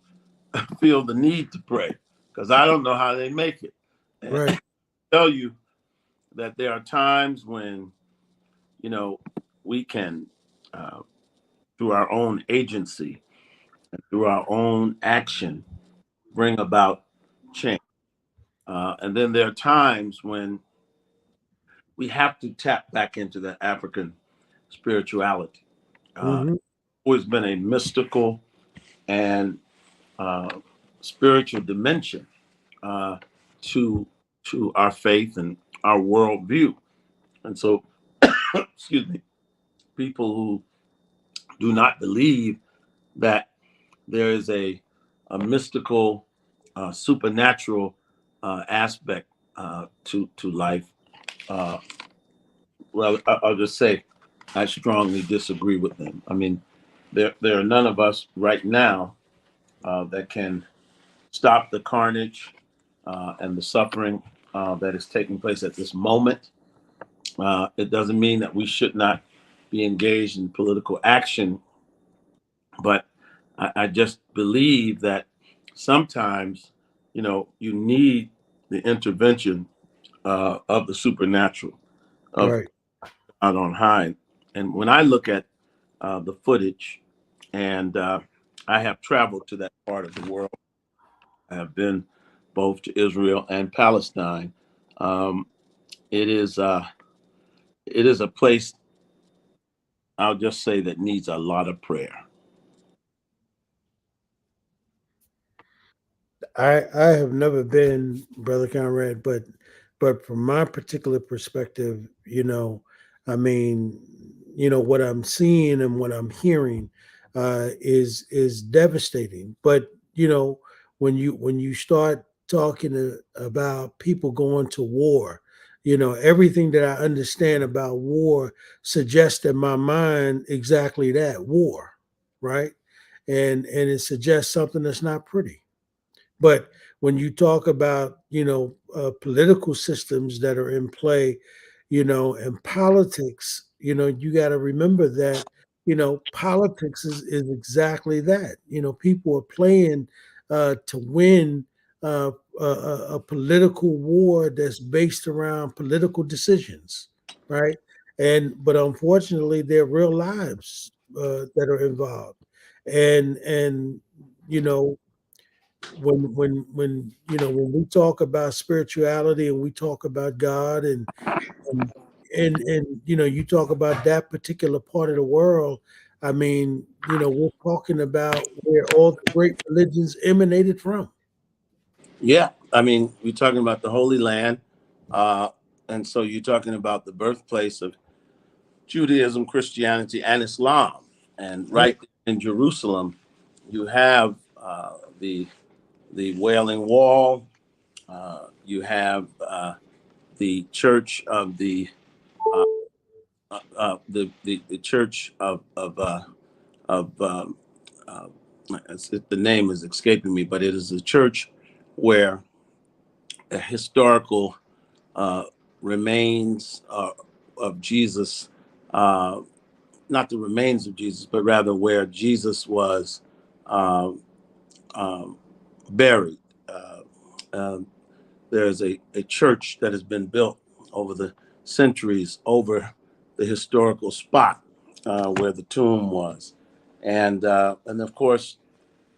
feel the need to pray because I don't know how they make it. And Right. I tell you that there are times when, we can, through our own agency and through our own action, bring about change. And then there are times when we have to tap back into the African spirituality. Mm-hmm. Always been a mystical and uh, spiritual dimension uh, to our faith and our worldview. And so, excuse me, people who do not believe that there is a mystical, supernatural aspect to life. Uh, well, I'll just say I strongly disagree with them. I mean, there are none of us right now that can stop the carnage and the suffering that is taking place at this moment. It doesn't mean that we should not be engaged in political action, but I just believe that sometimes, you need the intervention of the supernatural, of Right. out on high. And when I look at the footage, and I have traveled to that part of the world, I have been both to Israel and Palestine. Um, it is it is a place, I'll just say, that needs a lot of prayer. I have never been, Brother Conrad, but from my particular perspective, I mean, what I'm seeing and what I'm hearing is devastating. But when you start talking about people going to war, everything that I understand about war suggests in my mind exactly that, war, right? And it suggests something that's not pretty. But when you talk about, political systems that are in play, and politics, you got to remember that, politics is exactly that. People are playing to win a political war that's based around political decisions, right? But unfortunately, there are real lives that are involved, and you know when we talk about spirituality and we talk about God and you talk about that particular part of the world, I mean, we're talking about where all the great religions emanated from. Yeah, I mean, we're talking about the Holy Land, uh, and so you're talking about the birthplace of Judaism, Christianity, and Islam. And Yep. right in Jerusalem, you have the Wailing Wall. You have the Church of uh, the Church of uh, the name is escaping me, but it is a church where a historical uh, remains of Jesus, uh, not the remains of Jesus, but rather where Jesus was uh, um, buried. Um, there's a church that has been built over the centuries over the historical spot where the tomb was. And of course,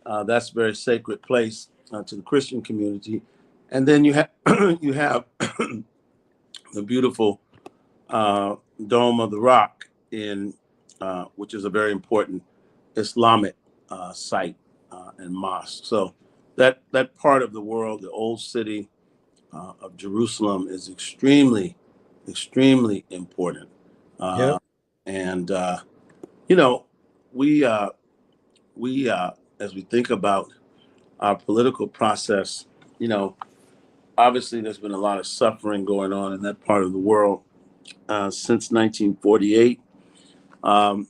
that's a very sacred place to the Christian community. And then you have you have the beautiful Dome of the Rock in which is a very important Islamic site and mosque. So that part of the world, the old city of Jerusalem, is extremely important. Yep. Uh, and you know, we as we think about our political process, you know, obviously there's been a lot of suffering going on in that part of the world since 1948. Um,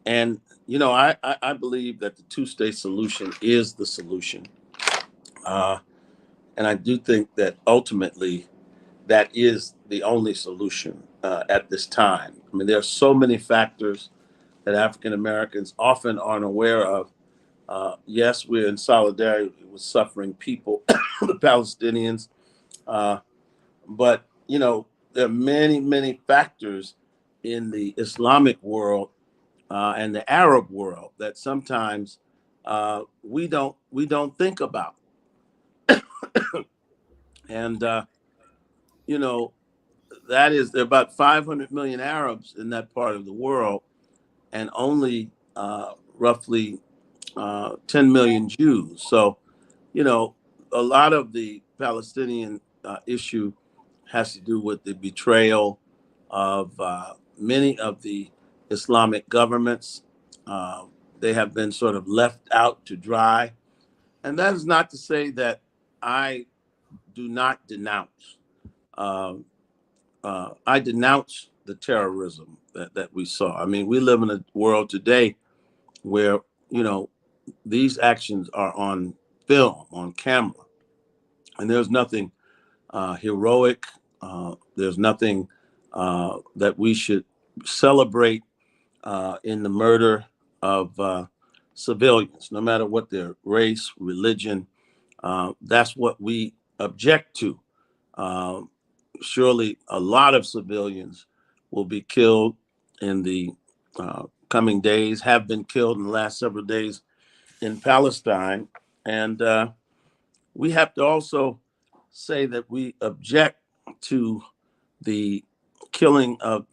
and I believe that the two-state solution is the solution. Uh, and I do think that ultimately that is the only solution at this time. I mean, there are so many factors that African Americans often aren't aware of. Yes, we're in solidarity with suffering people, the Palestinians, uh, but there are many factors in the Islamic world and the Arab world that sometimes we don't think about. And you know there are about 500 million Arabs in that part of the world, and only roughly 10 million Jews. So a lot of the Palestinian issue has to do with the betrayal of many of the Islamic governments, uh, they have been sort of left out to dry. And that is not to say that I do not denounce. I denounce the terrorism that we saw. I mean, we live in a world today where, you know, these actions are on film, on camera, and there's nothing heroic. There's nothing that we should celebrate in the murder of civilians, no matter what their race, religion. That's what we object to. Surely a lot of civilians will be killed in the coming days, have been killed in the last several days in Palestine. And we have to also say that we object to the killing of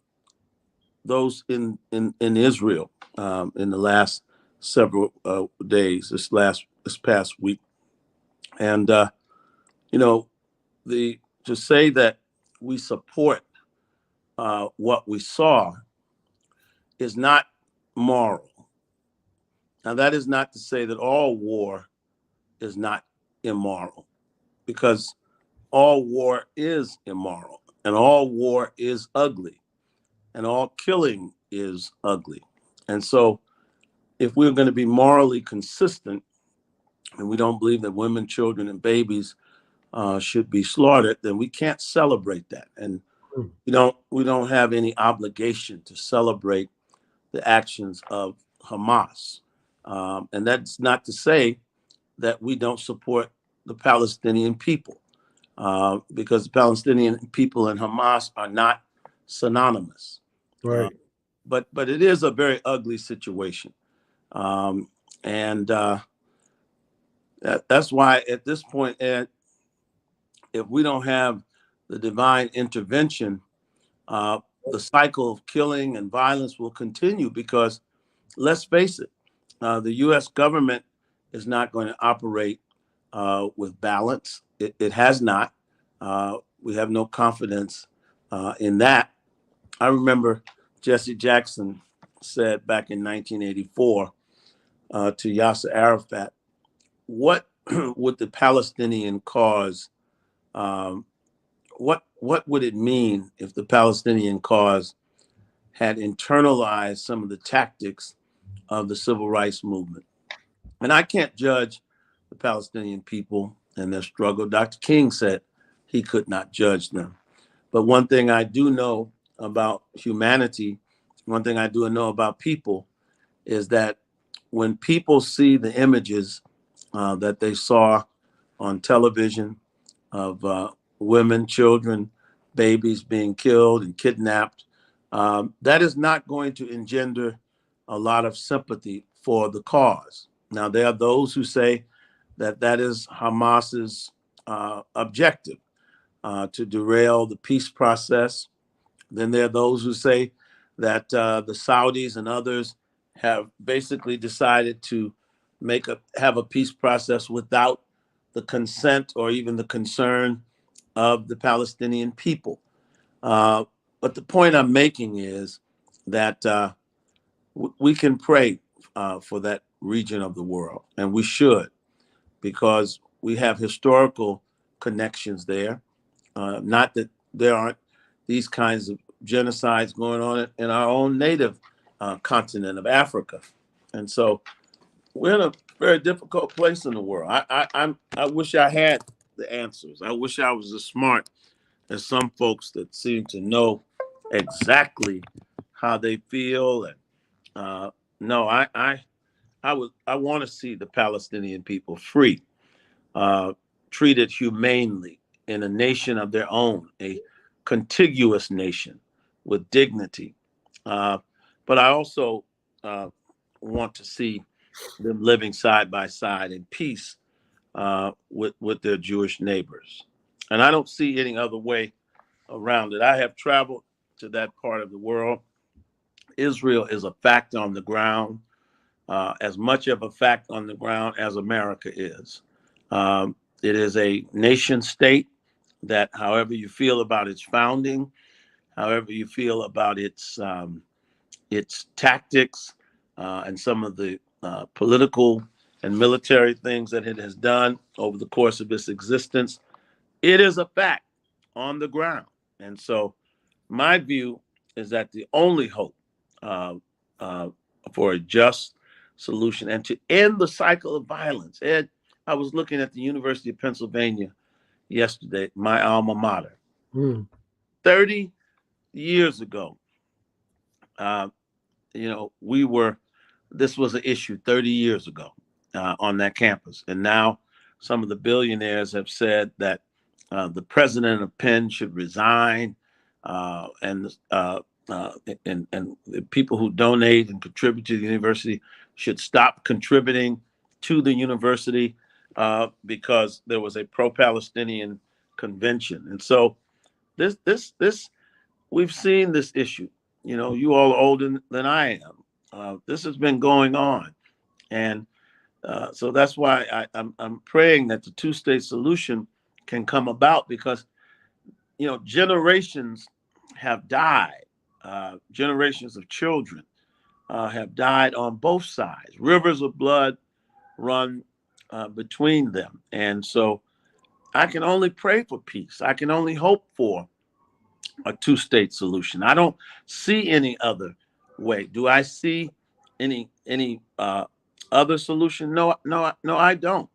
those in Israel in the last several days, this past week. And, you know, to say that we support what we saw is not moral. Now, that is not to say that all war is not immoral, because all war is immoral and all war is ugly and all killing is ugly. And so if we're going to be morally consistent and we don't believe that women, children, and babies should be slaughtered, then we can't celebrate that. And we don't have any obligation to celebrate the actions of Hamas. And that's not to say that we don't support the Palestinian people, because the Palestinian people and Hamas are not synonymous. Right. But it is a very ugly situation. And that's why at this point, Ed, if we don't have the divine intervention, the cycle of killing and violence will continue, because let's face it, the U.S. government is not going to operate with balance. It has not. We have no confidence in that. I remember Jesse Jackson said back in 1984 to Yasser Arafat, what would the Palestinian cause, what would it mean if the Palestinian cause had internalized some of the tactics of the civil rights movement? And I can't judge the Palestinian people and their struggle. Dr. King said he could not judge them. But one thing I do know about humanity, one thing I do know about people, is that when people see the images that they saw on television of women, children, babies being killed and kidnapped, that is not going to engender a lot of sympathy for the cause. Now, there are those who say that that is Hamas's objective, to derail the peace process. Then there are those who say that the Saudis and others have basically decided to have a peace process without the consent or even the concern of the Palestinian people. But the point I'm making is that we can pray for that region of the world, and we should, because we have historical connections there. Not that there aren't these kinds of genocides going on in our own native continent of Africa. And so we're in a very difficult place in the world. I wish I had the answers. I wish I was as smart as some folks that seem to know exactly how they feel. And no, I want to see the Palestinian people free, treated humanely in a nation of their own, a contiguous nation with dignity. But I also want to see them living side by side in peace with their Jewish neighbors. And I don't see any other way around it. I have traveled to that part of the world. Israel is a fact on the ground, as much of a fact on the ground as America is. It is a nation state that, however you feel about its founding, however you feel about its tactics, and some of the political and military things that it has done over the course of its existence. It is a fact on the ground. And so my view is that the only hope uh, uh, for a just solution and to end the cycle of violence. Ed, I was looking at the University of Pennsylvania yesterday, my alma mater. 30 years ago, uh, this was an issue 30 years ago on that campus. And now some of the billionaires have said that the president of Penn should resign, and the people who donate and contribute to the university should stop contributing to the university because there was a pro-Palestinian convention. And so this we've seen this issue. You all are older than I am. This has been going on, and so that's why I'm praying that the two-state solution can come about, because generations have died, generations of children have died on both sides. Rivers of blood run between them, and so I can only pray for peace. I can only hope for a two-state solution. I don't see any other way. Do I see any other solution? No, I don't.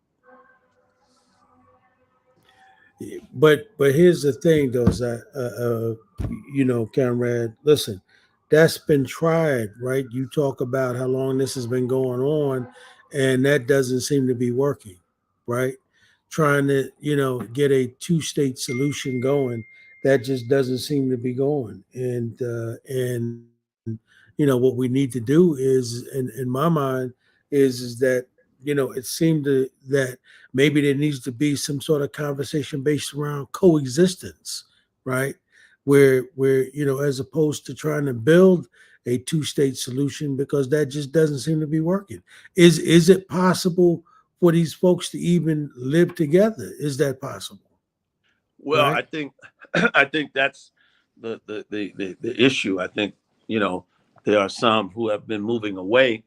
But here's the thing, though, is that Conrad, listen, that's been tried, right? You talk about how long this has been going on, and that doesn't seem to be working, right? Trying to get a two-state solution going, that just doesn't seem to be going. And what we need to do is, in my mind, is that it seemed that maybe there needs to be some sort of conversation based around coexistence, right? Where as opposed to trying to build a two-state solution, because that just doesn't seem to be working. Is it possible for these folks to even live together? Is that possible? Well, Right? I think that's the issue. I think there are some who have been moving away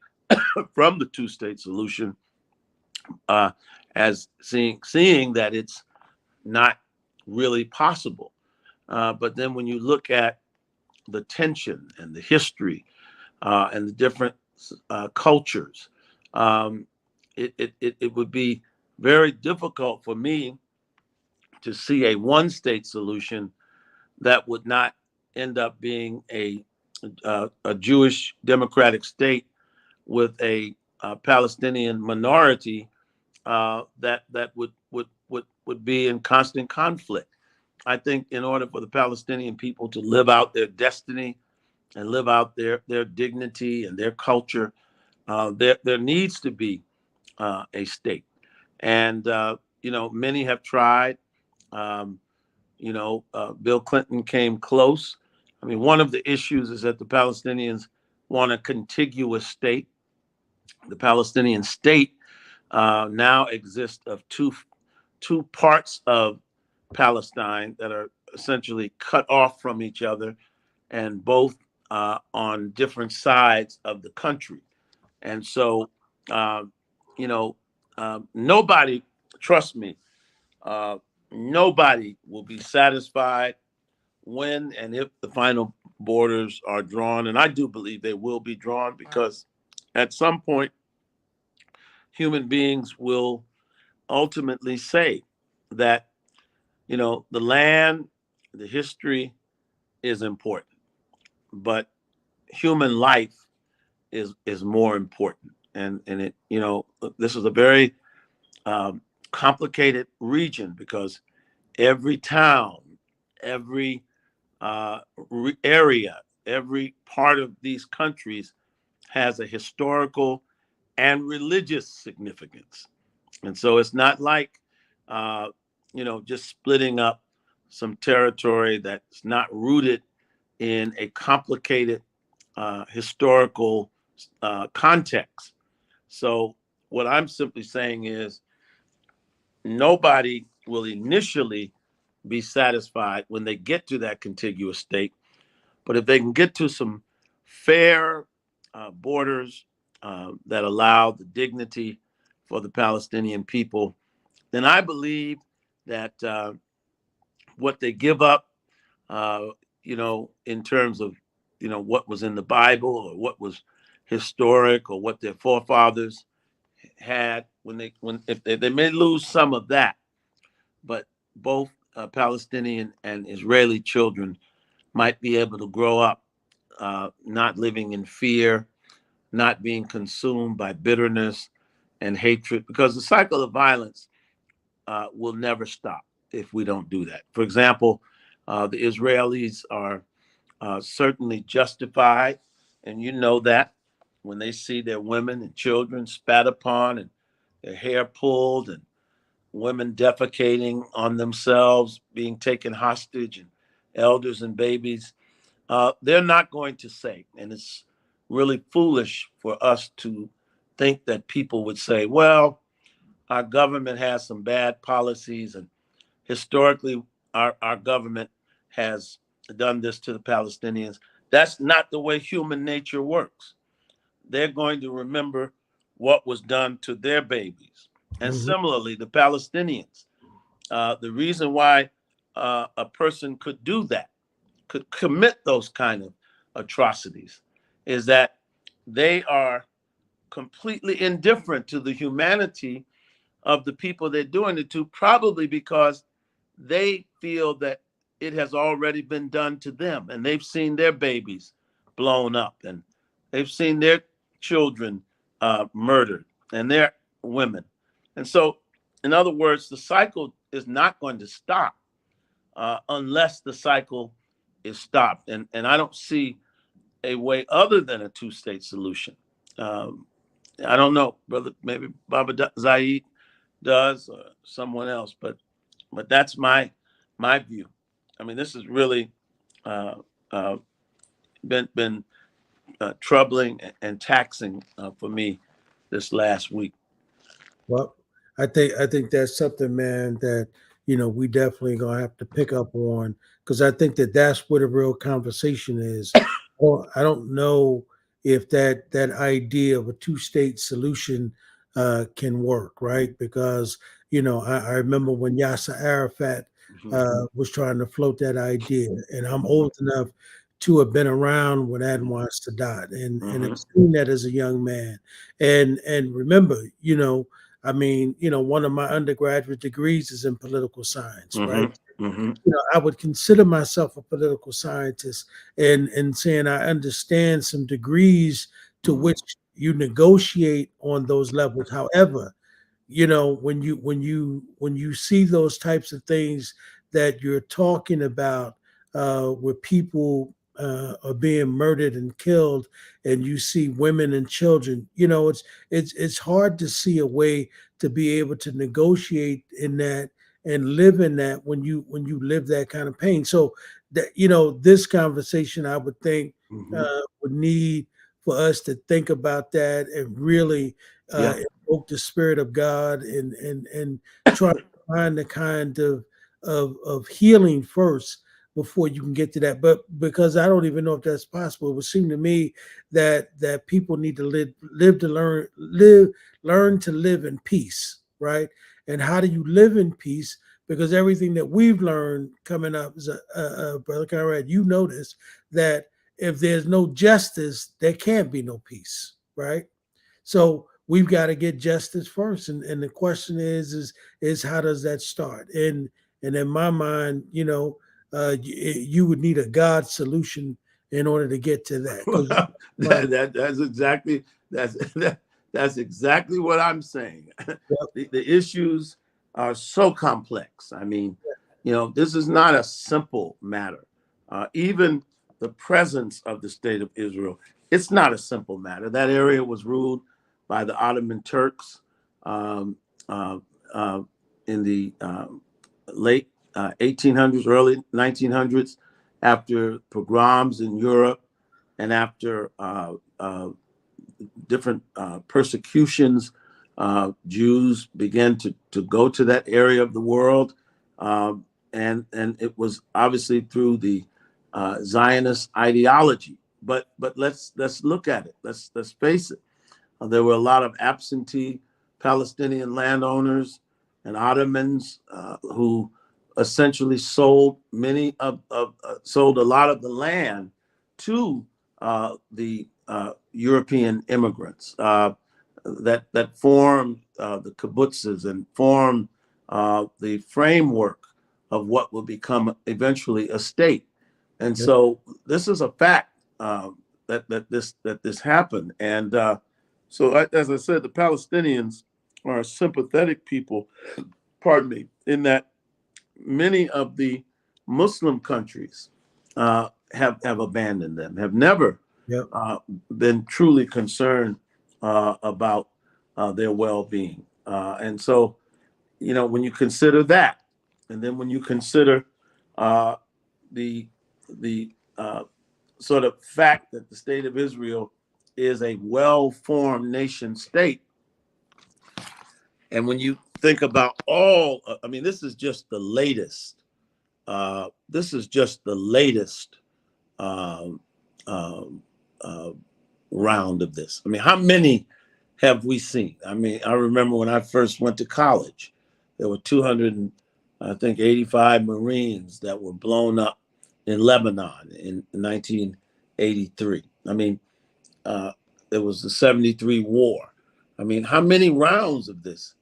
from the two-state solution, as seeing that it's not really possible. But then when you look at the tension and the history and the different cultures, it would be very difficult for me to see a one-state solution that would not end up being a Jewish democratic state with a Palestinian minority that would be in constant conflict. I think in order for the Palestinian people to live out their destiny and live out their dignity and their culture, there needs to be a state. And many have tried. Bill Clinton came close. I mean, one of the issues is that the Palestinians want a contiguous state. The Palestinian state now exists of two parts of Palestine that are essentially cut off from each other, and both on different sides of the country. And so, nobody, trust me, nobody will be satisfied when and if the final borders are drawn. And I do believe they will be drawn, because at some point, human beings will ultimately say that, the land, the history is important, but human life is more important. And it, this is a very complicated region, because every town, every area, every part of these countries has a historical and religious significance. And so it's not like, just splitting up some territory that's not rooted in a complicated historical context. So what I'm simply saying is, nobody will initially be satisfied when they get to that contiguous state. But if they can get to some fair borders that allow the dignity for the Palestinian people, then I believe that what they give up, uh, in terms of, what was in the Bible or what was historic or what their forefathers had, when if they may lose some of that, but both Palestinian and Israeli children might be able to grow up not living in fear, not being consumed by bitterness and hatred, because the cycle of violence will never stop if we don't do that. For example, the Israelis are certainly justified, and you know that, when they see their women and children spat upon and their hair pulled and women defecating on themselves, being taken hostage, and elders and babies, they're not going to say. And it's really foolish for us to think that people would say, well, our government has some bad policies, and historically, our government has done this to the Palestinians. That's not the way human nature works. They're going to remember what was done to their babies. And Mhm. similarly, the Palestinians, the reason why a person could do that, could commit those kind of atrocities, is that they are completely indifferent to the humanity of the people they're doing it to, probably because they feel that it has already been done to them, and they've seen their babies blown up, and they've seen their children murdered, and their women. And so, in other words, the cycle is not going to stop unless the cycle is stopped. And I don't see a way other than a two-state solution. Um, I don't know, brother. Maybe Baba Zaid does, or someone else, but that's my view. I mean, this has really uh, uh, been troubling and taxing for me this last week. Well, I think that's something, man, that we definitely gonna have to pick up on, because I think that that's where the real conversation is. Well, I don't know if that idea of a two-state solution can work, right? Because I remember when Yasser Arafat Mhm. was trying to float that idea, and I'm old enough to have been around when Anwar Sadat and have Mhm. seen that as a young man, and remember, I mean, one of my undergraduate degrees is in political science, right? Mhm. Mhm. I would consider myself a political scientist, and saying I understand some degrees to Mhm. which you negotiate on those levels. However, when you see those types of things that you're talking about, where people are being murdered and killed, and you see women and children, it's hard to see a way to be able to negotiate in that and live in that when you live that kind of pain. So that this conversation, I would think, Mhm. would need for us to think about that and really Yeah. invoke the spirit of God, and try to find the kind of healing first before you can get to that. But because I don't even know if that's possible, it would seem to me that people need to learn to live in peace, right? And how do you live in peace? Because everything that we've learned coming up is, Brother Conrad, you notice that if there's no justice, there can't be no peace, right? So we've got to get justice first, and the question is how does that start? And in my mind, you would need a God solution in order to get to that. Well, Because that's exactly that's exactly what I'm saying. Yep. The issues are so complex. I mean, this is not a simple matter. Even the presence of the state of Israel, it's not a simple matter. That area was ruled by the Ottoman Turks um, uh, uh, in the late 1800s, early 1900s, after pogroms in Europe and after different persecutions. Jews began to go to that area of the world, and it was obviously through the Zionist ideology. But let's look at it. Let's face it. There were a lot of absentee Palestinian landowners and Ottomans who essentially sold sold a lot of the land to the European immigrants that formed the kibbutzes and formed the framework of what will become eventually a state. And so this is a fact that this happened. And so, as I said, the Palestinians are a sympathetic people, pardon me, in that many of the Muslim countries have abandoned them, have never been truly concerned about their well-being. And so, when you consider that, and then when you consider the sort of fact that the state of Israel is a well-formed nation state, and when you think about this is just the latest. This is just the latest round of this. I mean, how many have we seen? I mean, I remember when I first went to college, there were 285 Marines that were blown up in Lebanon in 1983. I mean, there was the 73 war. I mean, how many rounds of this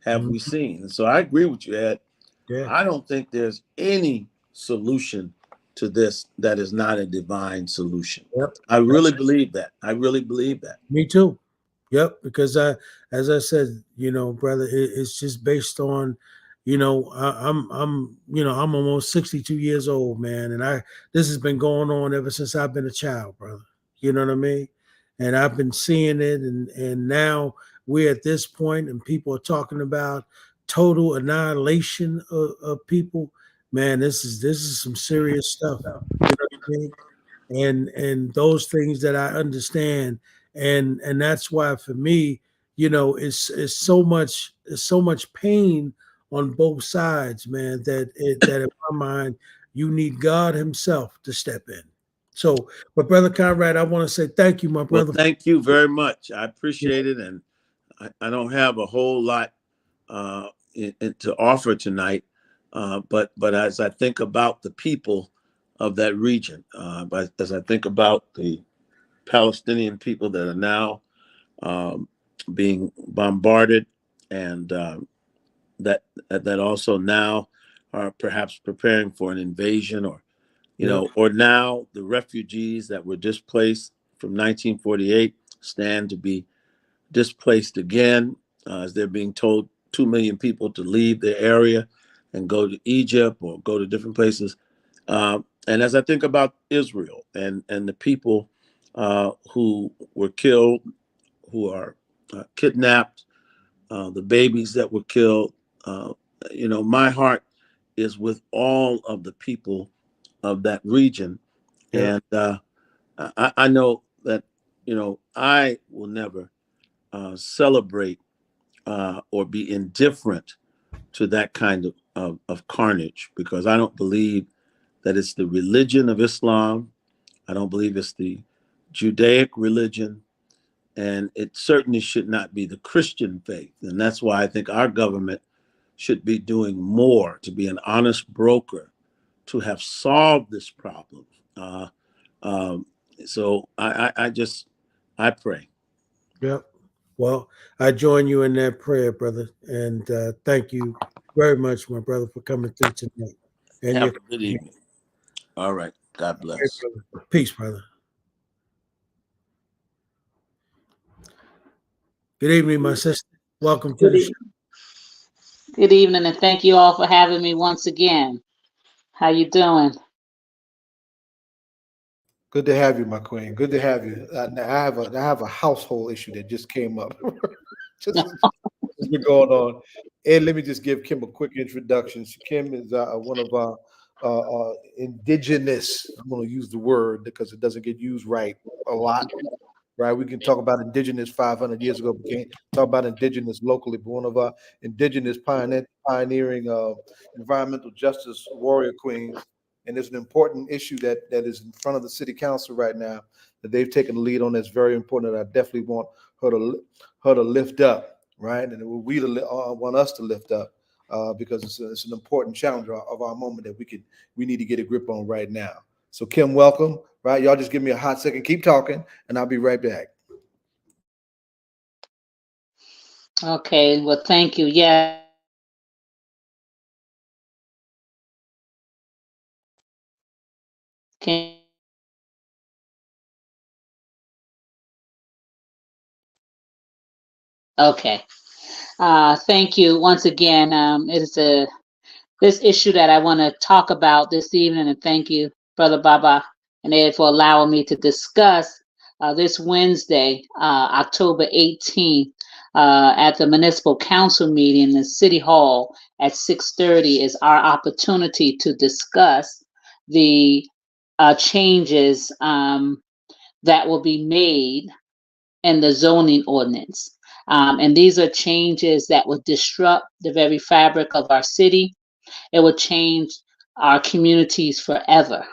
have we seen? And so I agree with you, Ed. Yeah. I don't think there's any solution to this that is not a divine solution. Yep. I really believe that. I really believe that. Me too. Yep. Because as I said, brother, it's just based on, I'm almost 62 years old, man. And this has been going on ever since I've been a child, brother. You know what I mean? And I've been seeing it. And now we're at this point and people are talking about total annihilation of people. Man, this is some serious stuff. You know what I mean? And those things that I understand, and that's why for me, it's so much pain on both sides, man. That in my mind, you need God Himself to step in. So, but Brother Conrad, I want to say thank you, my brother. Well, thank you very much. I appreciate it, and I don't have a whole lot to offer tonight. But as I think about the people of that region, but as I think about the Palestinian people that are now being bombarded, and that also now are perhaps preparing for an invasion, or or now the refugees that were displaced from 1948 stand to be displaced again, as they're being told 2 million people to leave their area and go to Egypt or go to different places. And as I think about Israel and the people who were killed, who are kidnapped, the babies that were killed, my heart is with all of the people of that region. Yeah. And I know that, I will never celebrate or be indifferent to that kind of carnage, because I don't believe that it's the religion of Islam. I don't believe it's the Judaic religion, and it certainly should not be the Christian faith. And that's why I think our government should be doing more to be an honest broker to have solved this problem. So I pray. Yep. Well, I join you in that prayer, brother. And thank you very much, my brother, for coming through tonight. And have a good evening. All right. God bless. Right, brother. Peace, brother. Good evening, my sister. Welcome to the show. Good evening, and thank you all for having me once again. How you doing? Good to have you, my queen. Good to have you. I have a household issue that just came up. Just been going on. And let me just give Kim a quick introduction. Kim is one of our indigenous. I'm going to use the word because it doesn't get used right a lot. Right? We can talk about indigenous 500 years ago. We can't talk about indigenous locally, but one of our indigenous pioneering environmental justice warrior queens. And there's an important issue that is in front of the city council right now that they've taken the lead on. That's very important. That I definitely want her to lift up, right? And we want us to lift up because it's an important challenge of our moment that we need to get a grip on right now. So Kim, welcome. Right, y'all just give me a hot second. Keep talking, and I'll be right back. Okay, well, thank you. Yeah. Can, okay. Thank you once again. It is this issue that I want to talk about this evening, and thank you, Brother Baba and Ed, for allowing me to discuss this Wednesday, October 18th, at the Municipal Council meeting in the City Hall at 6:30 is our opportunity to discuss the changes that will be made in the zoning ordinance. And these are changes that will disrupt the very fabric of our city. It will change our communities forever.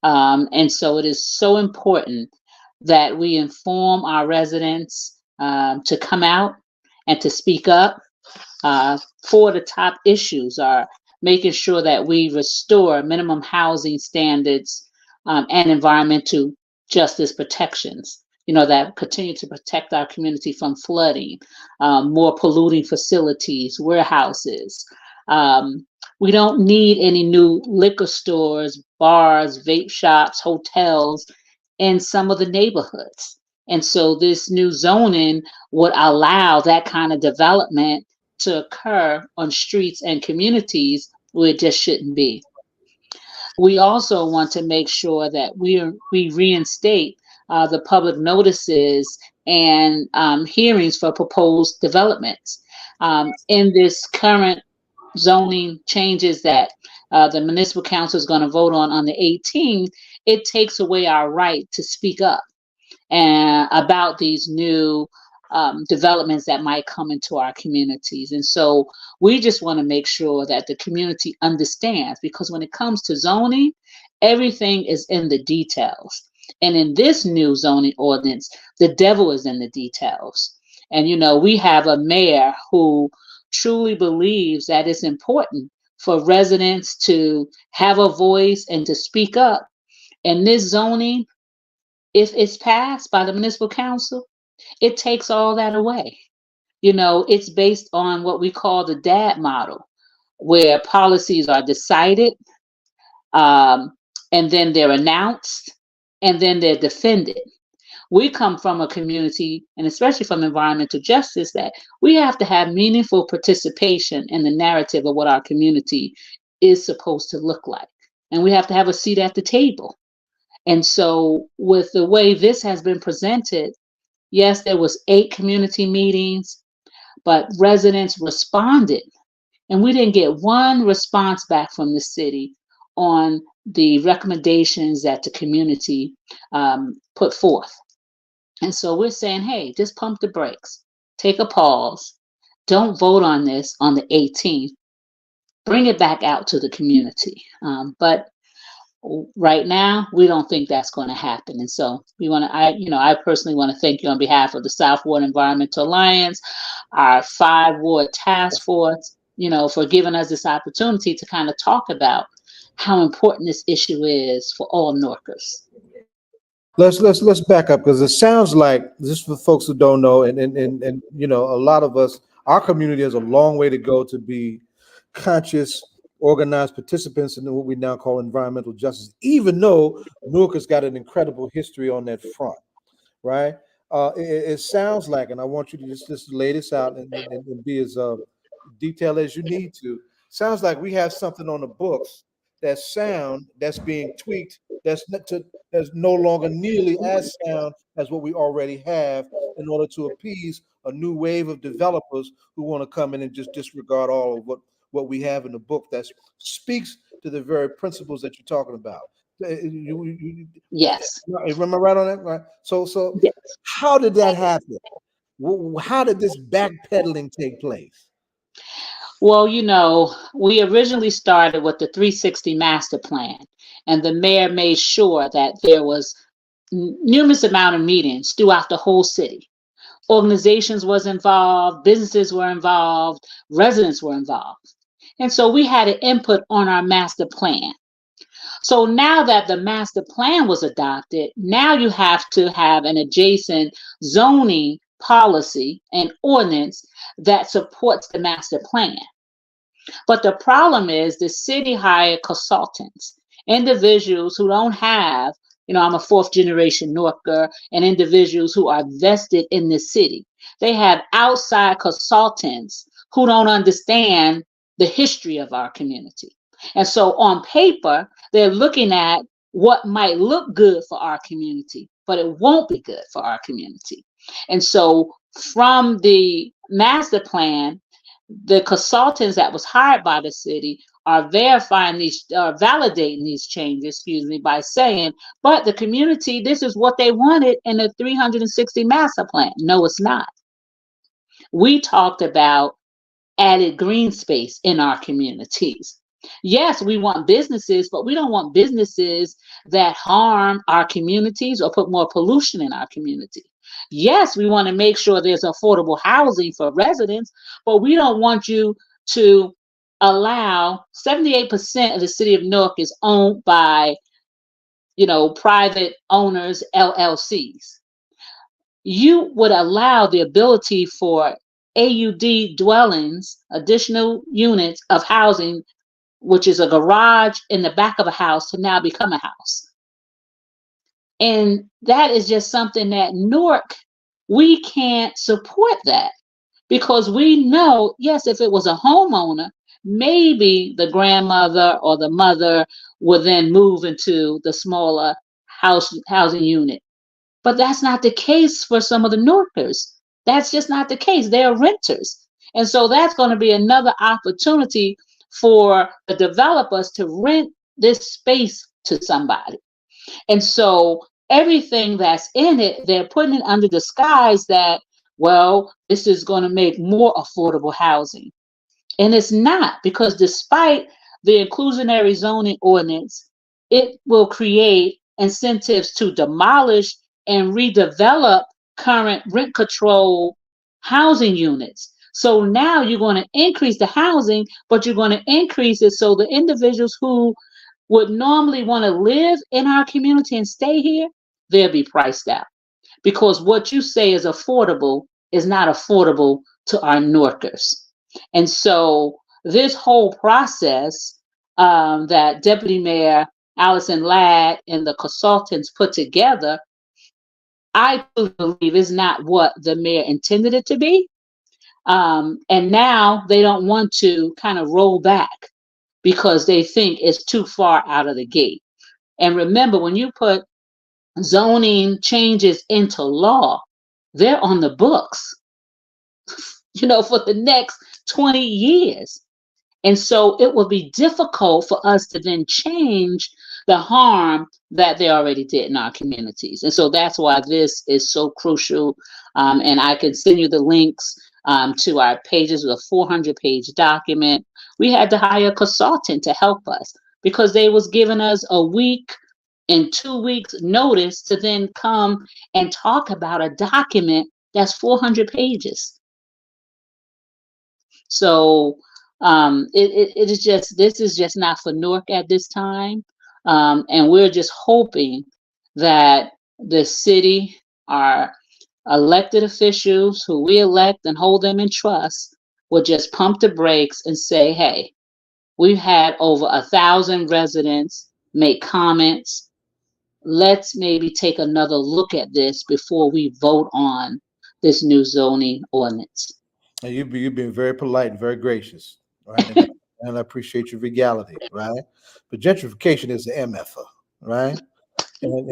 And so it is so important that we inform our residents to come out and to speak up. Four of the top issues are making sure that we restore minimum housing standards and environmental justice protections, that continue to protect our community from flooding, more polluting facilities, warehouses. We don't need any new liquor stores, bars, vape shops, hotels in some of the neighborhoods. And so this new zoning would allow that kind of development to occur on streets and communities where it just shouldn't be. We also want to make sure that we reinstate the public notices and hearings for proposed developments. In this current zoning changes that the municipal council is going to vote on the 18th, it takes away our right to speak up and about these new developments that might come into our communities. And so we just want to make sure that the community understands, because when it comes to zoning, everything is in the details. And in this new zoning ordinance, the devil is in the details. And, we have a mayor who truly believes that it's important for residents to have a voice and to speak up. And this zoning, if it's passed by the municipal council, it takes all that away. It's based on what we call the DAD model, where policies are decided, and then they're announced, and then they're defended. We come from a community, and especially from environmental justice, that we have to have meaningful participation in the narrative of what our community is supposed to look like. And we have to have a seat at the table. And so with the way this has been presented, yes, there was 8 community meetings, but residents responded. And we didn't get one response back from the city on the recommendations that the community put forth. And so we're saying, hey, just pump the brakes, take a pause, don't vote on this on the 18th, bring it back out to the community. But right now, we don't think that's going to happen. And so I personally want to thank you on behalf of the South Ward Environmental Alliance, our 5-ward task force, for giving us this opportunity to kind of talk about how important this issue is for all Norkers. Let's back up, because it sounds like, just for folks who don't know, and a lot of us, our community has a long way to go to be conscious, organized participants in what we now call environmental justice, even though Newark has got an incredible history on that front, right? It sounds like, and I want you to just lay this out and be as detailed as you need to. Sounds like we have something on the books that's being tweaked, that's no longer nearly as sound as what we already have, in order to appease a new wave of developers who want to come in and just disregard all of what we have in the book that speaks to the very principles that you're talking about. Yes. Am I right on that? Right. So Yes. how did that happen? How did this backpedaling take place? Well, we originally started with the 360 master plan, and the mayor made sure that there was numerous amount of meetings throughout the whole city. Organizations was involved, businesses were involved, residents were involved. And so we had an input on our master plan. So now that the master plan was adopted, now you have to have an adjacent zoning policy and ordinance that supports the master plan. But the problem is the city hired consultants, individuals who don't have, I'm a fourth generation Norker, and individuals who are vested in the city. They have outside consultants who don't understand the history of our community. And so on paper, they're looking at what might look good for our community, but it won't be good for our community. And so from the master plan, the consultants that was hired by the city are validating these changes, by saying, but the community, this is what they wanted in the 360 master plan. No, it's not. We talked about added green space in our communities. Yes, we want businesses, but we don't want businesses that harm our communities or put more pollution in our community. Yes, we want to make sure there's affordable housing for residents, but we don't want you to allow 78% of the city of Newark is owned by, private owners, LLCs. You would allow the ability for AUD dwellings, additional units of housing, which is a garage in the back of a house, to now become a house. And that is just something that Newark, we can't support that, because we know, yes, if it was a homeowner, maybe the grandmother or the mother would then move into the smaller housing unit. But that's not the case for some of the Newarkers. That's just not the case. They're renters. And so that's going to be another opportunity for the developers to rent this space to somebody. And so everything that's in it, they're putting it under the disguise that, well, this is going to make more affordable housing. And it's not, because despite the inclusionary zoning ordinance, it will create incentives to demolish and redevelop current rent control housing units. So now you're going to increase the housing, but you're going to increase it so the individuals who would normally want to live in our community and stay here, they'll be priced out. Because what you say is affordable is not affordable to our Newarkers. And so this whole process that Deputy Mayor Allison Ladd and the consultants put together, I believe is not what the mayor intended it to be. And now they don't want to kind of roll back because they think it's too far out of the gate. And remember, when you put zoning changes into law, they're on the books, for the next 20 years. And so it will be difficult for us to then change the harm that they already did in our communities. And so that's why this is so crucial. And I can send you the links to our pages with a 400-page document. We had to hire a consultant to help us because they was giving us a week and 2 weeks notice to then come and talk about a document that's 400 pages. So it is just, this is just not for Newark at this time. And we're just hoping that the city, our elected officials who we elect and hold them in trust, will just pump the brakes and say, hey, we've had over 1,000 residents make comments. Let's maybe take another look at this before we vote on this new zoning ordinance. And you've been very polite and very gracious, right? And I appreciate your regality, right? But gentrification is the MFer, right? And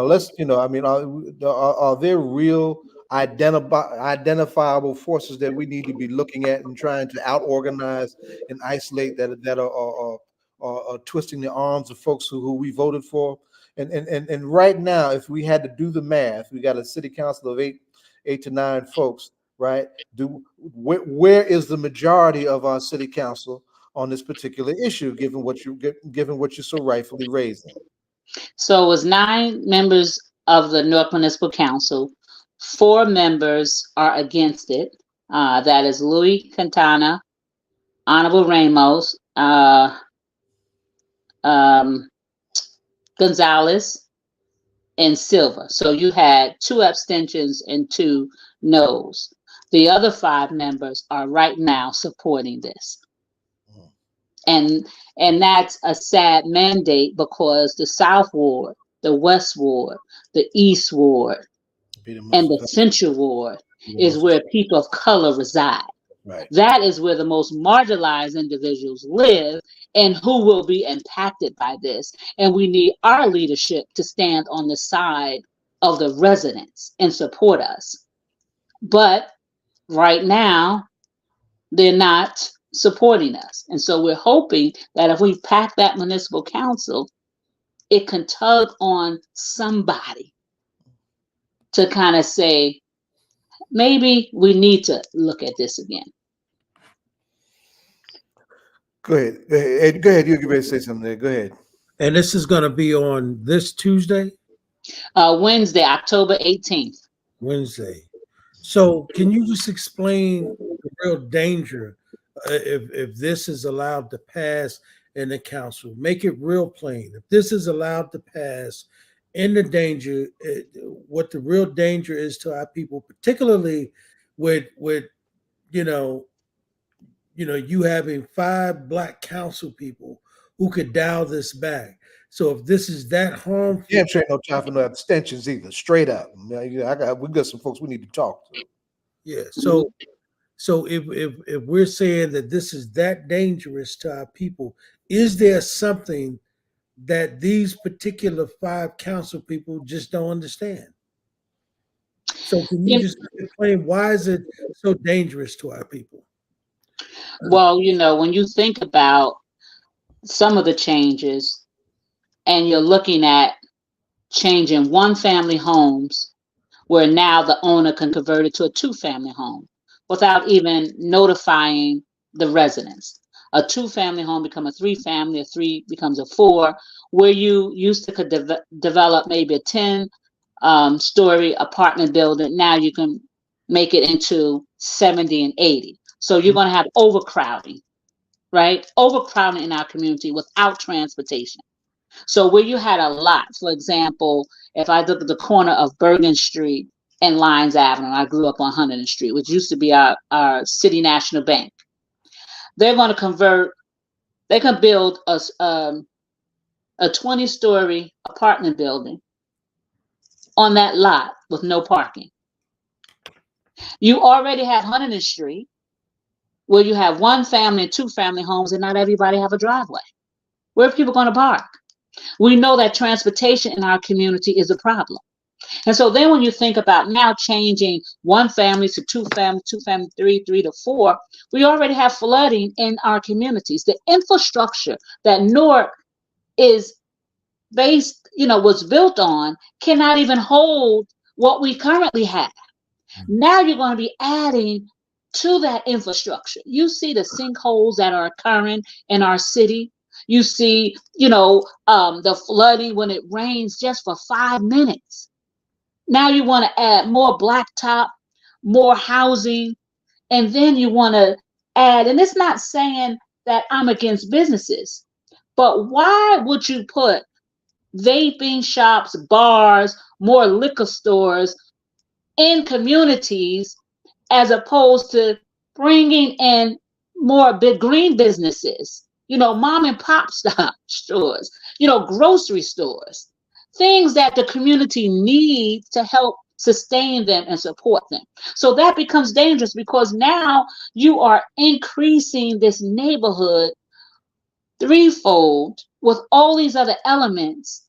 let's, I mean, are there real identifiable forces that we need to be looking at and trying to out-organize and isolate that are twisting the arms of folks who we voted for? And right now, if we had to do the math, we got a city council of eight to nine folks, right? Where is the majority of our city council on this particular issue, given what you're so rightfully raising? So it was 9 members of the North Municipal Council. 4 members are against it. That is Louis Quintana, Honorable Ramos, Gonzalez, and Silva. So you had 2 abstentions and 2 noes. The other 5 members are right now supporting this. And that's a sad mandate because the South Ward, the West Ward, the East Ward, and the Central Ward is where people of color reside. Right. That is where the most marginalized individuals live and who will be impacted by this. And we need our leadership to stand on the side of the residents and support us. But right now, they're not supporting us. And so we're hoping that if we pack that municipal council, it can tug on somebody to kind of say, maybe we need to look at this again. Go ahead. Go ahead. You can say something there. Go ahead. And this is going to be on this Tuesday? Wednesday, October 18th. Wednesday. So can you just explain the real danger if this is allowed to pass in the council? Make it real plain. If this is allowed to pass, in the danger, what the real danger is to our people, particularly with you having 5 Black council people who could dial this back. So if this is that harmful, Yeah, ain't no time for no abstentions either. Straight up, we got some folks we need to talk to. Yeah. So if we're saying that this is that dangerous to our people, is there something that these particular 5 council people just don't understand? So can you just explain why is it so dangerous to our people? Well, when you think about some of the changes and you're looking at changing 1-family homes where now the owner can convert it to a 2-family home without even notifying the residents. A 2-family home become a 3-family, a 3 becomes a 4, where you used to could develop maybe a 10-story apartment building. Now you can make it into 70 and 80. So you're going to have overcrowding, right? Overcrowding in our community without transportation. So where you had a lot, for example, if I look at the corner of Bergen Street and Lyons Avenue, I grew up on 100th Street, which used to be our City National Bank. They're going to they can build a 20-story apartment building on that lot with no parking. You already have 100th Street, where you have 1-family and 2-family homes, and not everybody have a driveway. Where are people going to park? We know that transportation in our community is a problem. And so then when you think about now changing 1 family to 2-family, 2-family, 3 to 4, we already have flooding in our communities. The infrastructure that Newark is based, was built on cannot even hold what we currently have. Now you're going to be adding to that infrastructure. You see the sinkholes that are occurring in our city. You see, the flooding when it rains just for 5 minutes. Now you want to add more blacktop, more housing, and then you want to add, and it's not saying that I'm against businesses, but why would you put vaping shops, bars, more liquor stores in communities as opposed to bringing in more big green businesses, mom and pop stores, grocery stores, things that the community needs to help sustain them and support them. So that becomes dangerous because now you are increasing this neighborhood threefold with all these other elements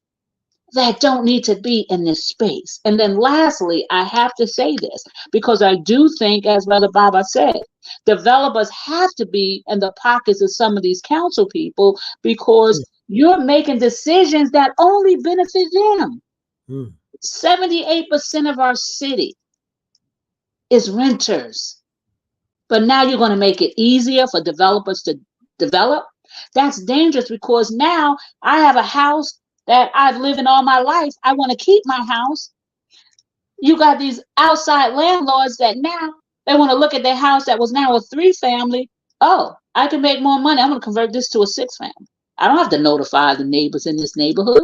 that don't need to be in this space. And then lastly, I have to say this because I do think, as Brother Baba said, developers have to be in the pockets of some of these council people because you're making decisions that only benefit them. 78% of our city is renters. But now you're going to make it easier for developers to develop. That's dangerous because now I have a house that I've lived in all my life. I want to keep my house. You got these outside landlords that now they want to look at their house that was now a 3-family. Oh, I can make more money. I'm going to convert this to a 6-family. I don't have to notify the neighbors in this neighborhood.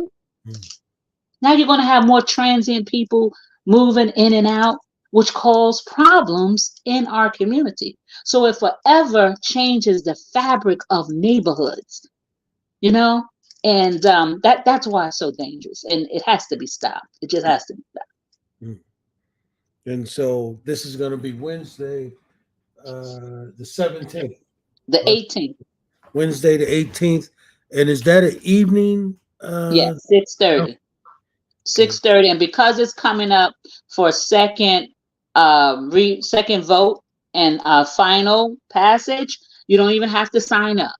Now you're going to have more transient people moving in and out, which cause problems in our community. So it forever changes the fabric of neighborhoods, you know, and that's why it's so dangerous, and it has to be stopped. It just has to be stopped. And so this is going to be Wednesday, the 17th. The 18th. Wednesday the 18th. And is that an evening? Yeah, 6:30. 6:30, and because it's coming up for second vote and final passage, you don't even have to sign up.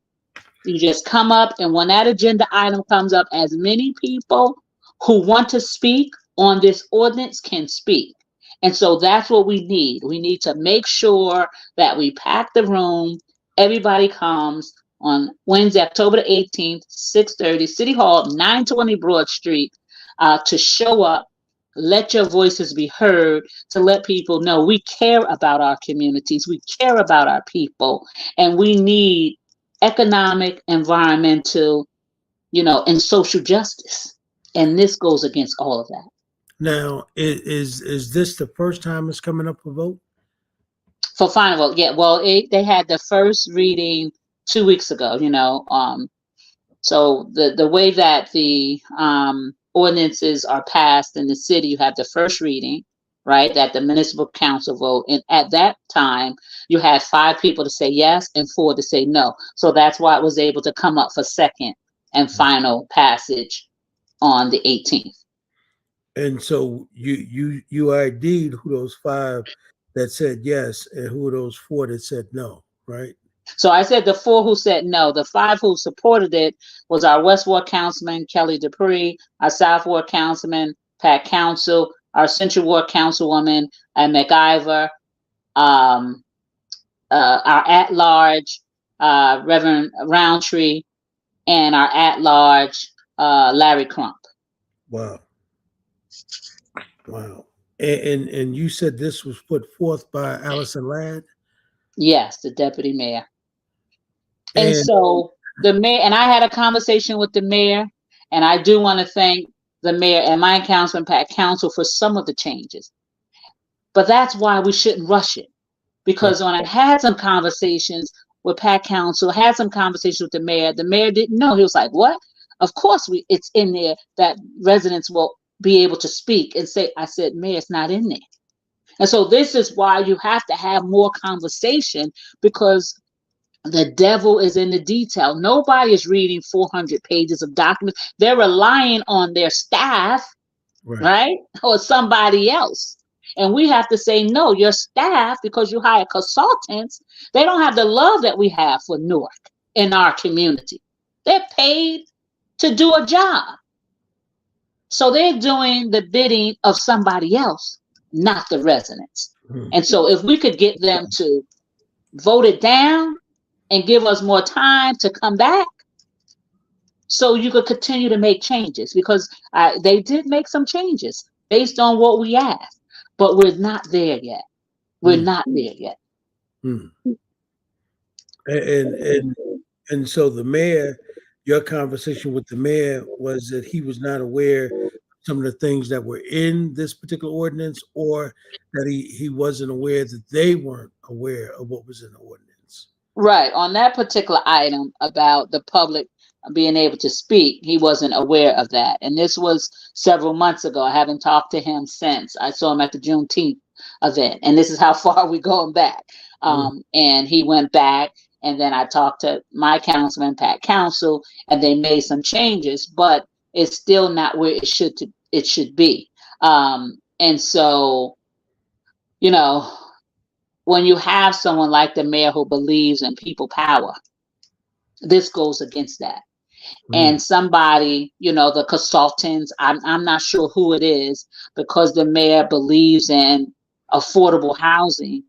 You just come up, and when that agenda item comes up, as many people who want to speak on this ordinance can speak. And so that's what we need. We need to make sure that we pack the room. Everybody comes on Wednesday, October the 18th, 6:30, City Hall, 920 Broad Street, to show up, let your voices be heard, to let people know we care about our communities, we care about our people, and we need economic, environmental, and social justice. And this goes against all of that. Now, is this the first time it's coming up for vote? For final vote, yeah. Well, they had the first reading 2 weeks ago, So the way that the ordinances are passed in the city, you have the first reading, right? That the municipal council vote. And at that time, you had 5 people to say yes and 4 to say no. So that's why it was able to come up for second and final passage on the 18th. And so you ID'd who those 5 that said yes and who are those 4 that said no, right? So I said the 4 who said no. The 5 who supported it was our West Ward Councilman, Kelly Dupree, our South Ward Councilman, Pat Council, our Central Ward Councilwoman, McIver, our at-large, Reverend Roundtree, and our at-large, Larry Crump. Wow. And you said this was put forth by Allison Ladd? Yes, the deputy mayor. And so the mayor, and I had a conversation with the mayor, and I do want to thank the mayor and my councilman, Pat Council, for some of the changes. But that's why we shouldn't rush it. Because when I had some conversations with Pat Council, had some conversations with the mayor didn't know. He was like, what? Of course it's in there that residents will be able to speak and say, I said, Mayor, it's not in there. And so this is why you have to have more conversation, because the devil is in the detail. Nobody is reading 400 pages of documents. They're relying on their staff, right? Or somebody else. And we have to say, no, your staff, because you hire consultants, they don't have the love that we have for Newark in our community. They're paid to do a job. So they're doing the bidding of somebody else, not the residents. And so if we could get them to vote it down and give us more time to come back, so you could continue to make changes, because they did make some changes based on what we asked, but we're not there yet. We're not there yet. And so the mayor, your conversation with the mayor was that he was not aware of some of the things that were in this particular ordinance, or that he wasn't aware that they weren't aware of what was in the ordinance. Right. On that particular item about the public being able to speak, he wasn't aware of that. And this was several months ago. I haven't talked to him since. I saw him at the Juneteenth event. And this is how far we're going back. And he went back, and then I talked to my councilman, Pat Council, and they made some changes, but it's still not where it should be. And so, when you have someone like the mayor who believes in people power, this goes against that. And somebody, the consultants, I'm not sure who it is, because the mayor believes in affordable housing.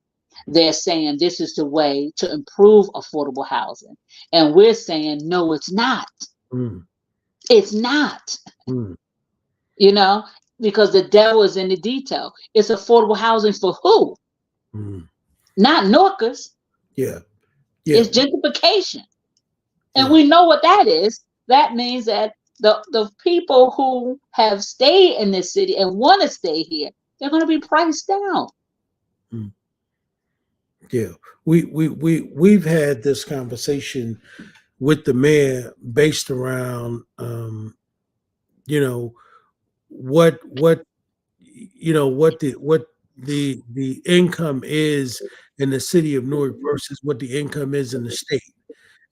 They're saying this is the way to improve affordable housing. And we're saying, no, it's not. It's not. Mm. You know, because the devil is in the detail. It's affordable housing for who? Mm. Not Norkers. Yeah. It's gentrification. And Yeah. we know what that is. That means that the people who have stayed in this city and want to stay here, they're going to be priced down. Mm. Yeah. We've had this conversation with the mayor based around you know what the income is in the city of Newark versus what the income is in the state.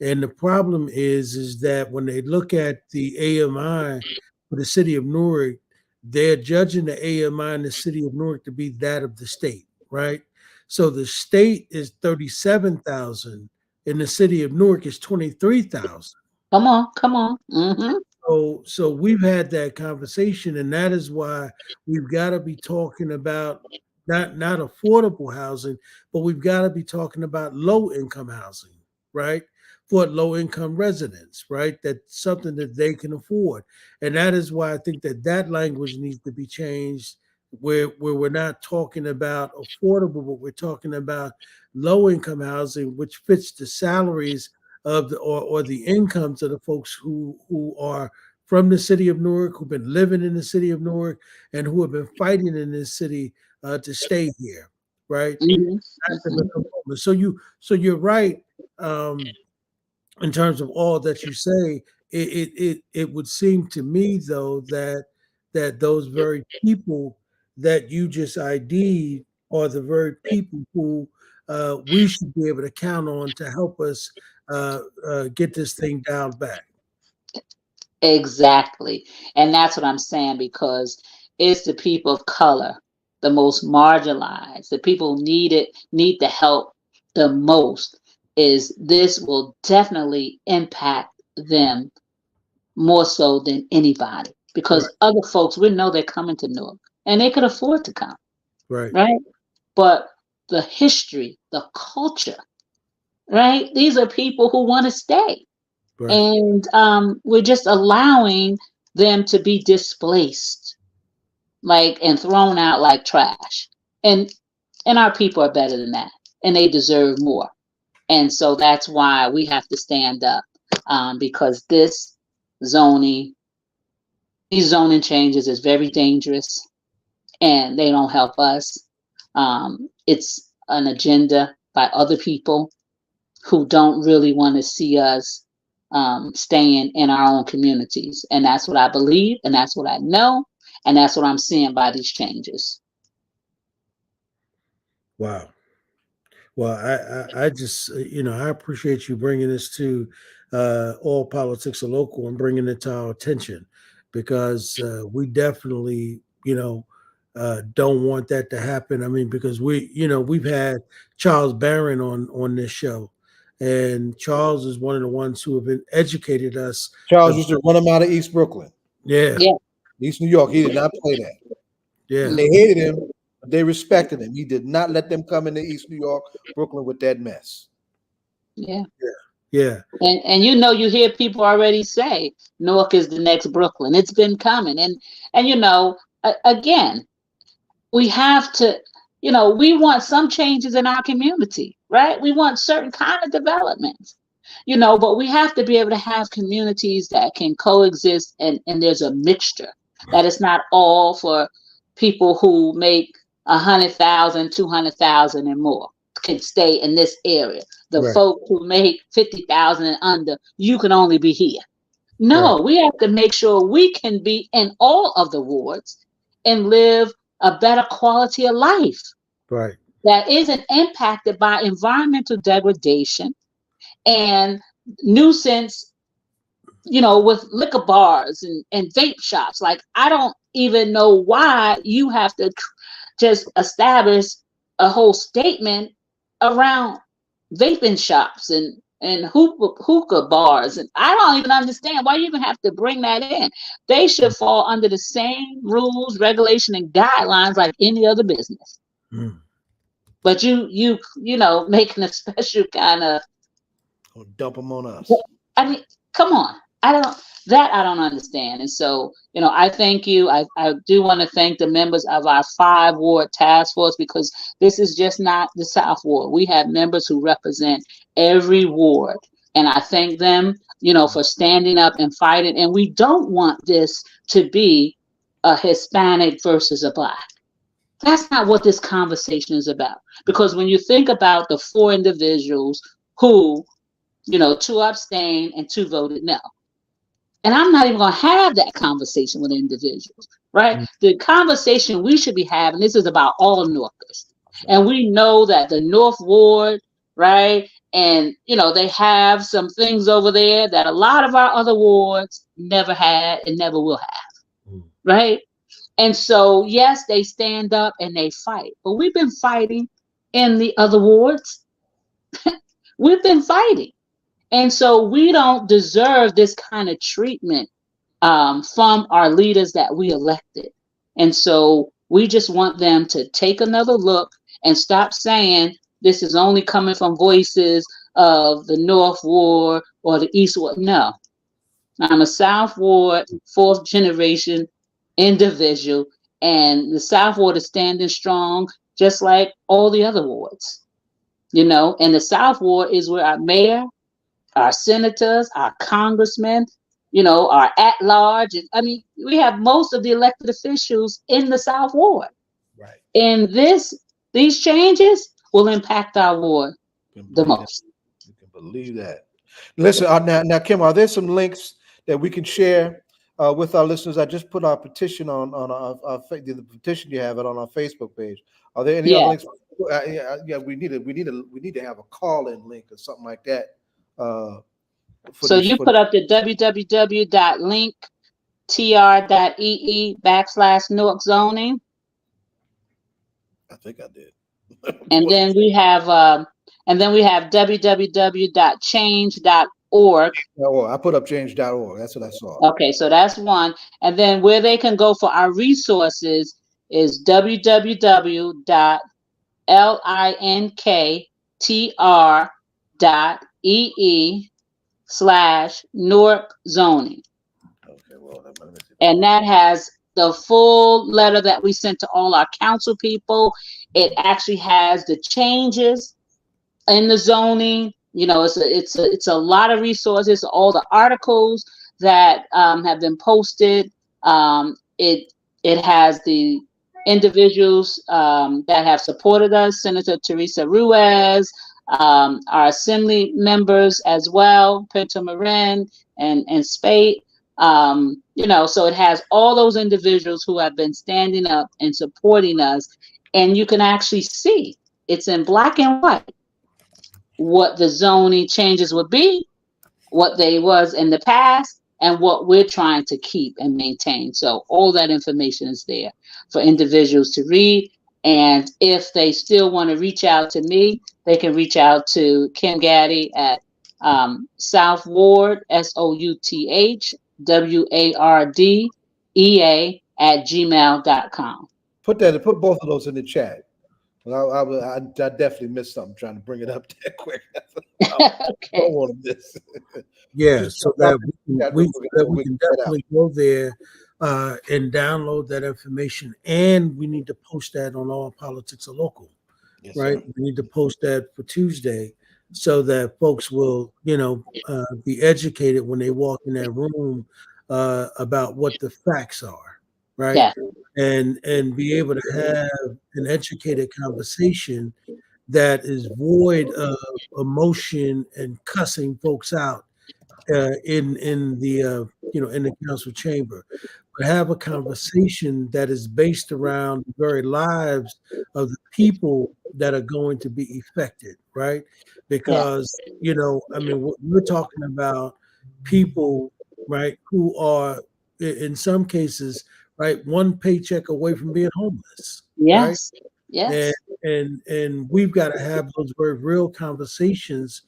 And the problem is that when they look at the AMI for the city of Newark, they're judging the AMI in the city of Newark to be that of the state, right? So the state is 37,000, and the city of Newark is 23,000. Come on. Mm-hmm. So we've had that conversation, and that is why we've got to be talking about not affordable housing, but we've got to be talking about low income housing, right? For low income residents, right? That's something that they can afford, and that is why I think that language needs to be changed, where we're not talking about affordable, but we're talking about low income housing, which fits the salaries of the or the incomes of the folks who are from the city of Newark, who've been living in the city of Newark, and who have been fighting in this city to stay here, right? Mm-hmm. That's a big component. So you're right in terms of all that you say. It would seem to me though that those very people that you just ID'd are the very people who we should be able to count on to help us get this thing down back. Exactly. And that's what I'm saying, because it's the people of color, the most marginalized, the people who need the help the most. Is this will definitely impact them more so than anybody, because Right. other folks, we know they're coming to Newark and they could afford to come, Right. right? But the history, the culture, right? These are people who want to stay. Right. And we're just allowing them to be displaced, and thrown out like trash. And our people are better than that, and they deserve more. And so that's why we have to stand up, because these zoning changes is very dangerous, and they don't help us. It's an agenda by other people who don't really want to see us staying in our own communities. And that's what I believe, and that's what I know, and that's what I'm seeing by these changes. Wow. Well, I just I appreciate you bringing this to All Politics Are Local and bringing it to our attention, because we definitely don't want that to happen. I mean, because we've had Charles Barron on this show, and Charles is one of the ones who have been educated us. Charles used to run him out of East Brooklyn. Yeah. East New York. He did not play that. Yeah. And they hated him, but they respected him. He did not let them come into East New York, Brooklyn with that mess. Yeah. Yeah. And you hear people already say Newark is the next Brooklyn. It's been coming. And again, we have to, we want some changes in our community, right? We want certain kind of developments, but we have to be able to have communities that can coexist, and there's a mixture, that it's not all for people who make 100,000, 200,000 and more can stay in this area. The Right. folks who make 50,000 and under, you can only be here. No, Right. we have to make sure we can be in all of the wards and live a better quality of life Right. that isn't impacted by environmental degradation and nuisance, with liquor bars and vape shops. Like, I don't even know why you have to just establish a whole statement around vaping shops and hookah bars. And I don't even understand why you even have to bring that in. They should fall under the same rules, regulation, and guidelines like any other business. Mm. But you making a special kind of, Or dump them on us. I mean, come on. I don't understand. And so, I thank you. I do want to thank the members of our 5 ward task force, because this is just not the South Ward. We have members who represent every ward. And I thank them, for standing up and fighting. And we don't want this to be a Hispanic versus a Black. That's not what this conversation is about. Because when you think about the 4 individuals who, 2 abstained and 2 voted no. And I'm not even going to have that conversation with individuals, right? Mm. The conversation we should be having, this is about all Northers. And we know that the North Ward, right? And, they have some things over there that a lot of our other wards never had and never will have, right? And so, yes, they stand up and they fight. But we've been fighting in the other wards. We've been fighting. And so we don't deserve this kind of treatment from our leaders that we elected. And so we just want them to take another look and stop saying this is only coming from voices of the North Ward or the East Ward. No, I'm a South Ward, 4th generation individual, and the South Ward is standing strong, just like all the other wards. And the South Ward is where our mayor, our senators, our congressmen, our at-large. I mean, we have most of the elected officials in the South Ward. Right. And these changes will impact our ward the most. You can believe that. Listen, now, Kim, are there some links that we can share with our listeners? I just put our petition on our the petition you have it on our Facebook page. Are there any other links? Yeah, we need to have a call-in link or something like that. So you put up the www.linktr.ee/Newark zoning. I think I did. And then we have www.change.org. Oh, I put up change.org. That's what I saw. Okay, so that's one. And then where they can go for our resources is www.linktr.ee/Newark zoning. Okay, well, and that has the full letter that we sent to all our council people. It actually has the changes in the zoning. It's a lot of resources, all the articles that have been posted. It has the individuals that have supported us, Senator Teresa Ruiz, our assembly members as well, Pinto Marin and Spate. So it has all those individuals who have been standing up and supporting us, and you can actually see it's in black and white what the zoning changes would be, what they was in the past, and what we're trying to keep and maintain. So all that information is there for individuals to read. And if they still want to reach out to me, they can reach out to Kim Gaddy at South Ward, SOUTHWARDEA@gmail.com. Put both of those in the chat. I definitely missed something trying to bring it up that quick. I don't want to miss. Yeah, so that we can definitely go there and download that information, and we need to post that on All Politics Are Local, Yes, right? sir. We need to post that for Tuesday so that folks will, be educated when they walk in that room about what the facts are, right? Yeah. And be able to have an educated conversation that is void of emotion and cussing folks out in the in the council chamber, but have a conversation that is based around the very lives of the people that are going to be affected, right? Because we're talking about people, right, who are in some cases, right, one paycheck away from being homeless. Yes. Right? Yes. And we've got to have those very real conversations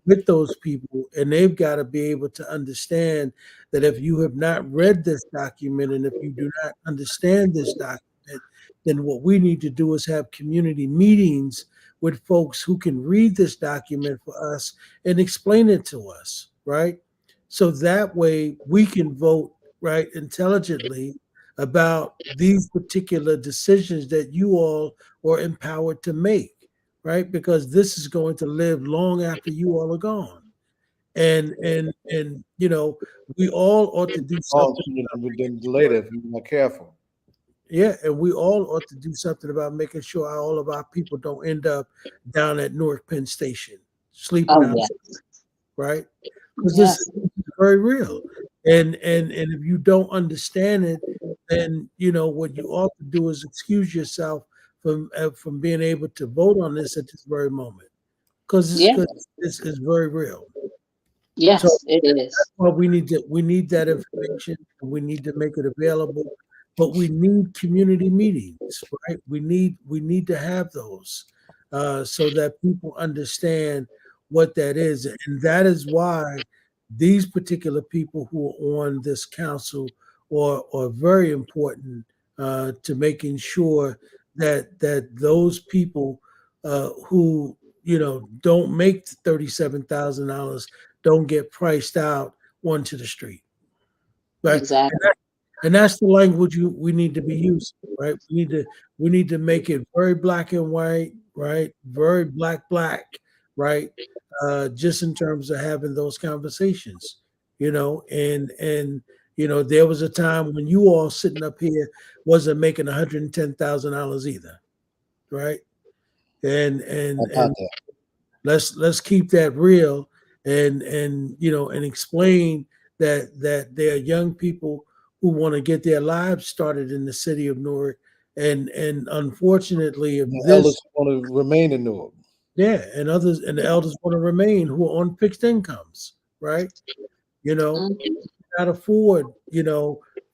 with those people, and they've got to be able to understand that if you have not read this document and if you do not understand this document, then what we need to do is have community meetings with folks who can read this document for us and explain it to us, right? so that way we can vote right intelligently about these particular decisions that you all are empowered to make, right? Because this is going to live long after you all are gone. And we all ought to do Oh, something. then later if you're not careful. Yeah, and we all ought to do something about making sure all of our people don't end up down at Newark Penn Station sleeping Oh out, yeah. right? Because this Yes. is very real. And if you don't understand it, then what you ought to do is excuse yourself from being able to vote on this at this very moment, Yeah. because this is very real. So Yes, it is. well, we need that information and we need to make it available, but we need community meetings, right? We need to have those so that people understand what that is, and that is why these particular people who are on this council are very important to making sure that those people who don't make $37,000 don't get priced out onto the street, right? Exactly. And that's the language we need to be using, right? We need to make it very black and white, right? Very black, right? Just in terms of having those conversations, and there was a time when you all sitting up here wasn't making $110,000 either, right? And let's keep that real, and explain that there are young people who want to get their lives started in the city of Newark, and unfortunately if The this elders want to remain in Newark. yeah, and the elders want to remain who are on fixed incomes, right? you know Mhm. not afford,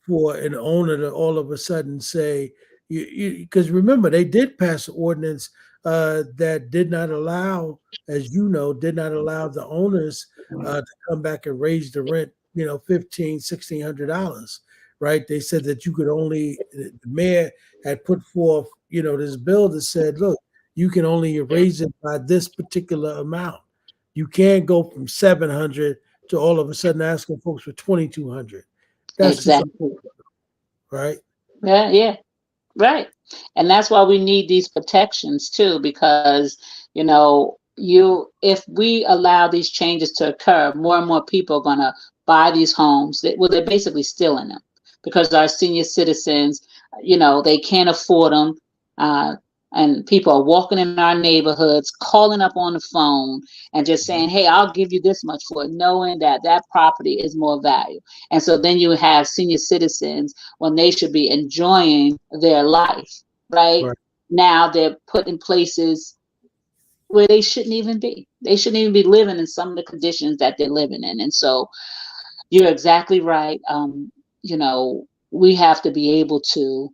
for an owner to all of a sudden say, because remember, they did pass an ordinance that did not allow, as did not allow the owners to come back and raise the rent, $1,500-$1,600, right? They said that you could only, the mayor had put forth, this bill that said, look, you can only raise it by this particular amount. You can't go from 700 to all of a sudden asking folks for 2,200. That's just Exactly. right. Yeah, yeah. Right. And that's why we need these protections too, because, if we allow these changes to occur, more and more people are going to buy these homes. They're basically stealing them because our senior citizens, they can't afford them. Uh, and people are walking in our neighborhoods, calling up on the phone and just saying, hey, I'll give you this much for it, knowing that that property is more value. And so then you have senior citizens when they should be enjoying their life, right? Right. Now they're put in places where they shouldn't even be. They shouldn't even be living in some of the conditions that they're living in. And so you're exactly right. We have to be able to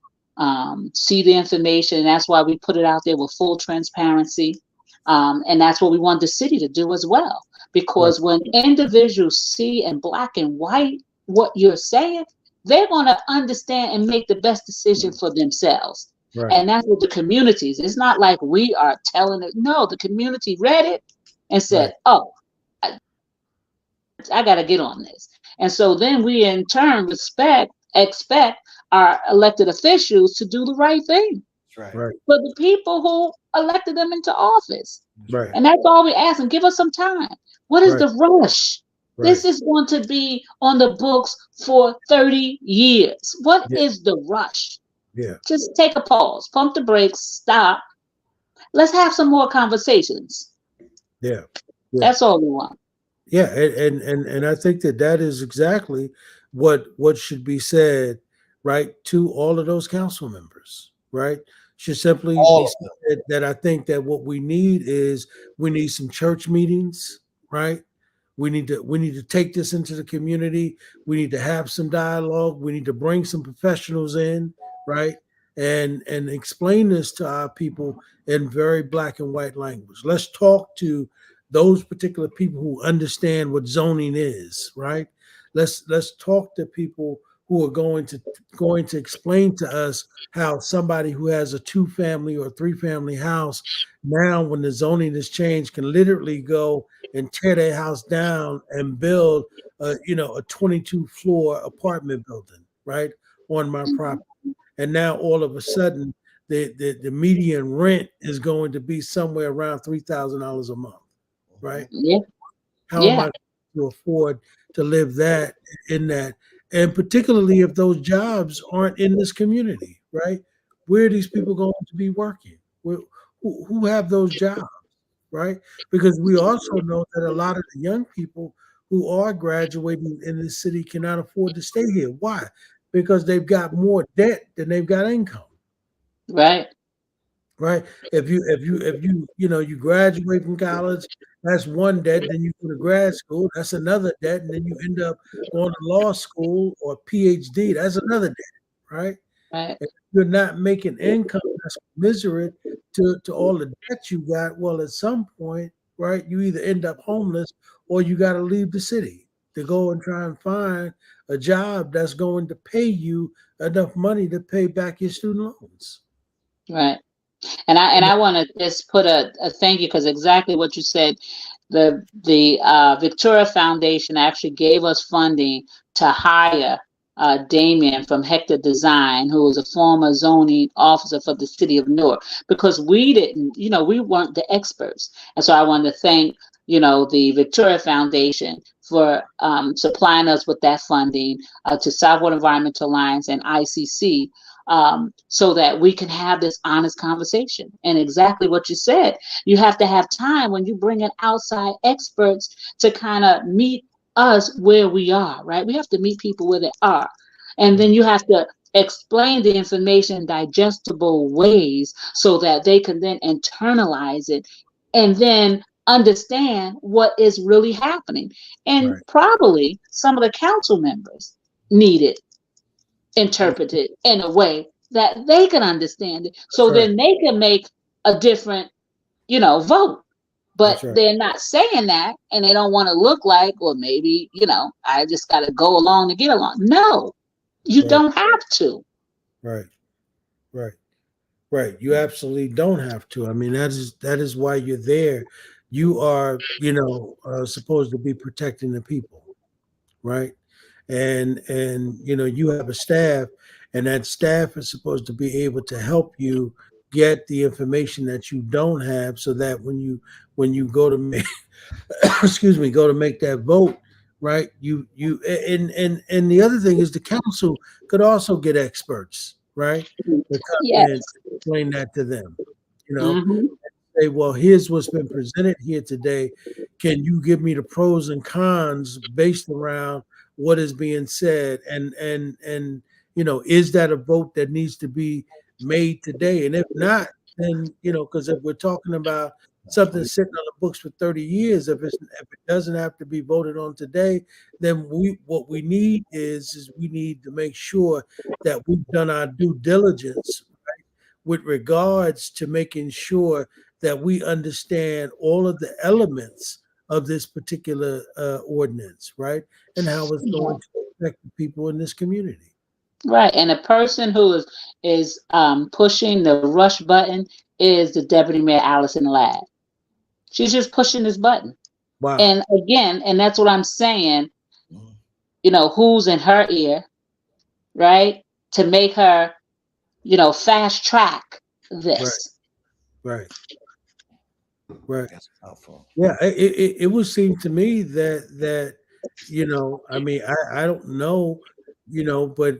see the information. And that's why we put it out there with full transparency. And that's what we want the city to do as well. Right. Because when individuals see in black and white what you're saying, they're going to understand and make the best decision for themselves. Right. And that's what the communities. It's not like we are telling it. No, the community read it and said, Right. oh, I got to get on this. And so then we in turn expect our elected officials to do the right thing That's right. Right. for the people who elected them into office. Right. And that's all we ask them. Give us some time. What is Right. the rush? Right. This is going to be on the books for 30 years. What Yeah. is the rush? Yeah. Just take a pause, pump the brakes, stop. Let's have some more conversations. Yeah. That's all we want. Yeah. And I think that is exactly what should be said, right, to all of those council members, right? Should simply All be of them. said that I think that what we need is we need some church meetings, right? We need to take this into the community. We need to have some dialogue. We need to bring some professionals in, right? And explain this to our people in very black and white language. Let's talk to those particular people who understand what zoning is, right? Let's talk to people who are going to explain to us how somebody who has a 2-family or 3-family house now, when the zoning is changed, can literally go and tear their house down and build a 22 floor apartment building, right, on my property. And now all of a sudden, the median rent is going to be somewhere around $3,000 a month, right? Yeah. How am I to afford to live that in that? And particularly if those jobs aren't in this community, right? Where are these people going to be working? Who have those jobs, right? Because we also know that a lot of the young people who are graduating in this city cannot afford to stay here. Why? Because they've got more debt than they've got income. Right. Right. If you graduate from college, that's one debt. Then you go to grad school, that's another debt, and then you end up going to law school or PhD. That's another debt, right? Right. If you're not making income that's commensurate to all the debt you got, well, at some point, right, you either end up homeless or you got to leave the city to go and try and find a job that's going to pay you enough money to pay back your student loans. Right. And I want to just put a thank you, because exactly what you said. The Victoria Foundation actually gave us funding to hire Damien from Hector Design, who was a former zoning officer for the city of Newark, because we didn't, we weren't the experts. And so I want to thank, the Victoria Foundation for supplying us with that funding to Southwood Environmental Alliance and ICC, so that we can have this honest conversation. And exactly what you said, you have to have time when you bring in outside experts to kind of meet us where we are, right? We have to meet people where they are. And then you have to explain the information in digestible ways so that they can then internalize it and then understand what is really happening. And probably some of the council members need it interpreted in a way that they can understand it, so then they can make a different vote. But they're not saying that, and they don't want to look like, well, maybe I just got to go along to get along. No, you don't have to. Right. You absolutely don't have to. I mean, that is why you're there. You are supposed to be protecting the people, right? And you have a staff, and that staff is supposed to be able to help you get the information that you don't have, so that when you go to make go to make that vote, right, you and the other thing is the council could also get experts, right, to come in and explain that to them, say, well, here's what's been presented here today. Can you give me the pros and cons based around what is being said? And is that a vote that needs to be made today? And if not, then, because if we're talking about something sitting on the books for 30 years, if it doesn't have to be voted on today, then what we need is we need to make sure that we've done our due diligence, right, with regards to making sure that we understand all of the elements of this particular ordinance, right, and how it's going to affect the people in this community. Right, and the person who is pushing the rush button is the Deputy Mayor Allison Ladd. She's just pushing this button. Wow. And again, and that's what I'm saying. Who's in her ear, right, to make her, fast track this. Right. That's helpful. Yeah, it would seem to me that I mean, I don't know, but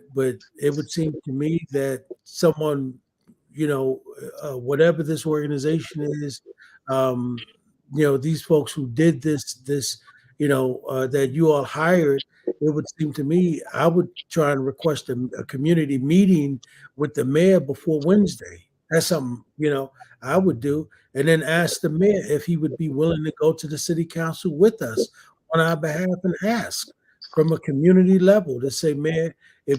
it would seem to me that someone, whatever this organization is, these folks who did this, that you all hired, it would seem to me, I would try and request a community meeting with the mayor before Wednesday. That's something, I would do. And then ask the mayor if he would be willing to go to the city council with us on our behalf and ask from a community level to say, Mayor,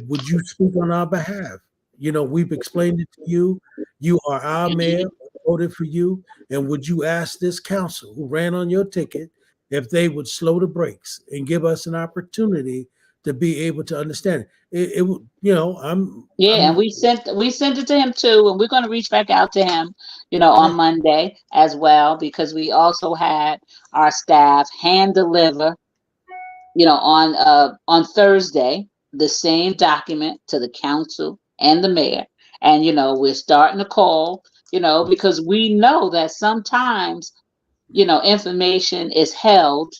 would you speak on our behalf? We've explained it to you. You are our mayor, voted for you. And would you ask this council who ran on your ticket if they would slow the brakes and give us an opportunity to be able to understand it? And we sent it to him too, and we're going to reach back out to him, on Monday as well, because we also had our staff hand deliver on Thursday, the same document to the council and the mayor. And we're starting to call, because we know that sometimes, information is held,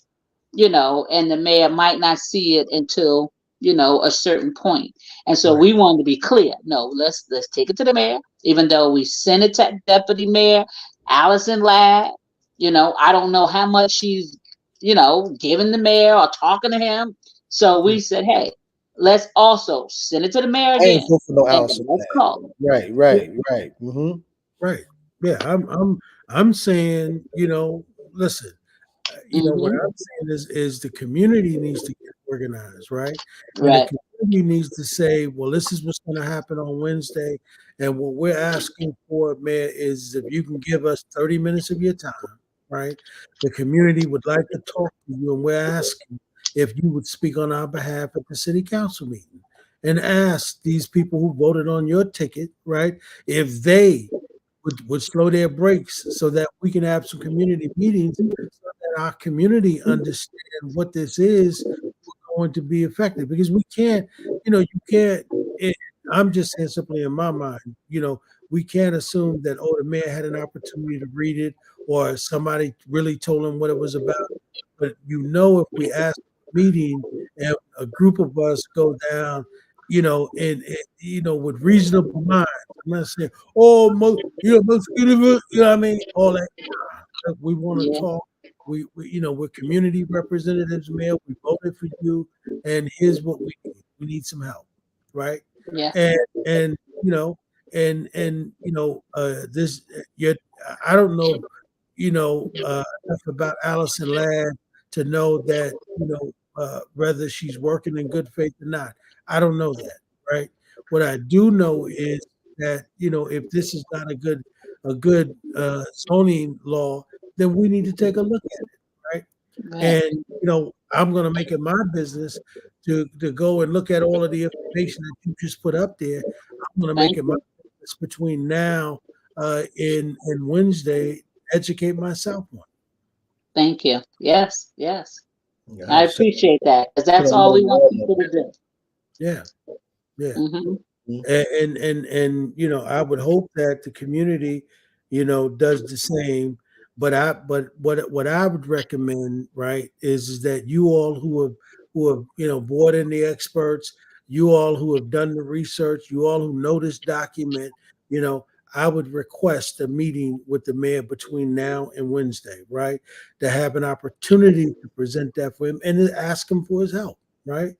and the mayor might not see it until, a certain point. And so Right. we wanted to be clear. No, let's take it to the mayor, even though we sent it to Deputy Mayor Allison Ladd. I don't know how much she's, giving the mayor or talking to him. So we said, hey, let's also send it to the mayor I ain't again. vote for no And Allison. let's call. Right. Mm-hmm. Right. Yeah. I'm saying, listen, what Mm-hmm. I'm saying is the community needs to get organized, right? And the Right. community needs to say, well, this is what's going to happen on Wednesday. And what we're asking for, Mayor, is if you can give us 30 minutes of your time, right? The community would like to talk to you, and we're asking if you would speak on our behalf at the city council meeting and ask these people who voted on your ticket, right, if they would slow their brakes so that we can have some community meetings so that our community understand what this is going to be effective. Because we can't, you can't, it, I'm just saying simply in my mind, we can't assume that, oh, the mayor had an opportunity to read it or somebody really told him what it was about. But if we ask a meeting and a group of us go down, with reasonable minds. I'm not saying, oh, most what I mean, all that. We want to Yeah. talk. We're community representatives, Mayor. We voted for you, and here's what we need. We need some help, right? Yeah. And this. Yet I don't know, enough about Allison Ladd to know that whether she's working in good faith or not. I don't know that, right? What I do know is that if this is not a good zoning law, then we need to take a look at it, right? Right. And I'm going to make it my business to go and look at all of the information that you just put up there. I'm going to make Thank it my you. business between now and Wednesday, educate myself on. Thank you. Yes. Yes. Yeah, I so appreciate that because put a that's all little we want warm people to do. Yeah, yeah. Hmm. And I would hope that the community does the same. But what I would recommend, right, is that you all who have brought in the experts, you all who have done the research, you all who know this document, you know I would request a meeting with the mayor between now and Wednesday, right, to have an opportunity to present that for him and to ask him for his help, right,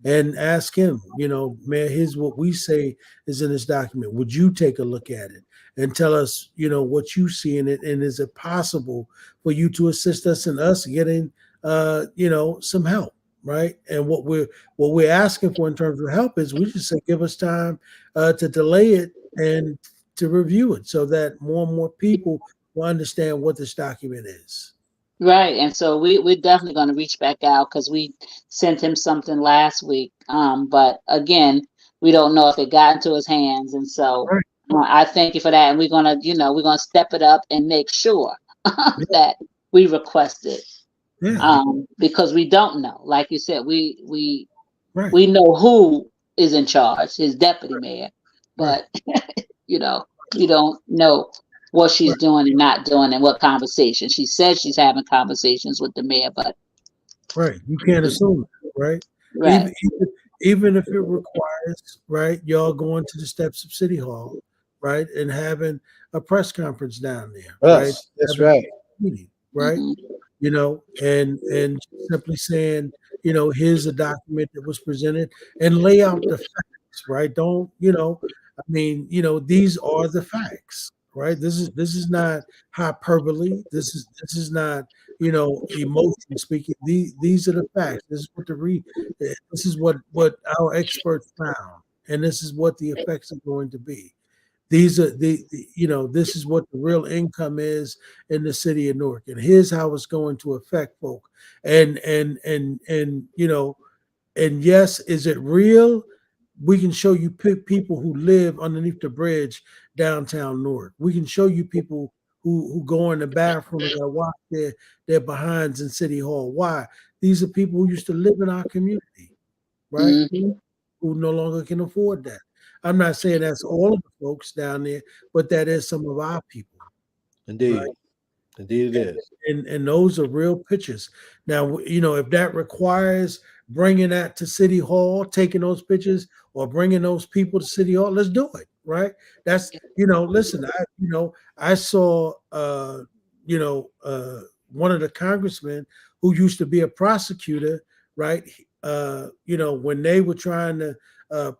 and ask him, Mayor, here's what we say is in this document. Would you take a look at it and tell us, what you see in it? And is it possible for you to assist us in us getting, some help, right? And what we're asking for in terms of help is we just say, give us time to delay it and to review it so that more and more people will understand what this document is. Right. And so we're definitely going to reach back out because we sent him something last week. But again, we don't know if it got into his hands. And so Right. I thank you for that. And we're gonna step it up and make sure Yeah. that we request it. Yeah. Because we don't know. Like you said, we Right. we know who is in charge, his deputy mayor, Right. but you know, we don't know what she's Right. doing and not doing and what conversation. She says she's having conversations with the mayor, but Right. You can't assume that, right? right, Even if it requires, right, y'all going to the steps of City Hall, right, and having a press conference down there, right? us. That's Having right. a meeting, right? hmm And simply saying, here's a document that was presented and lay out the facts, right? Don't, these are the facts, right? This is not hyperbole. This is not, emotion speaking. These are the facts. This is what this is what our experts found, and this is what the effects are going to be. These are this is what the real income is in the city of Newark, and here's how it's going to affect folk. And yes, is it real? We can show you people who live underneath the bridge downtown Newark. We can show you people who go in the bathroom and gotta wash their behinds in City Hall. Why? These are people who used to live in our community, right? Mm-hmm. Who no longer can afford that. I'm not saying that's all of the folks down there, but that is some of our people, Indeed. right? Indeed it is. And those are real pictures. Now, if that requires bringing that to City Hall, taking those pictures, or bringing those people to City Hall, let's do it. Right? That's listen. I saw one of the congressmen who used to be a prosecutor, right? When they were trying to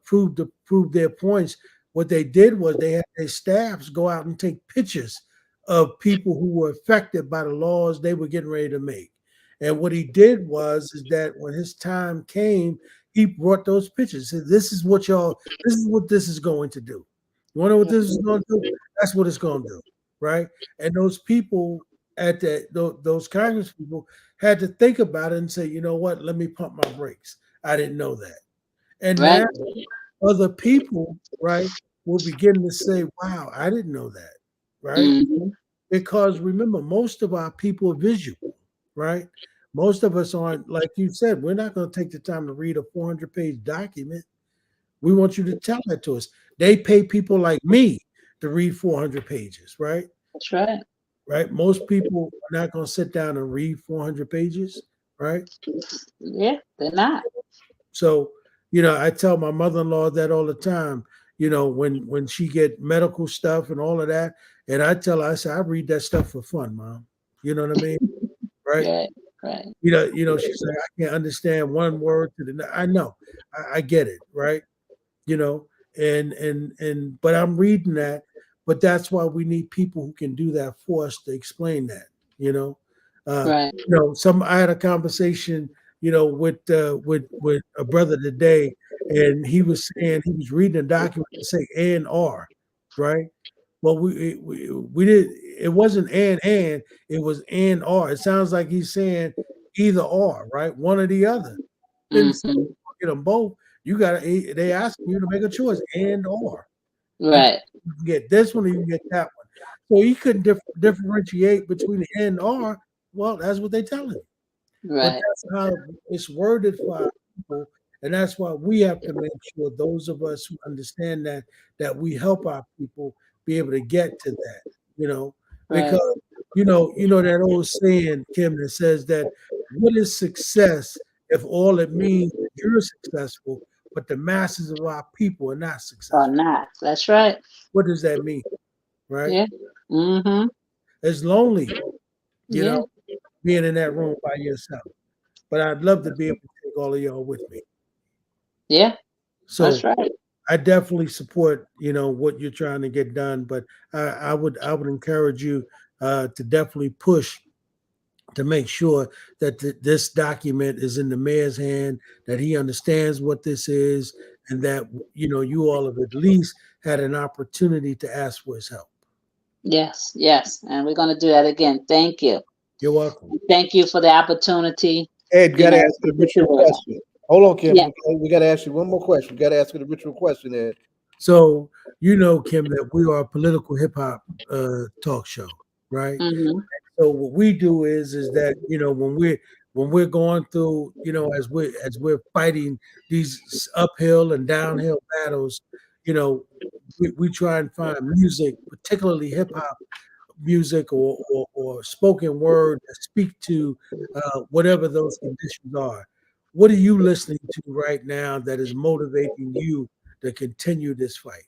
prove their points, what they did was they had their staffs go out and take pictures of people who were affected by the laws they were getting ready to make. And what he did was is that when his time came, he brought those pictures. Said, this is what this is going to do. You want to know what this is going to do? That's what it's going to do, right? And those people those Congress people had to think about it and say, you know what? Let me pump my brakes. I didn't know that. And Right. now other people, right, will begin to say, wow, I didn't know that, right? Mm-hmm. Because remember, most of our people are visual, right? Most of us aren't, like you said, we're not going to take the time to read a 400-page document. We want you to tell that to us. They pay people like me to read 400 pages, right? That's right. Right? Most people are not going to sit down and read 400 pages, right? Yeah, they're not. So, I tell my mother-in-law that all the time, when she get medical stuff and all of that, and I tell her, I say, I read that stuff for fun, Mom. You know what I mean? Right? Right. She's like, I can't understand one word to the. I know, I get it, right? But I'm reading that, but that's why we need people who can do that for us to explain that. Right. I had a conversation, with a brother today, and he was saying he was reading a document to say and R, right? Well, we did. It wasn't and it was and R. It sounds like he's saying either or, right? One or the other. Then get them both. You got to. They asking you to make a choice and or. Right. You can get this one or you can get that one. So he couldn't differentiate between the and or. Well, that's what they telling him. But Right. that's how it's worded for our people, and that's why we have to make sure those of us who understand that we help our people be able to get to that, Right. because that old saying, Kim, that says that what is success if all it means is you're successful, but the masses of our people are not Or successful? not. That's right. What does that mean, right? Yeah. Mm-hmm. It's lonely, Yeah. being in that room by yourself. But I'd love to be able to take all of y'all with me. Yeah. So That's right. I definitely support, what you're trying to get done. But I would encourage you to definitely push to make sure that this document is in the mayor's hand, that he understands what this is, and that you all have at least had an opportunity to ask for his help. Yes. Yes. And we're going to do that again. Thank you. You're welcome. Thank you for the opportunity. Ed, got to ask you a ritual question. Hold on, Kim. Yeah. We got to ask you one more question. We got to ask you the ritual question, Ed. So Kim, that we are a political hip hop talk show, right? Mm-hmm. So what we do is that when we're going through, as we're fighting these uphill and downhill battles, we try and find music, particularly hip hop music or spoken word that speak to whatever those conditions are. What are you listening to right now that is motivating you to continue this fight?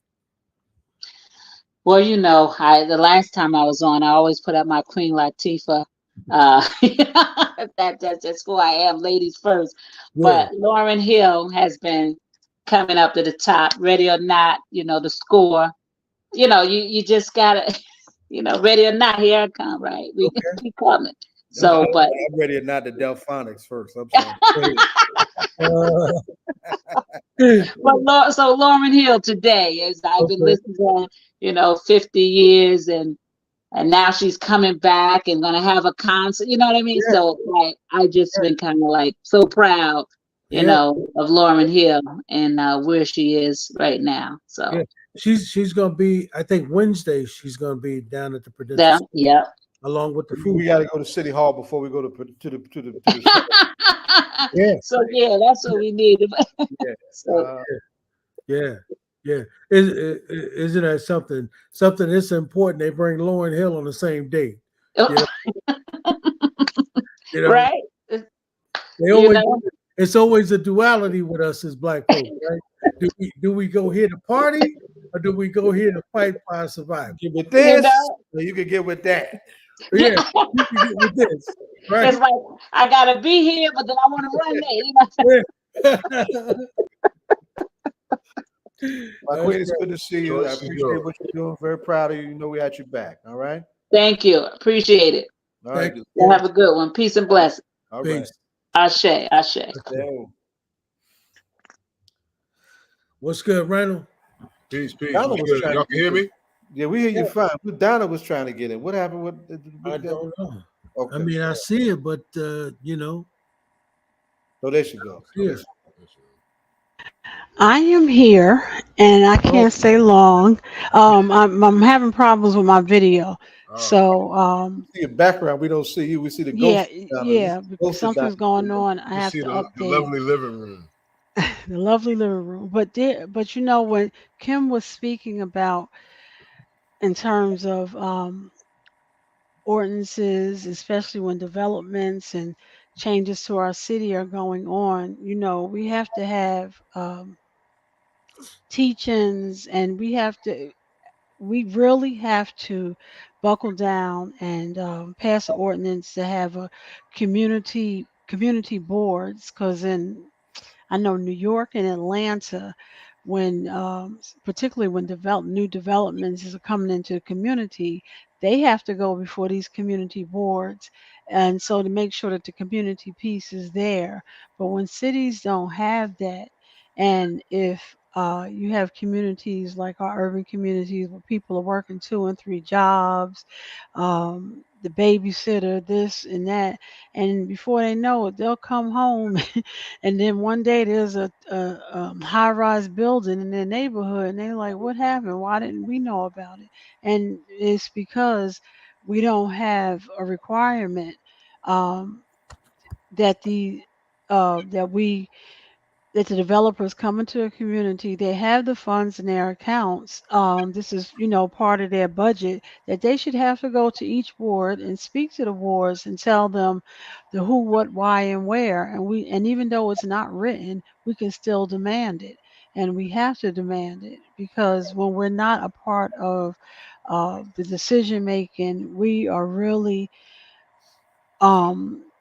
Well, the last time I was on, I always put up my Queen Latifah. That's just who I am, ladies first. Yeah. But Lauryn Hill has been coming up to the top, ready or not. The score. You just gotta, ready or not, here I come. Right, we keep coming. So, but I'm ready or not, the Delphonics first. I'm sorry. So Lauryn Hill today is I've been listening to 50 years and now she's coming back and gonna have a concert, you know what I mean? Yeah. So I just been kind of like so proud, of Lauryn Hill and where she is right now. So she's gonna be. I think Wednesday she's gonna be down at the Prudential Yeah. along with the food. We got to go to City Hall before we go to the Senate. Yeah, So yeah, that's what we need. Yeah. So yeah, yeah. Isn't that something? Something that's important. They bring Lauryn Hill on the same day. You know, you know. right, They you always. know, It's always a duality with us as black folks, right? Do we go here to party or do we go here to fight for our survival? Get with you this, know, or you can get with that. Yeah, you can get with this, right? it's like I gotta be here, but then I want to run there. You know, My That's queen, it's right. good to see you. I appreciate what you're doing. Very proud of you. You know we had your back. All right. thank you, appreciate it. All right. Thank you. You have a good one. Peace and blessings. All right. Peace. Ashe, ashe. There. What's good, Rhino? Peace. Donna What's was good? trying Y'all to can hear me? Yeah, we hear you fine. Donna was trying to get in. What happened with? I don't know. Okay. I mean, I see it, but you know, Oh, there she goes. yeah. I am here, and I can't stay long. I'm having problems with my video, so See your background. We don't see you. We see the yeah, ghost. Donna. yeah, Ghost something's going on. I You have see to the update lovely living room. the lovely living room. But you know, when Kim was speaking about in terms of ordinances, especially when developments and changes to our city are going on, you know, we have to have teachings, and we really have to buckle down and pass an ordinance to have a community boards, because in I know New York and Atlanta, when particularly when new developments is coming into the community, they have to go before these community boards, and so to make sure that the community piece is there. But when cities don't have that, and if you have communities like our urban communities where people are working 2 and 3 jobs, the babysitter, this and that, and before they know it, they'll come home and then one day there's a high-rise building in their neighborhood, and they're like, "What happened? Why didn't we know about it?" And it's because we don't have a requirement um, that that we that the developers come into a community, they have the funds in their accounts. This is, you know, part of their budget, that they should have to go to each ward and speak to the wards and tell them the who, what, why, and where. And even though it's not written, we can still demand it. And we have to demand it, because when we're not a part of the decision making, we are really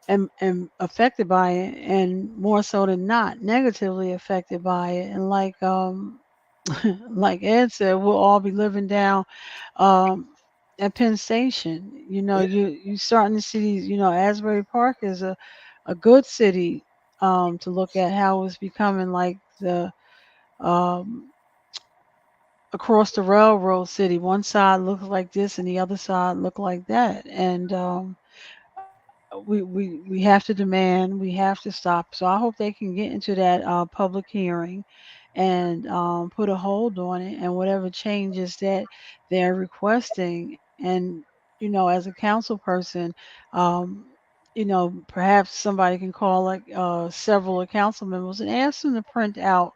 am affected by it, and more so than not negatively affected by it. And like like Ed said, we'll all be living down um at Penn Station. You know, you starting to see these, you know, Asbury Park is a good city to look at, how it's becoming like the um across the railroad city. One side looks like this and the other side look like that. And we have to demand, we have to stop. So I hope they can get into that public hearing and put a hold on it, and whatever changes that they're requesting. And you know, as a council person, um, you know, perhaps somebody can call like several of council members and ask them to print out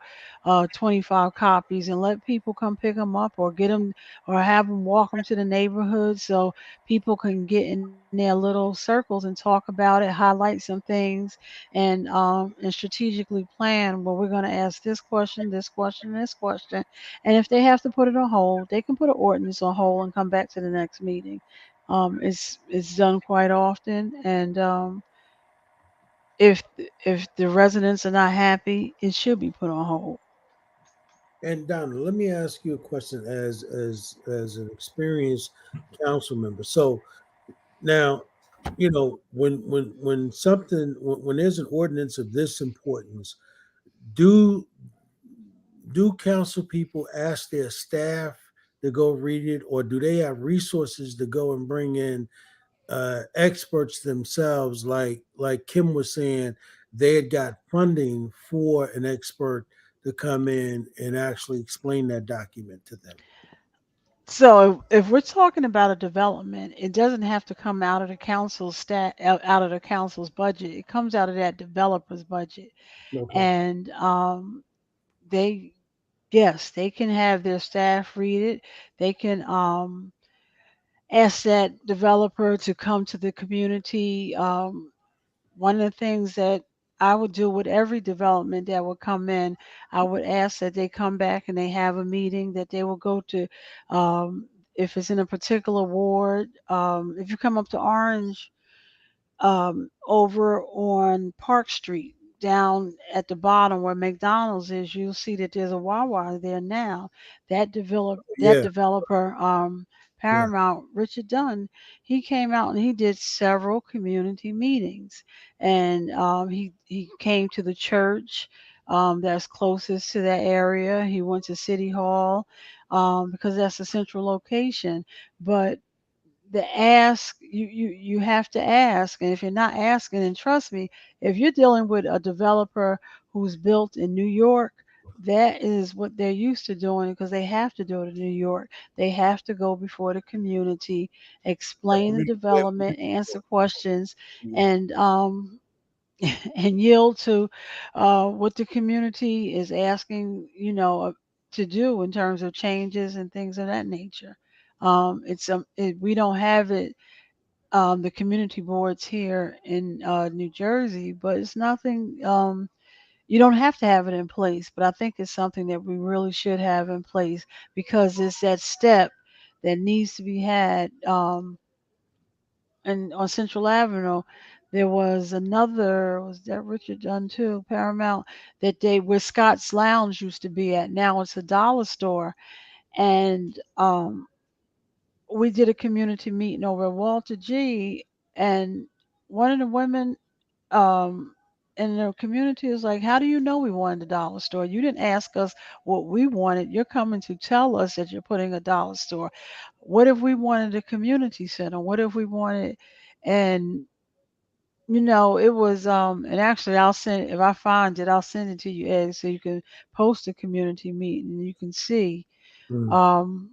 25 copies and let people come pick them up, or get them, or have them walk them to the neighborhood, so people can get in their little circles and talk about it, highlight some things, and strategically plan. Well, we're going to ask this question, this question, this question, and if they have to put it on hold, they can put an ordinance on hold and come back to the next meeting. It's done quite often, and if if the residents are not happy, it should be put on hold. And Donna, let me ask you a question as an experienced council member. So now, you know, when there's an ordinance of this importance, do do council people ask their staff to go read it, or do they have resources to go and bring in experts themselves? Like Kim was saying, they had got funding for an expert to come in and actually explain that document to them? So if we're talking about a development, it doesn't have to come out of the council's out of the council's budget. It comes out of that developer's budget. Okay. And they yes, they can have their staff read it. They can ask that developer to come to the community. One of the things that I would do with every development that would come in, I would ask that they come back and they have a meeting, that they will go to, if it's in a particular ward. If you come up to Orange, over on Park Street, down at the bottom where McDonald's is, you'll see that there's a Wawa there now. That Yeah. developer, Yeah. Paramount, Richard Dunn, he came out and he did several community meetings, and he came to the church that's closest to that area. He went to City Hall because that's a central location, but the ask you have to ask, and if you're not asking, and trust me, if you're dealing with a developer who's built in New York, that is what they're used to doing, because they have to do it in New York. They have to go before the community, explain the development, answer questions, Yeah. and and yield to what the community is asking, to do in terms of changes and things of that nature. We don't have it, the community boards here in New Jersey, but it's nothing. You don't have to have it in place, but I think it's something that we really should have in place, because it's that step that needs to be had. And on Central Avenue, there was another, was that Richard Dunn too, Paramount, that they, where Scott's Lounge used to be at. Now it's a dollar store. And we did a community meeting over at Walter G. And one of the women in the community was like, "How do you know we wanted a dollar store? You didn't ask us what we wanted. You're coming to tell us that you're putting a dollar store. What if we wanted a community center? What if we wanted?" And it was and actually I'll send, if I find it, I'll send it to you, Ed, so you can post a community meeting and you can see Mm. um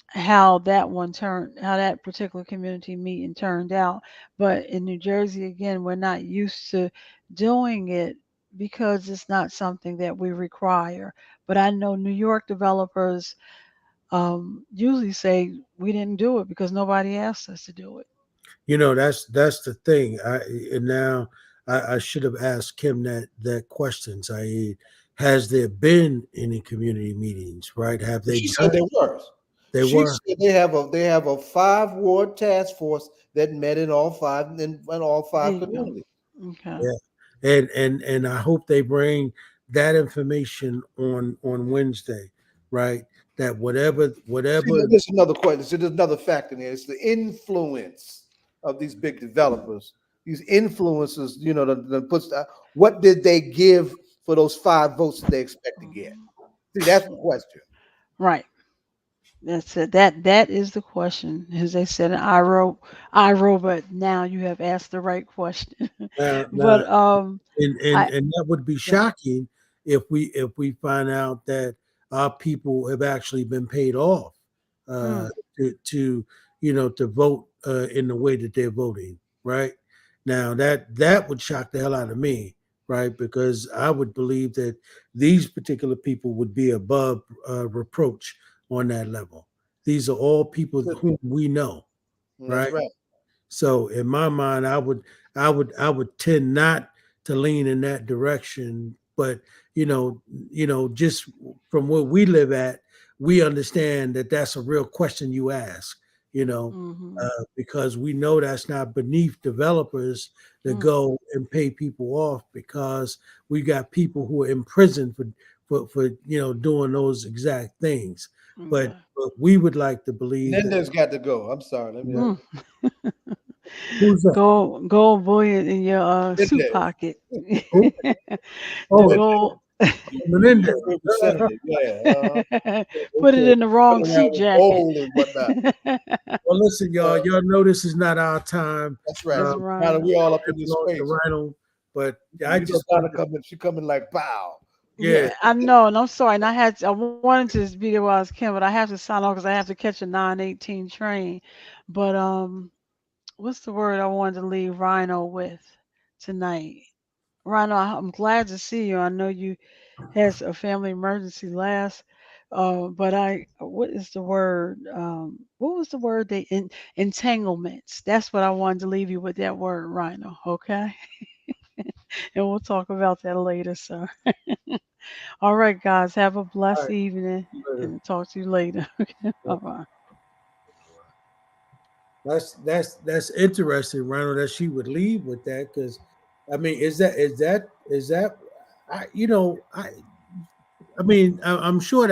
how that particular community meeting turned out. But in New Jersey, again, we're not used to doing it because it's not something that we require. But I know New York developers usually say we didn't do it because nobody asked us to do it. That's the thing. I should have asked Kim that questions. Has there been any community meetings? Right? Have they She said done? there was. They She were. said they have a 5 ward task force that met in all five There you go. communities. Okay. Yeah. And I hope they bring that information on Wednesday, right? That whatever. See, there's another question. See, there's another factor in here. It's the influence of these big developers. These influencers, that puts what did they give for those 5 votes that they expect to get? See, that's the question. Right. That's it. That is the question. As they said in iRobot, now you have asked the right question. Now, But I and that would be go ahead. shocking if we find out that our people have actually been paid off uh, Mm, to vote in the way that they're voting. Right now, that would shock the hell out of me. Right, because I would believe that these particular people would be above reproach on that level. These are all people whom we know. That's Right. right. So in my mind, I would tend not to lean in that direction. But just from where we live at, we understand that that's a real question you ask. hmm Because we know that's not beneath developers to mm, go and pay people off, because we got people who are in prison for doing those exact things. But okay. we would like to believe that. Menendez got to go. I'm sorry. Let me. Mm. Who's that? Gold bullion in your suit Menendez. pocket. Who? The Oh, gold. Menendez. Representative. Yeah. Put it Okay. in the wrong Running around suit with jacket. gold and whatnot. Well, listen, y'all. Uh, Y'all know this is not our time. that's right. That's Uh, Now right. that we all up it in this belongs to space. Rhino. But I You know, just Donna wanted to, coming. She coming like pow. Yeah. Yeah, I know, and I'm sorry, and I wanted to be there while I was Kim, but I have to sign off because I have to catch a 9:18 train. But what's the word I wanted to leave Rhino with tonight? Rhino, I'm glad to see you. I know you had a family emergency last, but what is the word? What was the word? Entanglements. That's what I wanted to leave you with, that word, Rhino. Okay, and we'll talk about that later, sir. All right, guys, have a All blessed right. evening Later. and talk to you later. Yeah. Bye bye. That's interesting, Ronald, that she would leave with that because, I mean, is that I'm sure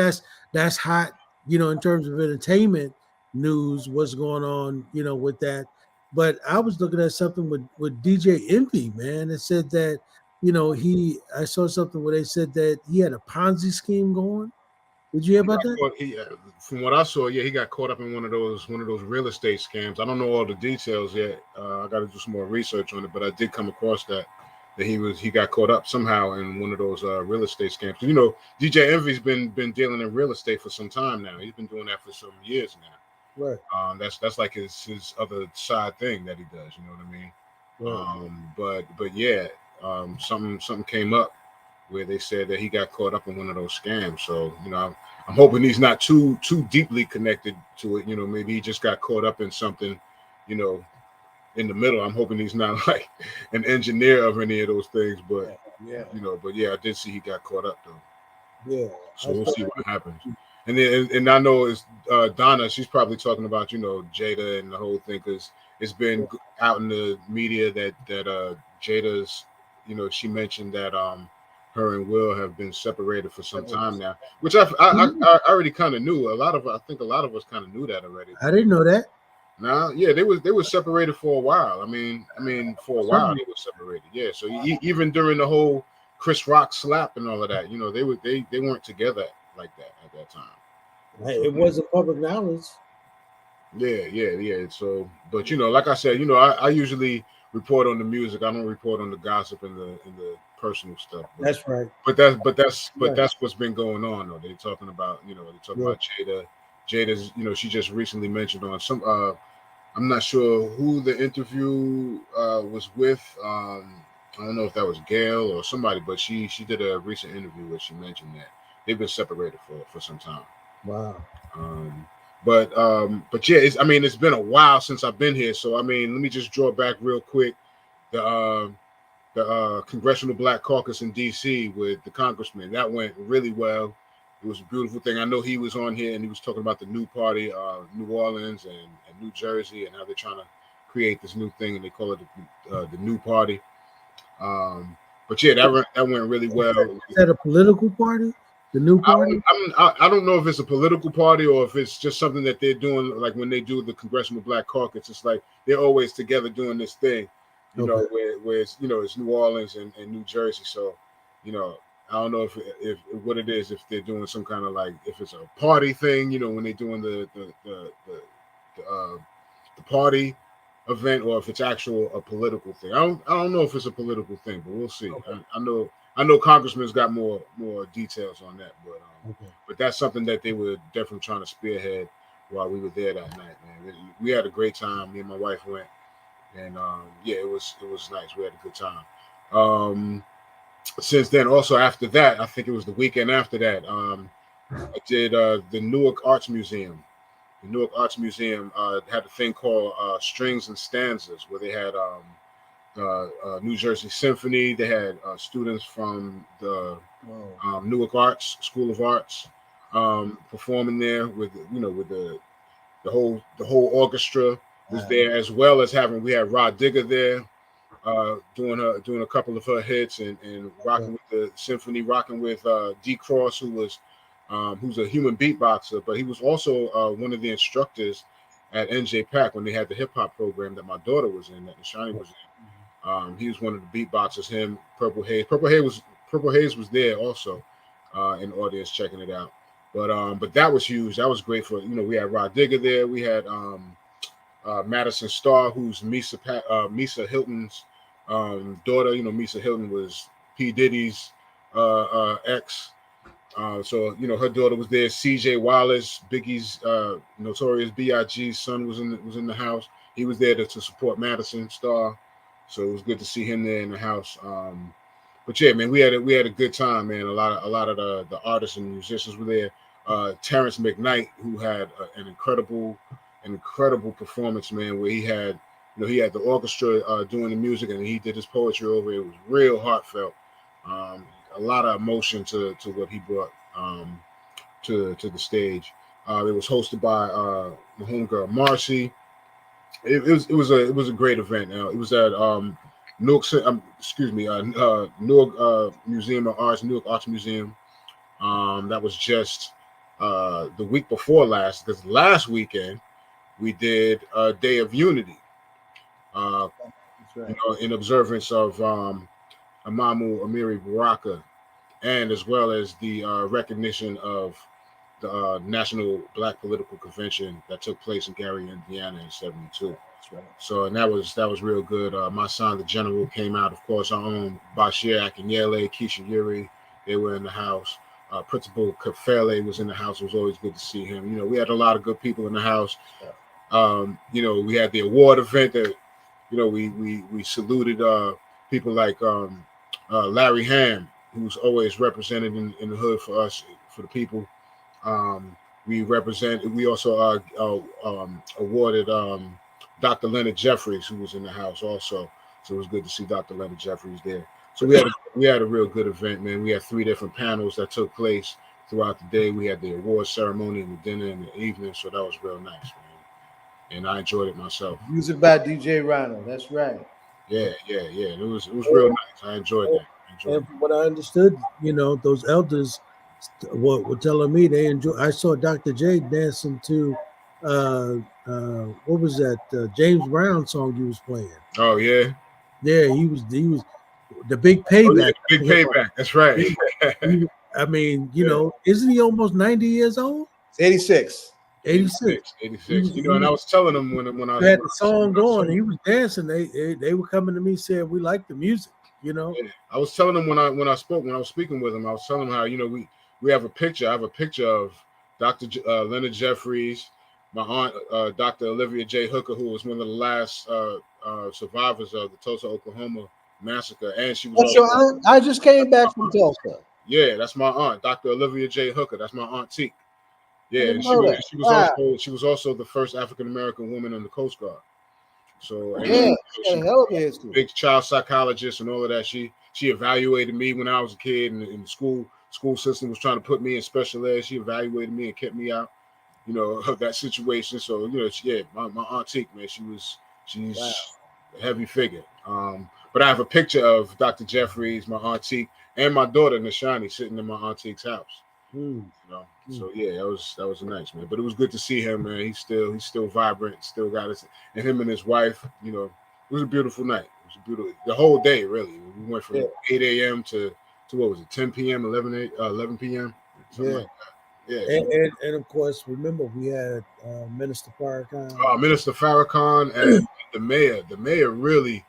that's hot, in terms of entertainment news, what's going on, with that. But I was looking at something with DJ Envy, man. It said that, I saw something where they said that he had a Ponzi scheme going. Did you hear He about got that? caught. From what I saw, yeah, he got caught up in one of those real estate scams. I don't know all the details yet. I got to do some more research on it, but I did come across that he got caught up somehow in one of those real estate scams. DJ Envy's been dealing in real estate for some time now. He's been doing that for some years now. Right. That's like his other side thing that he does. You know what I mean? Right. But yeah, something came up where they said that he got caught up in one of those scams. So I'm hoping he's not too deeply connected to it. Maybe he just got caught up in something, in the middle. I'm hoping he's not like an engineer of any of those things. But Yeah. but yeah, I did see he got caught up though. Yeah. So we'll see what happens. And then and I know it's Donna. She's probably talking about Jada and the whole thing because it's been out in the media that Jada's she mentioned that her and Will have been separated for some time now, which I already kind of knew. I think a lot of us kind of knew that already. I didn't know that. Nah, yeah, they were separated for a while. I mean, for a while they were separated. Yeah, so even during the whole Chris Rock slap and all of that, they weren't together like that at that time. It wasn't public knowledge. Yeah. So, but like I said, I usually report on the music. I don't report on the gossip and the personal stuff. That's right. But that's what's been going on though. They're talking about about Jada. Jada's she just recently mentioned on some I'm not sure who the interview was with. I don't know if that was Gail or somebody, but she did a recent interview where she mentioned that they've been separated for some time. Wow. But yeah, it's been a while since I've been here. So let me just draw back real quick. The Congressional Black Caucus in D.C. with the congressman, that went really well. It was a beautiful thing. I know he was on here and he was talking about the new party, New Orleans and New Jersey, and how they're trying to create this new thing, and they call it the new party. But yeah, that went really well. Is that a political party? The new party? I don't know if it's a political party or if it's just something that they're doing. Like when they do the Congressional Black Caucus, it's like they're always together doing this thing, where it's it's New Orleans and New Jersey. So, I don't know if what it is, if they're doing some kind of like if it's a party thing, when they're doing the party event, or if it's a political thing. I don't know if it's a political thing, but we'll see. Okay. I know Congressman's got more details on that, but that's something that they were definitely trying to spearhead while we were there that night, man. We had a great time. Me and my wife went, and it was nice. We had a good time. Since then, also after that, I think it was the weekend after that, I did the Newark Arts Museum. The Newark Arts Museum had a thing called Strings and Stanzas, where they had New Jersey Symphony. They had students from the Newark Arts School of Arts performing there with the whole orchestra was there, as well as we had Rod Digger there doing a couple of her hits and rocking with the symphony, rocking with D Cross, who's a human beatboxer, but he was also one of the instructors at NJ Pack when they had the hip hop program that my daughter was in, that Nishani was in. He was one of the beatboxers. Him, Purple Haze was there also in the audience checking it out. But that was huge. That was great for we had Rod Digger there. We had Madison Starr, who's Misa Hilton's daughter. Misa Hilton was P. Diddy's ex. So her daughter was there. C.J. Wallace, Biggie's Notorious B.I.G.'s son was in the house. He was there to support Madison Starr. So it was good to see him there in the house. But yeah, man, we had a good time, man. A lot of the artists and musicians were there. Terrence McKnight, who had an incredible performance, man, where he had the orchestra doing the music and he did his poetry over it. It was real heartfelt. A lot of emotion to what he brought to the stage. It was hosted by my homegirl Marcy. It was a great event. It was at Newark Museum of Arts, Newark Arts Museum. That was just the week before last, because last weekend we did a Day of Unity. That's right. In observance of Amamu Amiri Baraka, and as well as the recognition of the National Black Political Convention that took place in Gary, Indiana in '72. That's right. So, and that was real good. My son, the General, came out. Of course, our own Bashir Akinyele, Keisha Yuri, they were in the house. Principal Kafele was in the house. It was always good to see him. We had a lot of good people in the house. We had the award event that, we saluted people like Larry Ham, who's always represented in the hood for us, for the people. We also awarded Dr. Leonard Jeffries, who was in the house also. So it was good to see Dr. Leonard Jeffries there. So we had a real good event, man. We had 3 different panels that took place throughout the day. We had the award ceremony and the dinner in the evening. So that was real nice, man. And I enjoyed it myself. Music by DJ Rhino. That's right. Yeah. It was real nice. I enjoyed that. And from what I understood, those elders were telling me they enjoy. I saw Dr. J dancing to what was that James Brown song he was playing? Oh yeah. Yeah, he was the Big Payback. Big Payback. That's right. I mean, isn't he almost 90 years old? 86. 86. And I was telling him when I had the song going, he was dancing. They were coming to me saying we like the music. Yeah. I was telling him when I was speaking with him, I was telling him how we have a picture. I have a picture of Dr. Leonard Jeffries, my aunt Dr. Olivia J. Hooker, who was one of the last survivors of the Tulsa, Oklahoma massacre, and she was. That's your aunt? I just came back from Tulsa. Yeah, that's my aunt, Dr. Olivia J. Hooker. That's my aunt Teek. Yeah, and she was also the first African American woman in the Coast Guard. So she's a big child psychologist and all of that. She evaluated me when I was a kid, and the school system was trying to put me in special ed. She evaluated me and kept me out, of that situation. So my aunt Teek, man, she's a heavy figure. But I have a picture of Dr. Jeffries, my aunt Teek, and my daughter Nishani sitting in my aunt Teek's house. So yeah, that was nice, man. But it was good to see him, man. He's still vibrant, still got us, and him and his wife. It was a beautiful night. It was a beautiful the whole day, really. We went from 8 a.m. to what was it, 10 p.m., 11 p.m. Yeah. Like that. Yeah. And of course, remember we had Minister Farrakhan. Minister Farrakhan and the mayor. The mayor really.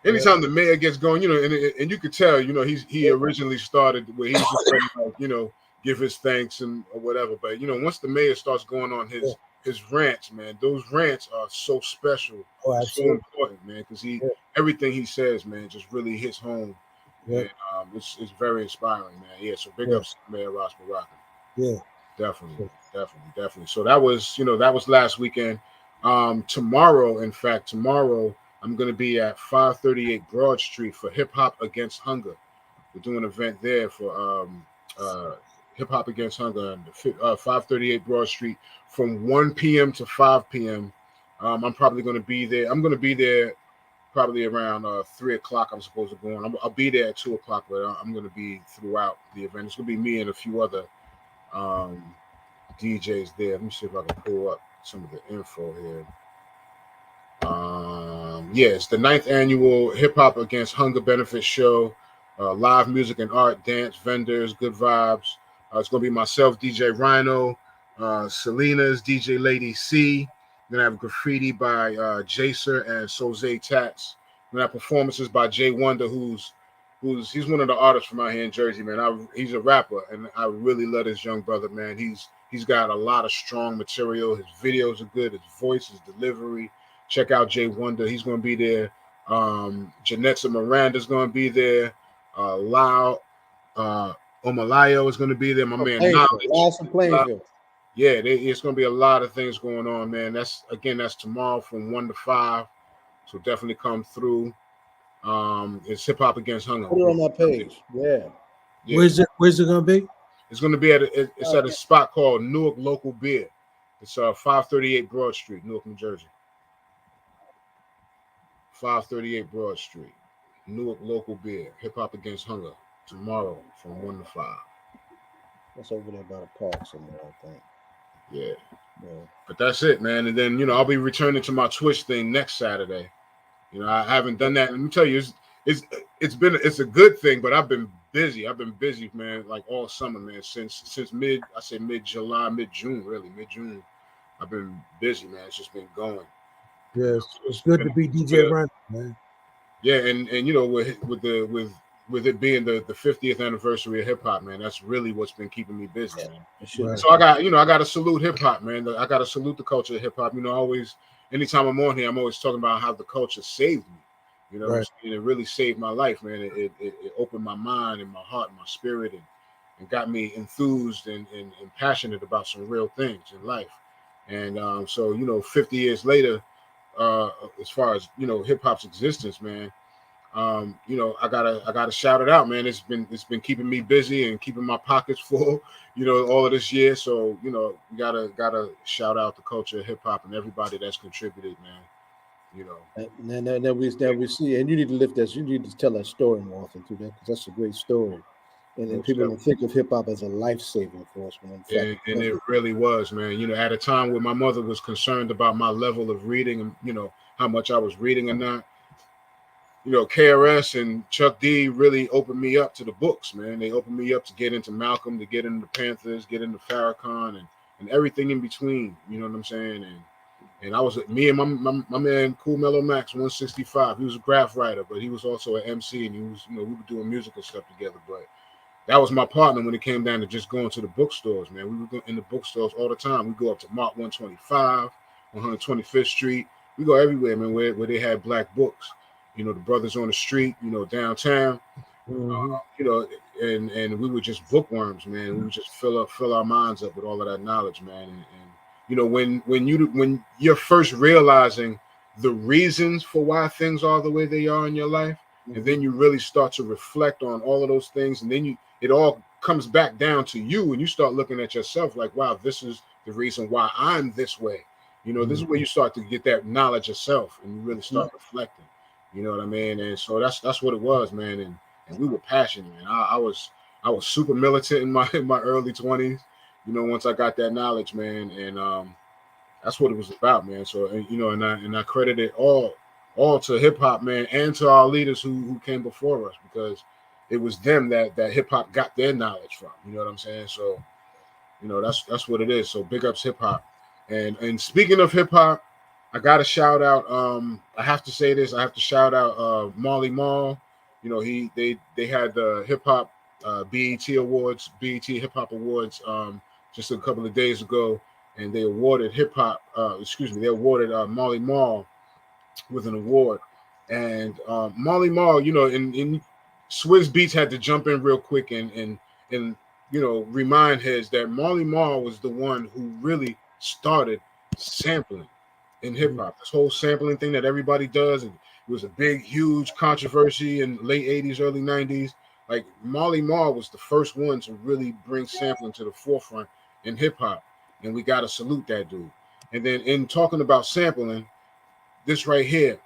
Anytime the mayor gets going, and you could tell, he originally started where he was just like, give his thanks and or whatever. But once the mayor starts going on his rants, man, those rants are so special, so important, man, because everything he says, man, just really hits home. Yeah. And it's very inspiring, man. Yeah, so big ups to Mayor Ross Baraka. Yeah. Definitely. So that was last weekend. Tomorrow, I'm going to be at 538 Broad Street for Hip Hop Against Hunger. We're doing an event there for Hip Hop Against Hunger on 538 Broad Street from 1 p.m. to 5 p.m. I'm probably going to be there. I'm going to be there probably around 3 o'clock. I'm supposed to go on. I'll be there at 2 o'clock, but I'm going to be throughout the event. It's going to be me and a few other DJs there. Let me see if I can pull up some of the info here. It's the 9th annual Hip Hop Against Hunger benefit show. Live music and art, dance, vendors, good vibes. It's going to be myself, DJ Rhino, Selena's DJ Lady C. Then I have graffiti by Jaser and Soze Tats. Then I have performances by Jay Wonder, who's he's one of the artists from out here in Jersey, man. He's a rapper, and I really love this young brother, man. He's got a lot of strong material. His videos are good. His voice, his delivery. Check out Jay Wonder. He's going to be there. Janetza Miranda's going to be there. Lau Omalayo is going to be there. My man Knowledge. Plainfield. Yeah, it's going to be a lot of things going on, man. That's tomorrow from 1 to 5. So definitely come through. It's Hip Hop Against Hunger. Put it on my page. Yeah. Where's it gonna be? It's gonna be at a spot called Newark Local Beer. It's 538 Broad Street, Newark, New Jersey. 538 Broad Street, Newark Local Beer. Hip Hop Against Hunger tomorrow from 1 to 5. That's over there by the park somewhere, I think. Yeah. But that's it, man. And then I'll be returning to my Twitch thing next Saturday. I haven't done that. Let me tell you, it's a good thing, but I've been busy. Man, like all summer, man. Since mid-July, mid-June, really. Mid-June. I've been busy, man. It's just been going. Yes, it's good to be DJ Rhino, man. Yeah, and with it being the 50th anniversary of hip hop, man, that's really what's been keeping me busy, man. Right. So I got to salute hip hop, man. I got to salute the culture of hip hop. Always, anytime I'm on here, I'm always talking about how the culture saved me. Right. And it really saved my life, man. It opened my mind and my heart and my spirit and got me enthused and passionate about some real things in life. And so 50 years later, as far as hip hop's existence, man, I gotta shout it out, man. It's been keeping me busy and keeping my pockets full, all of this year. So we gotta shout out the culture of hip hop and everybody that's contributed, man. And then we see, and you need to lift that. You need to tell that story more often too, because that's a great story. And people don't think of hip hop as a life-saving force, man. And it really was, man. At a time where my mother was concerned about my level of reading and how much I was reading or not. KRS and Chuck D really opened me up to the books, man. They opened me up to get into Malcolm, to get into the Panthers, get into Farrakhan, and everything in between. You know what I'm saying? And I was me and my man Cool Mellow Max 165. He was a graph writer, but he was also an MC, and he was we were doing music and stuff together. But that was my partner when it came down to just going to the bookstores, man. We were going in the bookstores all the time. We go up to Mart 125, 125th Street. We go everywhere, man, where they had black books. The brothers on the street, downtown, and we were just bookworms, man. We would just fill our minds up with all of that knowledge, man. And when you're first realizing the reasons for why things are the way they are in your life, and then you really start to reflect on all of those things, and then it all comes back down to you, and you start looking at yourself like, wow, this is the reason why I'm this way. This is where you start to get that knowledge yourself, and you really start reflecting. You know what I mean? And so that's what it was, man. And we were passionate, man. I was super militant in my early 20s. Once I got that knowledge, man, and that's what it was about, man. So and I credit it all to hip hop, man, and to our leaders who came before us, because it was them that hip hop got their knowledge from. You know what I'm saying? So that's what it is. So big ups hip hop. And speaking of hip hop, I gotta shout out. I have to say this. I have to shout out Marley Marl. They had the hip hop BET Awards, BET Hip Hop Awards, just a couple of days ago, and they awarded They awarded Marley Marl with an award. And Marley Marl, in Swizz Beatz had to jump in real quick and remind his that Marley Marl was the one who really started sampling in hip hop. This whole sampling thing that everybody does, and it was a big, huge controversy in late 80s, early 90s. Like Marley Marl was the first one to really bring sampling to the forefront in hip hop, and we gotta salute that dude. And then in talking about sampling, this right here,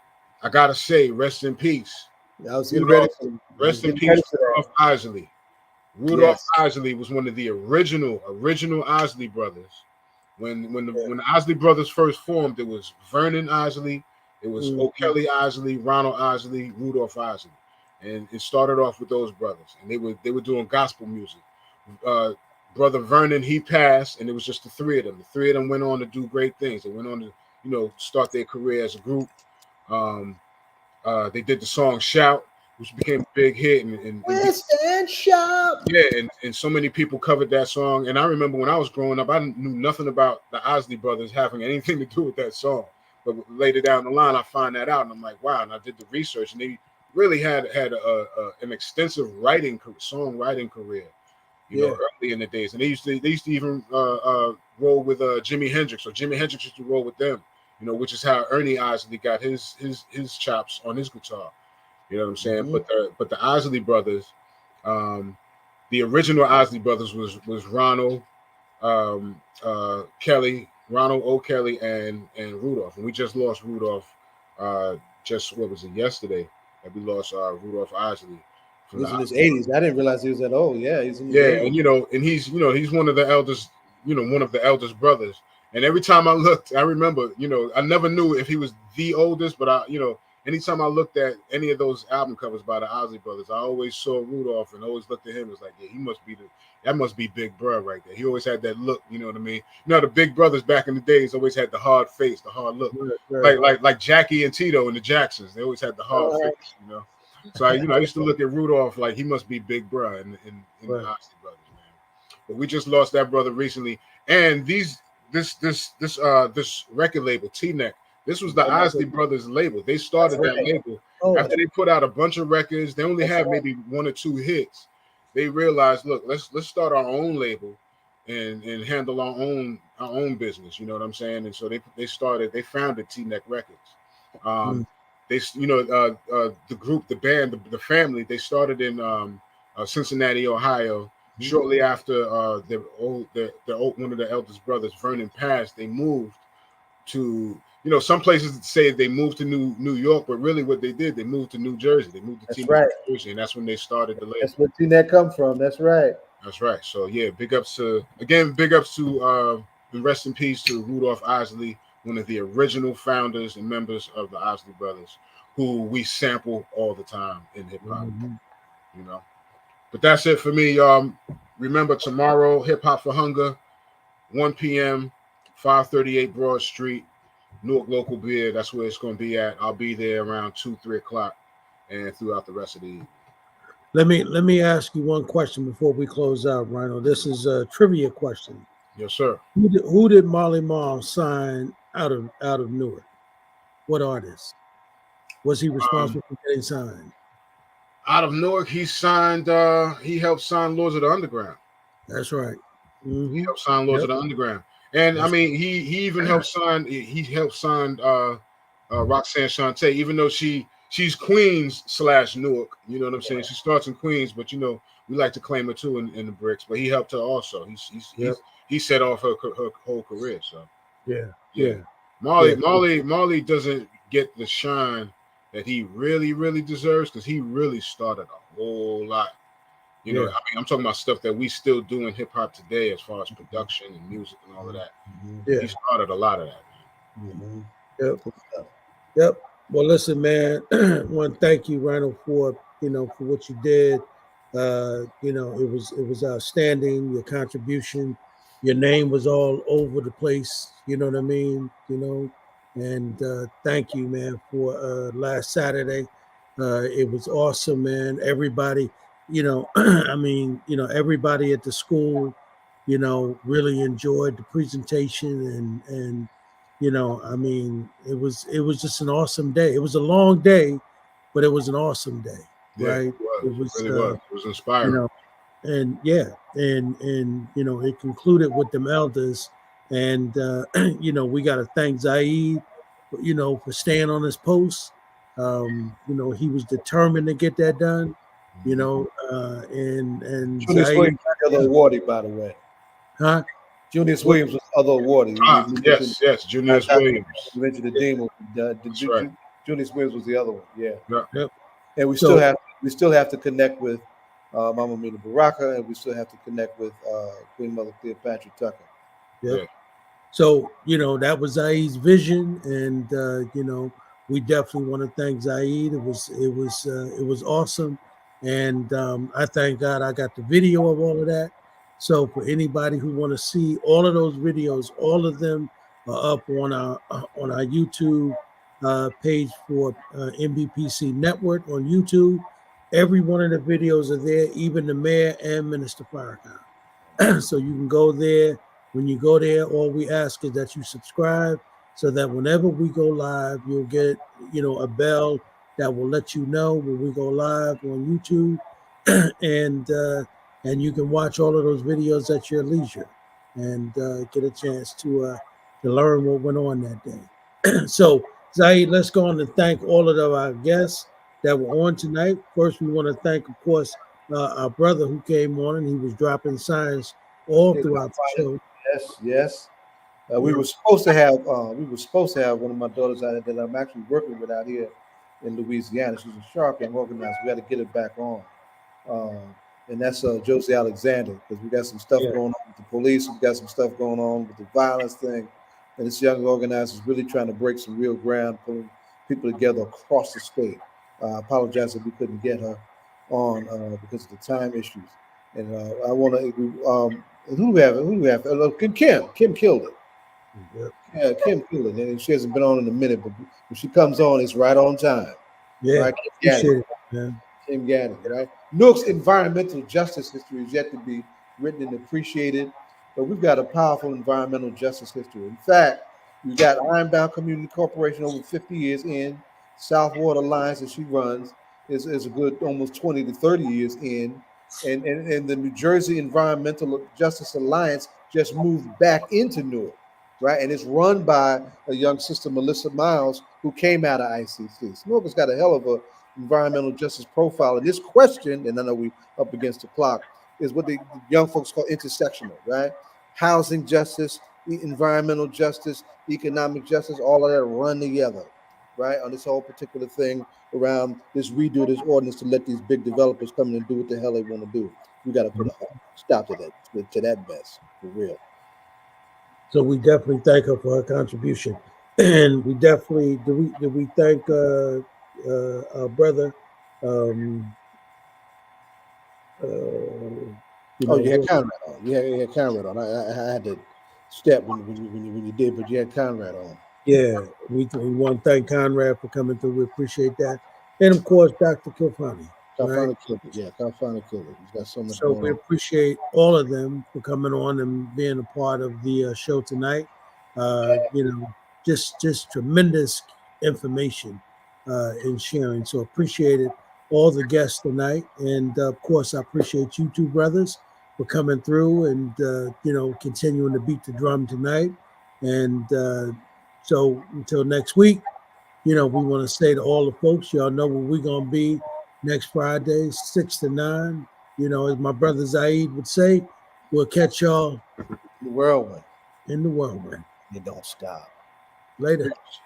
I gotta say, rest in peace. Rest in peace, Rudolph Isley. Rudolph Isley was one of the original Isley brothers. When the Isley brothers first formed, it was Vernon Isley, it was O'Kelly Isley, Ronald Isley, Rudolph Isley, and it started off with those brothers, and they were doing gospel music. Brother Vernon, he passed, and it was just the three of them. The three of them went on to do great things. They went on to start their career as a group. They did the song "Shout." which became a big hit, and West End Shop. yeah, and so many people covered that song. And I remember when I was growing up, I knew nothing about the Isley Brothers having anything to do with that song. But later down the line, I find that out, and I'm like, wow. And I did the research, and they really had an extensive songwriting career, you know, early in the days. And they used to even roll with Jimi Hendrix, or Jimi Hendrix used to roll with them, you know, which is how Ernie Isley got his chops on his guitar. You know what I'm saying? But the Isley Brothers, the original Isley Brothers was Ronald, Kelly, Ronald O. Kelly, and Rudolph. And we just lost Rudolph. What was it, yesterday that we lost Rudolph Isley. He was in his 80s. I didn't realize he was that old. Yeah, he's in his 80s. And he's one of the eldest, one of the eldest brothers. And every time I looked, I remember, I never knew if he was the oldest, but anytime I looked at any of those album covers by the Isley Brothers, I always saw Rudolph and always looked at him as like, yeah, that must be Big Bro right there. He always had that look, you know what I mean? The Big Brothers back in the days always had the hard face, the hard look, like Jackie and Tito and the Jacksons. They always had the hard face, So I used to look at Rudolph like he must be Big Bro in the Isley Brothers, man. But we just lost that brother recently, and this record label, T-Neck. This was the Isley Brothers label. They started that label after they put out a bunch of records. They only had maybe one or two hits. They realized, look, let's start our own label and handle our own business. You know what I'm saying? And so they founded T-Neck Records. The group, the band, the family, they started in Cincinnati, Ohio. Shortly after one of the eldest brothers, Vernon, passed, they moved to, some places say they moved to New York, but really what they did, they moved to New Jersey. They moved to New Jersey, and that's when they started the label. That's where T-Neck come from. That's right. That's right. So yeah, big ups to and rest in peace to Rudolph Isley, one of the original founders and members of the Isley Brothers, who we sample all the time in hip hop. But that's it for me, y'all. Remember, tomorrow, Hip Hop for Hunger, 1 p.m., 538 Broad Street, Newark Local Beer. That's where it's going to be at. I'll be there around 2-3 o'clock and throughout the rest of the evening. Let me ask you one question before we close out, Rhino. This is a trivia question. Yes, sir. Who did Marley Marl sign out of Newark? What artist was he responsible for getting signed? Out of Newark, he helped sign Lords of the Underground. That's right. Mm-hmm. He helped sign Lords of the Underground. And I mean, he even helped sign Roxanne Shante, even though she's Queens / Newark. You know what I'm saying? She starts in Queens, but we like to claim her too in the bricks. But he helped her also. He set off her whole career. So yeah. Marley doesn't get the shine that he really, really deserves, because he really started a whole lot. I mean, I'm talking about stuff that we still do in hip hop today, as far as production and music and all of that. Yeah. He started a lot of that. Yep. Well, listen, man. I want to thank you, Rhino, for what you did. It was outstanding. Your contribution, your name was all over the place. You know what I mean? And thank you, man, for last Saturday. It was awesome, man. Everybody, everybody at the school, really enjoyed the presentation, and it was just an awesome day. It was a long day, but it was an awesome day, right? It was inspiring. And it concluded with them elders. And, we got to thank Zaid, for staying on his post. He was determined to get that done, and Junius Zaid, Williams was the other awardee, by the way. Huh? Junius Williams was the other awardee. Yes, Junius Williams. You mentioned the Demo. Junius Williams was the other one. Yeah. Yep. And we still have to connect with Mama Mina Baraka, and we still have to connect with Queen Mother Cleopatra Tucker. Yeah. So, that was Zaid's vision, and we definitely want to thank Zaid. It was awesome, and I thank God I got the video of all of that. So for anybody who want to see all of those videos, all of them are up on our YouTube page for MBPC Network on YouTube. Every one of the videos are there, even the mayor and Minister Farrakhan. So you can go there. When you go there, all we ask is that you subscribe so that whenever we go live, you'll get, a bell that will let you know when we go live on YouTube, and you can watch all of those videos at your leisure and get a chance to learn what went on that day. So, Zaid, let's go on and thank all of our guests that were on tonight. First, we want to thank, of course, our brother who came on and he was dropping signs all throughout the show. Yes. We were supposed to have one of my daughters out that I'm actually working with out here in Louisiana. She's a sharp young organizer. We got to get it back on. And that's Josie Alexander, because we got some stuff going on with the police. We got some stuff going on with the violence thing. And this young organizer is really trying to break some real ground, pulling people together across the state. I apologize if we couldn't get her on because of the time issues. And I want to, who do we have? Kim killed it. Yeah, Kim killed it. And she hasn't been on in a minute, but when she comes on, it's right on time. Yeah, right? Kim Gaddy, right? Nook's environmental justice history is yet to be written and appreciated, but we've got a powerful environmental justice history. In fact, we've got Ironbound Community Corporation over 50 years in. Southwater Alliance that she runs is a good almost 20 to 30 years in. And the New Jersey Environmental Justice Alliance just moved back into Newark, right? And it's run by a young sister, Melissa Miles, who came out of ICC. So Newark has got a hell of a environmental justice profile. And this question, and I know we up against the clock, is what the young folks call intersectional, right? Housing justice, environmental justice, economic justice, all of that run together, right? On this whole particular thing around this redo this ordinance to let these big developers come in and do what the hell they want to do. We got to put a stop to that mess, for real. So we definitely thank her for her contribution. And we definitely, did we thank our brother? You had Conrad on. You had Conrad on. I had to step when you did, but you had Conrad on. Yeah, we want to thank Conrad for coming through. We appreciate that. And of course, Dr. Khalfani. Khalfani killed it. Yeah, Khalfani killed it. He's got so much So we appreciate all of them for coming on and being a part of the show tonight. Just tremendous information and sharing. So appreciated all the guests tonight. And of course, I appreciate you two brothers for coming through and, continuing to beat the drum tonight. And so until next week, we want to say to all the folks, y'all know where we're going to be next Friday, 6 to 9. As my brother Zaid would say, we'll catch y'all in the whirlwind. In the whirlwind. You don't stop. Later. Peace.